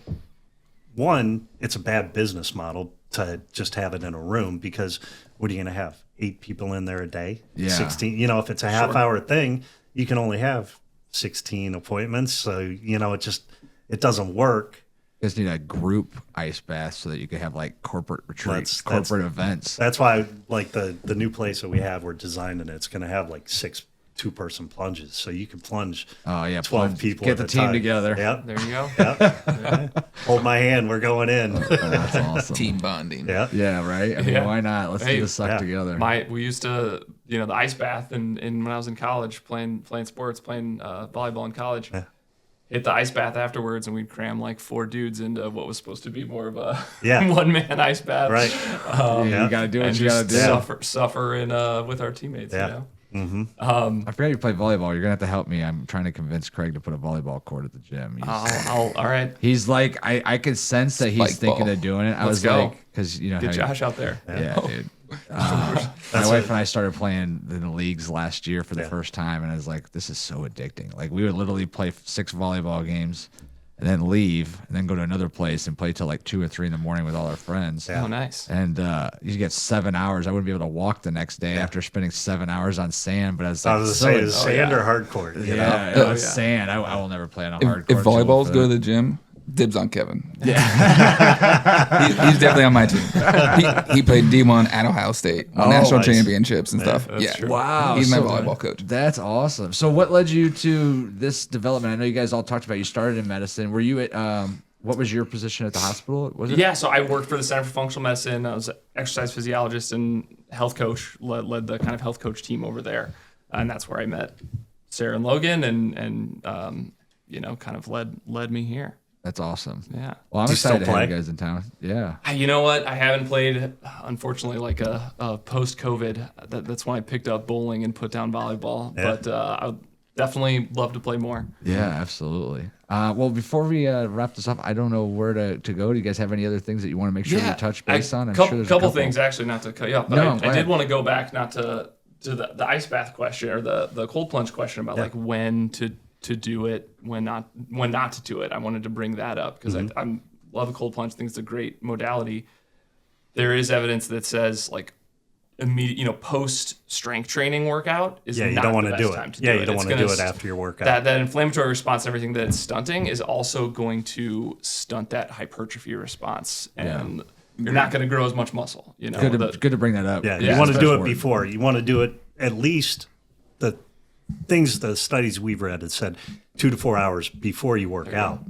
one, it's a bad business model to just have it in a room, because what are you going to have? 8 people in there a day? 16. You know, if it's a half hour thing, you can only have 16 appointments. So, you know, it doesn't work. You just need a group ice bath so that you can have like corporate retreats, corporate events. That's why, like the new place that we have, we're designing it's going to have like 6 2-person plunges, so you can plunge 12 people. Get the team together. Yep. There you go. Yep. Hold my hand. We're going in. That's awesome. Team bonding. Yeah. Yeah. Right. I mean, why not? Let's do this suck together. We used to, you know, the ice bath, and when I was in college playing sports, playing volleyball in college. Yeah. Hit the ice bath afterwards, and we'd cram like 4 dudes into what was supposed to be more of a one-man ice bath. Right. You got to do what you got to do. Suffer in with our teammates. Yeah. You know? I forgot you play volleyball. You're gonna have to help me. I'm trying to convince Craig to put a volleyball court at the gym. All right. He's like, I could sense that he's thinking of doing it. Let's go. Like, because you know, get Josh out there. Yeah, dude. My wife and I started playing in the leagues last year for the first time, and I was like, this is so addicting. Like we would literally play 6 volleyball games, and then leave, and then go to another place and play till like 2 or 3 in the morning with all our friends. Oh, nice. And you get 7 hours. I wouldn't be able to walk the next day after spending 7 hours on sand. But I was like, sand or hard court? You know? It was sand. I will never play on a hard court. If volleyballs go to the gym, dibs on Kevin. Yeah. he's definitely on my team. He played D1 at Ohio State, won national championships and stuff. Yeah. True. Wow. He's my volleyball coach. That's awesome. So what led you to this development? I know you guys all talked about you started in medicine. Were you at what was your position at the hospital? Was it? Yeah, so I worked for the Center for Functional Medicine. I was an exercise physiologist and health coach, led the kind of health coach team over there. And that's where I met Sarah and Logan and you know, kind of led me here. That's awesome. Yeah. Well, I'm excited to have you guys in town. Yeah. You know what? I haven't played, unfortunately, like a post-COVID. That's when I picked up bowling and put down volleyball. Yeah. But I would definitely love to play more. Yeah, absolutely. Well, before we wrap this up, I don't know where to go. Do you guys have any other things that you want to make sure we touch base on? I'm sure there's a couple things, actually, not to cut you off. But I did want to go back, not to the ice bath question or the cold plunge question about like when to do it, when not to do it. I wanted to bring that up because I love a cold plunge. I think it's a great modality. There is evidence that says like immediate, post strength training workout is you not don't want the to best do time it. to do it. You don't want to do it after your workout. That inflammatory response, everything that it's stunting, is also going to stunt that hypertrophy response, and you're not going to grow as much muscle. Good to bring that up. Yeah, you want to do it before. You want to do it at least the studies we've read had said 2 to 4 hours before you work out.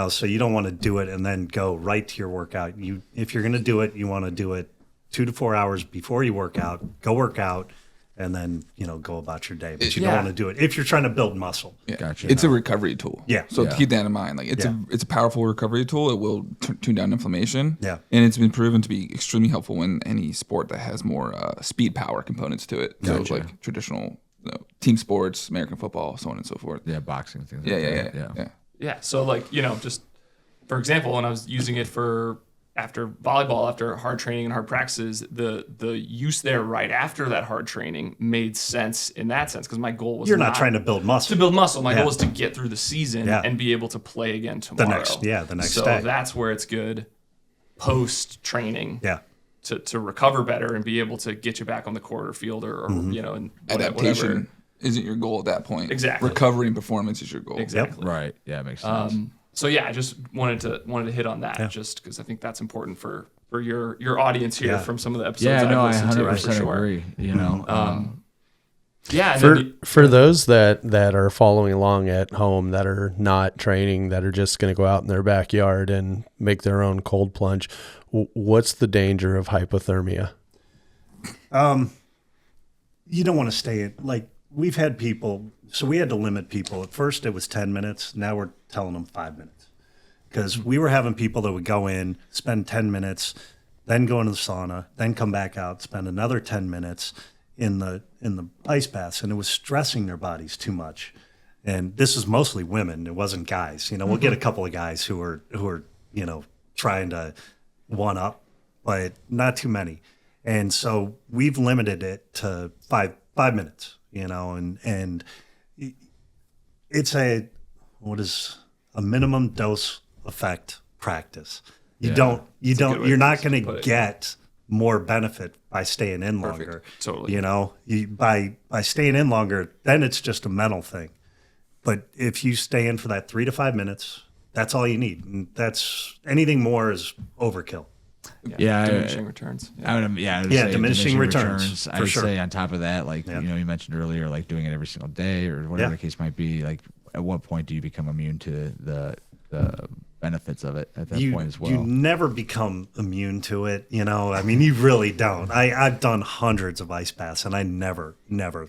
So you don't want to do it and then go right to your workout. If you're going to do it, you want to do it 2 to 4 hours before you work out. Go work out, and then go about your day. But you don't want to do it if you're trying to build muscle. Yeah. Gotcha. It's a recovery tool. Yeah. So keep that in mind. Like it's a powerful recovery tool. It will tune down inflammation. Yeah. And it's been proven to be extremely helpful in any sport that has more speed power components to it. Gotcha. So like traditional team sports, American football, so on and so forth. Yeah, boxing things. Yeah. So like just for example, when I was using it after volleyball, after hard training and hard practices, the use there right after that hard training made sense in that sense because my goal was not trying to build muscle. To build muscle, my goal was to get through the season and be able to play again tomorrow. The next so day. That's where it's good post training. Yeah. To recover better and be able to get you back on the court or field or and Adaptation whatever. isn't your goal at that point. Exactly. Recovery and performance is your goal. Exactly. Right. Yeah, it makes sense. So yeah, I just wanted to hit on that just because I think that's important for your audience here from some of the episodes. Yeah, no, I I've listened to, 100% for sure. agree. You know, Yeah, and then For those that are following along at home, that are not training, that are just going to go out in their backyard and make their own cold plunge, what's the danger of hypothermia? You don't want to stay in, like, we've had people, so we had to limit people. At first it was 10 minutes. Now we're telling them 5 minutes. Because we were having people that would go in, spend 10 minutes, then go into the sauna, then come back out, spend another 10 minutes in the ice baths, and it was stressing their bodies too much. And this is mostly women. It wasn't guys. You know, we'll get a couple of guys who are trying to one up, but not too many. And so we've limited it to five minutes, and it's a minimum dose effect practice. You're not going to get more benefit by staying in longer. Totally. By staying in longer, then it's just a mental thing. But if you stay in for that 3 to 5 minutes, that's all you need. And that's anything more is overkill. Diminishing returns. I would say diminishing returns, I would say on top of that, like you mentioned earlier, like doing it every single day or whatever the case might be. Like, at what point do you become immune to the benefits of it at that point as well? You never become immune to it. I mean, you really don't. I've done hundreds of ice baths, and I never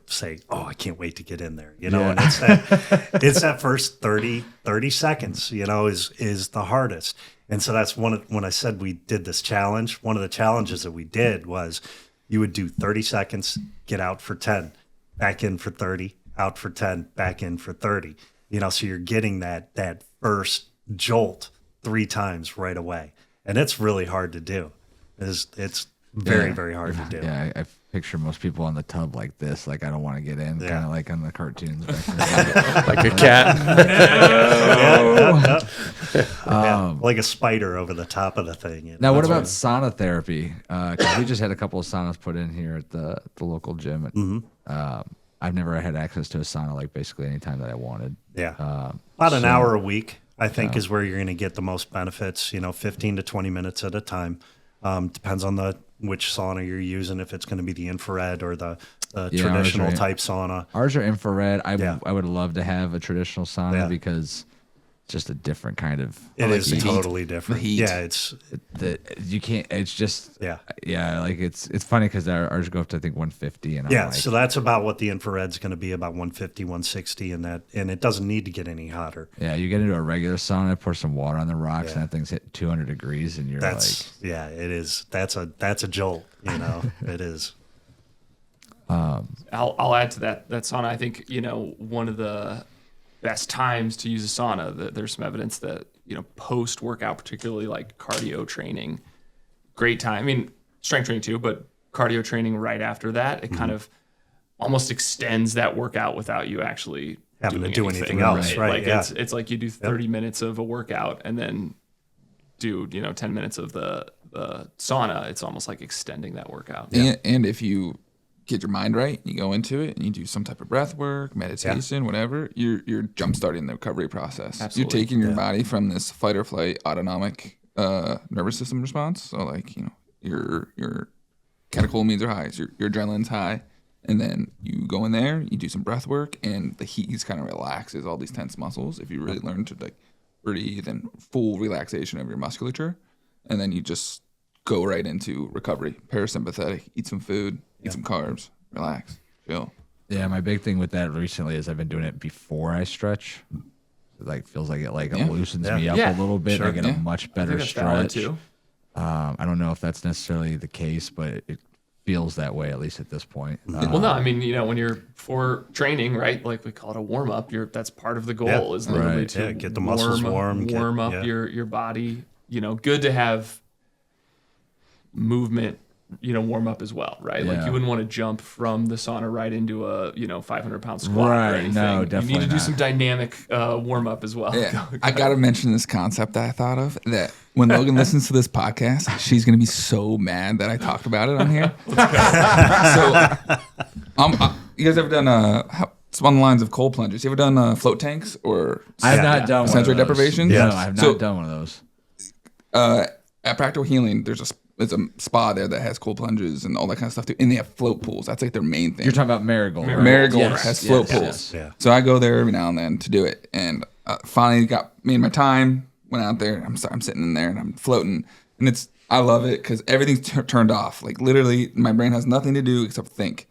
say, "Oh, I can't wait to get in there." And it's that first 30 seconds. Is the hardest. And so that's when I said we did this challenge. One of the challenges that we did was you would do 30 seconds, get out for 10, back in for 30, out for 10, back in for 30. So you're getting that first jolt 3 times right away. And it's really hard to do. It's very, very hard to do. Yeah, I picture most people on the tub like this. Like, I don't want to get in, kind of like on the cartoons. Back in the Like a cat. Like a spider over the top of the thing. Now, what about sauna therapy? 'Cause we just had a couple of saunas put in here at the local gym. I've never had access to a sauna like basically any time that I wanted. Yeah. About an hour a week, I think, is where you're going to get the most benefits, 15 to 20 minutes at a time. Depends on which sauna you're using, if it's going to be the infrared or the traditional type sauna. Ours are infrared. I would love to have a traditional sauna because it's just a different kind of. It is totally different. The heat. Yeah, you can't. It's just Like it's funny because ours go up to I think 150 and I'm like, so that's about what the infrared's going to be, about 150, 160, and it doesn't need to get any hotter. Yeah, you get into a regular sauna, pour some water on the rocks, and that thing's hitting 200 degrees, and you're it is. That's a jolt. It is. I'll add to that sauna. I think one of the best times to use a sauna. There's some evidence that post workout, particularly like cardio training, great time. I mean, strength training too, but cardio training right after that, it kind of almost extends that workout without you actually having to do anything else. Right? Like it's like you do 30 minutes of a workout and then do 10 minutes of the sauna. It's almost like extending that workout. And if you get your mind right, you go into it and you do some type of breath work, meditation, whatever, you're jump starting the recovery process. Absolutely. You're taking your body from this fight or flight autonomic nervous system response. So like, your catecholamines are high, so your adrenaline's high, and then you go in there, you do some breath work, and the heat just kind of relaxes all these tense muscles. If you really learn to like breathe and full relaxation of your musculature, and then you just go right into recovery, parasympathetic, eat some food, eat some carbs, relax, chill. Yeah, my big thing with that recently is I've been doing it before I stretch. It like feels like it loosens me up a little bit. I get a much better stretch. Too. I don't know if that's necessarily the case, but it feels that way, at least at this point. Well, no, I mean, when you're for training, right? Like we call it a warm up. That's part of the goal is literally to get the muscles warm up your body. Good to have movement warm up as well, right? Like Yeah. you wouldn't want to jump from the sauna right into a 500-pound squat or Right. anything. No, You definitely need to do not. some dynamic warm up as well. Yeah, I gotta mention this concept that I thought of. That when Logan listens to this podcast, she's gonna be so mad that I talked about it on here. So, you guys ever done it's on the lines of cold plunges? You ever done float tanks or I have not done one sensory of those. deprivation? No, Yes. I have not So- done one of those. At Practical Healing, there's a spa there that has cold plunges and all that kind of stuff too, and they have float pools. That's like their main thing. You're talking about Marigold. right? Marigold Yes, has yes, float yes. pools. Yeah. So I go there every now and then to do it, and finally made my time. Went out there. I'm sitting in there and I'm floating, and I love it because everything's turned off. Like literally, my brain has nothing to do except think,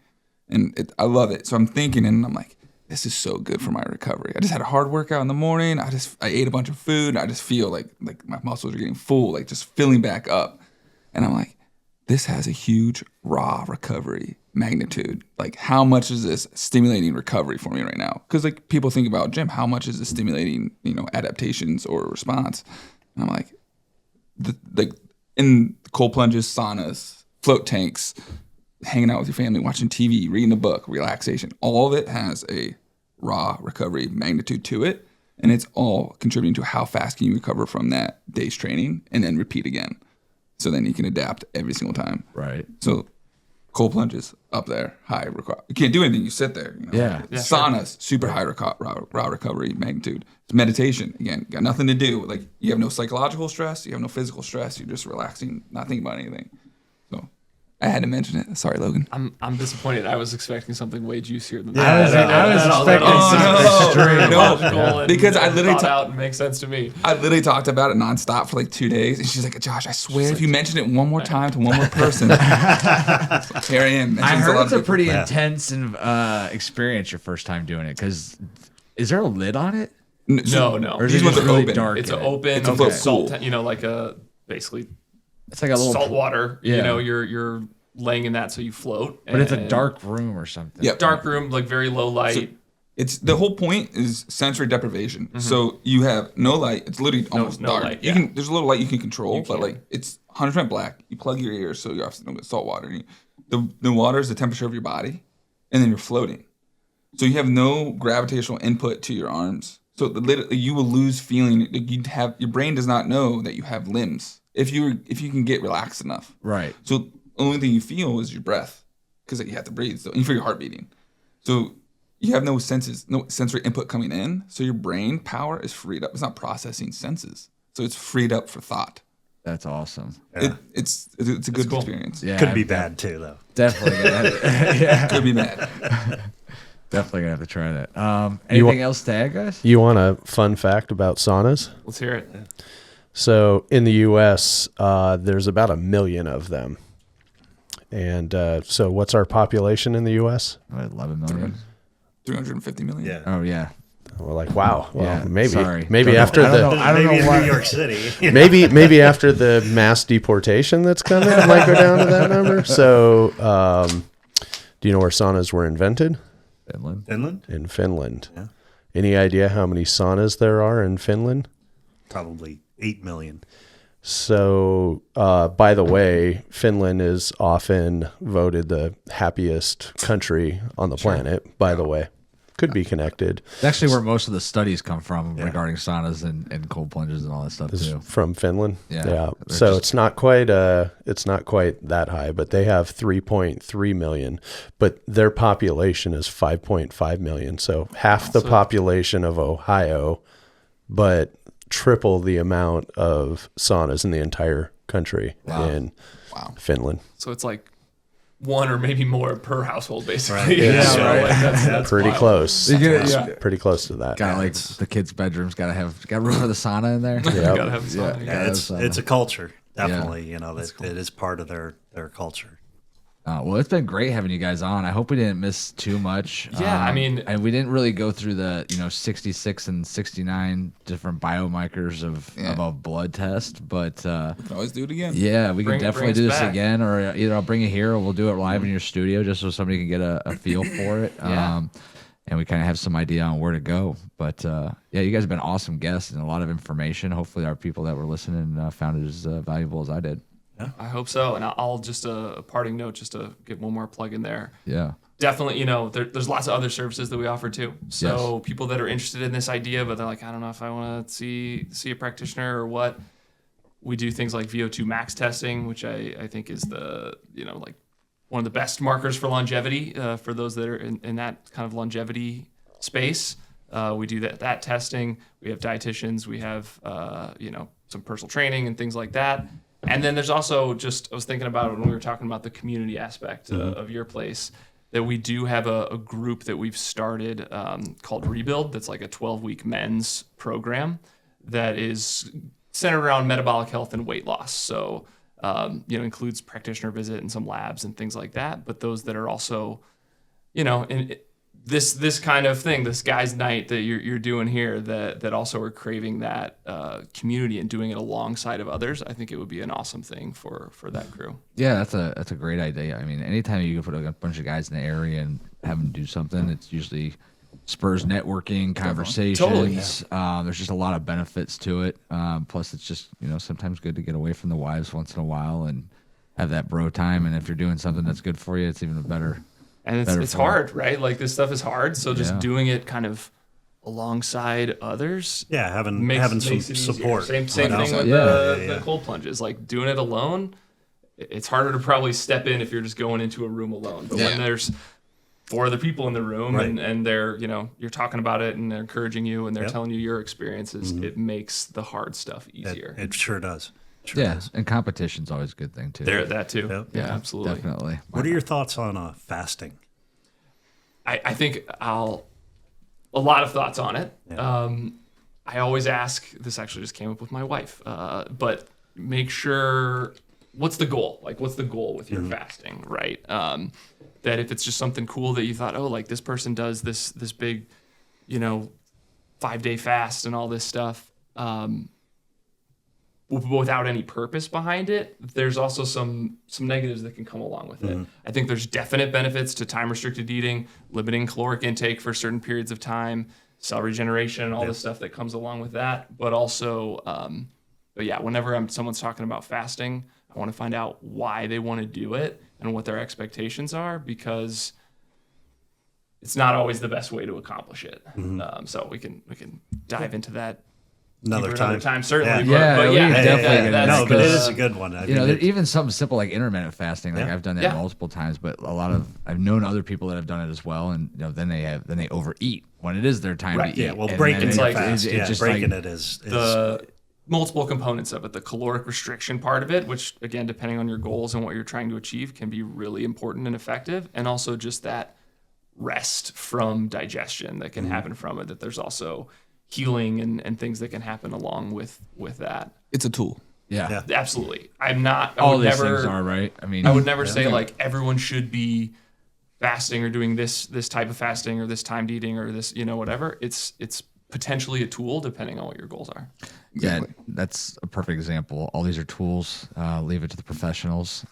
and I love it. So I'm thinking, and I'm like, this is so good for my recovery. I just had a hard workout in the morning. I ate a bunch of food. And I just feel like my muscles are getting full, like just filling back up, and I'm like, this has a huge raw recovery magnitude. Like, how much is this stimulating recovery for me right now? Because like people think about gym, how much is this stimulating, adaptations or response? And I'm like, in cold plunges, saunas, float tanks, hanging out with your family, watching TV, reading a book, relaxation, all of it has a raw recovery magnitude to it, and it's all contributing to how fast can you recover from that day's training and then repeat again. So then you can adapt every single time. Right. So cold plunges up there, high recovery. You can't do anything. You sit there. Yeah. Saunas, super high raw recovery magnitude. It's meditation. Again, got nothing to do. Like you have no psychological stress. You have no physical stress. You're just relaxing, not thinking about anything. So I had to mention it. Sorry, Logan. I'm disappointed. I was expecting something way juicier than I was expecting Oh, some extreme. no. Because I literally thought out and makes sense to me. I literally talked about it nonstop for like 2 days, and she's like, "Josh, I swear, if you mention it one more time to one more person, here I am." I heard it's a pretty Yeah. intense and experience your first time doing it. Because is there a lid on it? No. Or is These it ones just are really open. dark? It's in an it? open It's a float salt, pool. like a basically It's like a little salt water. Yeah. You're laying in that so you float. but it's a and dark room or something. Yep. dark room, like very low light. It's the whole point is sensory deprivation. So you have no light. It's literally almost no dark. light, You yeah. can there's a little light you can control, but can. like it's 100% black. You plug your ears so you obviously don't get salt water. The water is the temperature of your body, and then you're floating. So you have no gravitational input to your arms. So literally you will lose feeling. Like your brain does not know that you have limbs if you can get relaxed enough. Right. So the only thing you feel is your breath because you have to breathe. So you feel your heart beating. So you have no sensory input coming in. So your brain power is freed up. It's not processing senses. So it's freed up for thought. That's awesome. It's a good experience. Yeah. Could be bad too, though. Definitely gonna Could be bad. definitely gonna have to try that. Anything else to add, guys? You want a fun fact about saunas? Let's hear it. So in the U.S., there's about 1 million of them. And so what's our population in the U.S.? 11 million. 350 million. Yeah. Oh yeah. We're like, wow. Well, Yeah, maybe sorry. maybe Don't after know. I don't the know. I don't Maybe know in why. New York City. maybe after the mass deportation that's coming, it might go down to that number. So, do you know where saunas were invented? Finland. Finland? In Finland. Yeah. Any idea how many saunas there are in Finland? Probably 8 million. So, by the way, Finland is often voted the happiest country on the planet, by the way. Could be connected. It's actually where most of the studies come from regarding saunas and cold plunges and all that stuff too. From Finland. Yeah. Yeah. They're So just- it's not quite that high, but they have 3.3 million, but their population is 5.5 million. So half the population of Ohio, but triple the amount of saunas in the entire country in Finland. So it's like one or maybe more per household, basically. Right. So, right. like, that's Pretty wild. close. Yeah. Pretty close to that. Got like the kids' bedrooms. Got room for the sauna in there. Yep. Gotta have a sauna. Yeah, that's, it's a culture, definitely. You know, that it is part of their culture. Well, it's been great having you guys on. I hope we didn't miss too much. Yeah, I mean- and we didn't really go through the 66 and 69 different biomarkers of a blood test, but Can always do it again. yeah, we can Bring definitely us do this back. again, or either I'll bring it here, or we'll do it live in your studio, just so somebody can get a feel for it. Yeah. And we kind of have some idea on where to go. But yeah, you guys have been awesome guests and a lot of information. Hopefully, our people that were listening found it as valuable as I did. I hope so. And I'll just a parting note, just to get one more plug in there. Yeah. Definitely, there's lots of other services that we offer too. So people that are interested in this idea, but they're like, I don't know if I want to see a practitioner or what. We do things like VO2 max testing, which I think is the, like one of the best markers for longevity for those that are in that kind of longevity space. We do that testing. We have dietitians. We have, some personal training and things like that. And then there's also I was thinking about it when we were talking about the community aspect of your place, that we do have a group that we've started called Rebuild. That's like a 12-week men's program that is centered around metabolic health and weight loss. So, includes practitioner visit and some labs and things like that. But those that are also, in this kind of thing, this guys' night that you're doing here, that also are craving that community and doing it alongside of others. I think it would be an awesome thing for that crew. Yeah, that's a great idea. I mean, anytime you put a bunch of guys in the area and have them do something, it's usually spurs networking, conversations. Totally, there's just a lot of benefits to it. Plus, it's just sometimes good to get away from the wives once in a while and have that bro time. And if you're doing something that's good for you, it's even better. And it's hard, right? Like this stuff is hard. So just doing it kind of alongside others. Yeah, having some support. Same thing with the cold plunges. Like doing it alone, it's harder to probably step in if you're just going into a room alone. But when there's 4 other people in the room and they're, you're talking about it and they're encouraging you and they're telling you your experiences, it makes the hard stuff easier. It sure does. And competition's always a good thing too. That too. Yep. Yeah, absolutely. Definitely. What are your thoughts on fasting? I think a lot of thoughts on it. Yeah. I always ask, this actually just came up with my wife, but make sure, what's the goal? Like, what's the goal with your fasting, right? That if it's just something cool that you thought, oh, like this person does this big, 5-day fast and all this stuff, without any purpose behind it, there's also some negatives that can come along with it. I think there's definite benefits to time restricted eating, limiting caloric intake for certain periods of time, cell regeneration, and all the stuff that comes along with that. But also, whenever someone's talking about fasting, I want to find out why they want to do it and what their expectations are, because it's not always the best way to accomplish it. So we can dive into that Another time, certainly. But but it is a good one. Even something simple like intermittent fasting. Like I've done that multiple times, but I've known other people that have done it as well, and then they overeat when it is their time to eat. Yeah, well, breaking it fast. Breaking it is the multiple components of it. The caloric restriction part of it, which again, depending on your goals and what you're trying to achieve, can be really important and effective, and also just that rest from digestion that can happen from it. That there's also healing and things that can happen along with that. It's a tool. Yeah. Absolutely. I'm not. All these things are, right? I mean, I would never say like everyone should be fasting or doing this type of fasting or this timed eating or this, whatever. It's potentially a tool depending on what your goals are. Exactly. Yeah, that's a perfect example. All these are tools. Leave it to the professionals.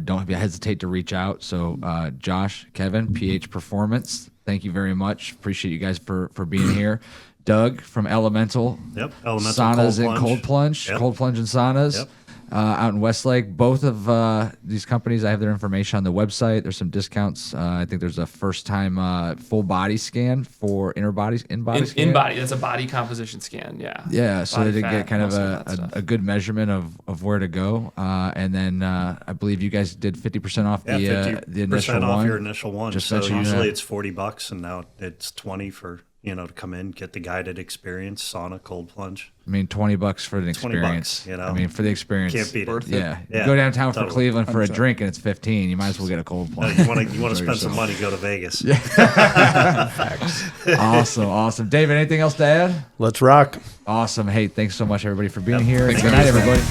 Don't hesitate to reach out. So, Josh, Kevin, PH Performance, thank you very much. Appreciate you guys for being here. Doug from Elemental. Elemental Saunas Cold and Cold Plunge. Yep. Cold Plunge and Saunas. Yep. Out in Westlake. Both of these companies, I have their information on the website. There's some discounts. I think there's a first-time full body scan for in-body scan. In-body. That's a body composition scan, yeah. Yeah, so Body to fat, get kind of muscle, a good measurement of where to go. And then I believe you guys did 50% off the initial one. off your initial one. Just so so you usually know. it's $40, and now it's $20 for to come in, get the guided experience, sauna, cold plunge. I mean, $20 for an experience. $20, I mean, for the experience, Can't beat it. Yeah. Yeah, You go downtown for totally. Cleveland for a drink and it's $15. You might as well get a cold plunge. You want to spend some money, go to Vegas. Awesome. David, anything else to add? Let's rock. Awesome. Hey, thanks so much, everybody, for being here. Good night, everybody.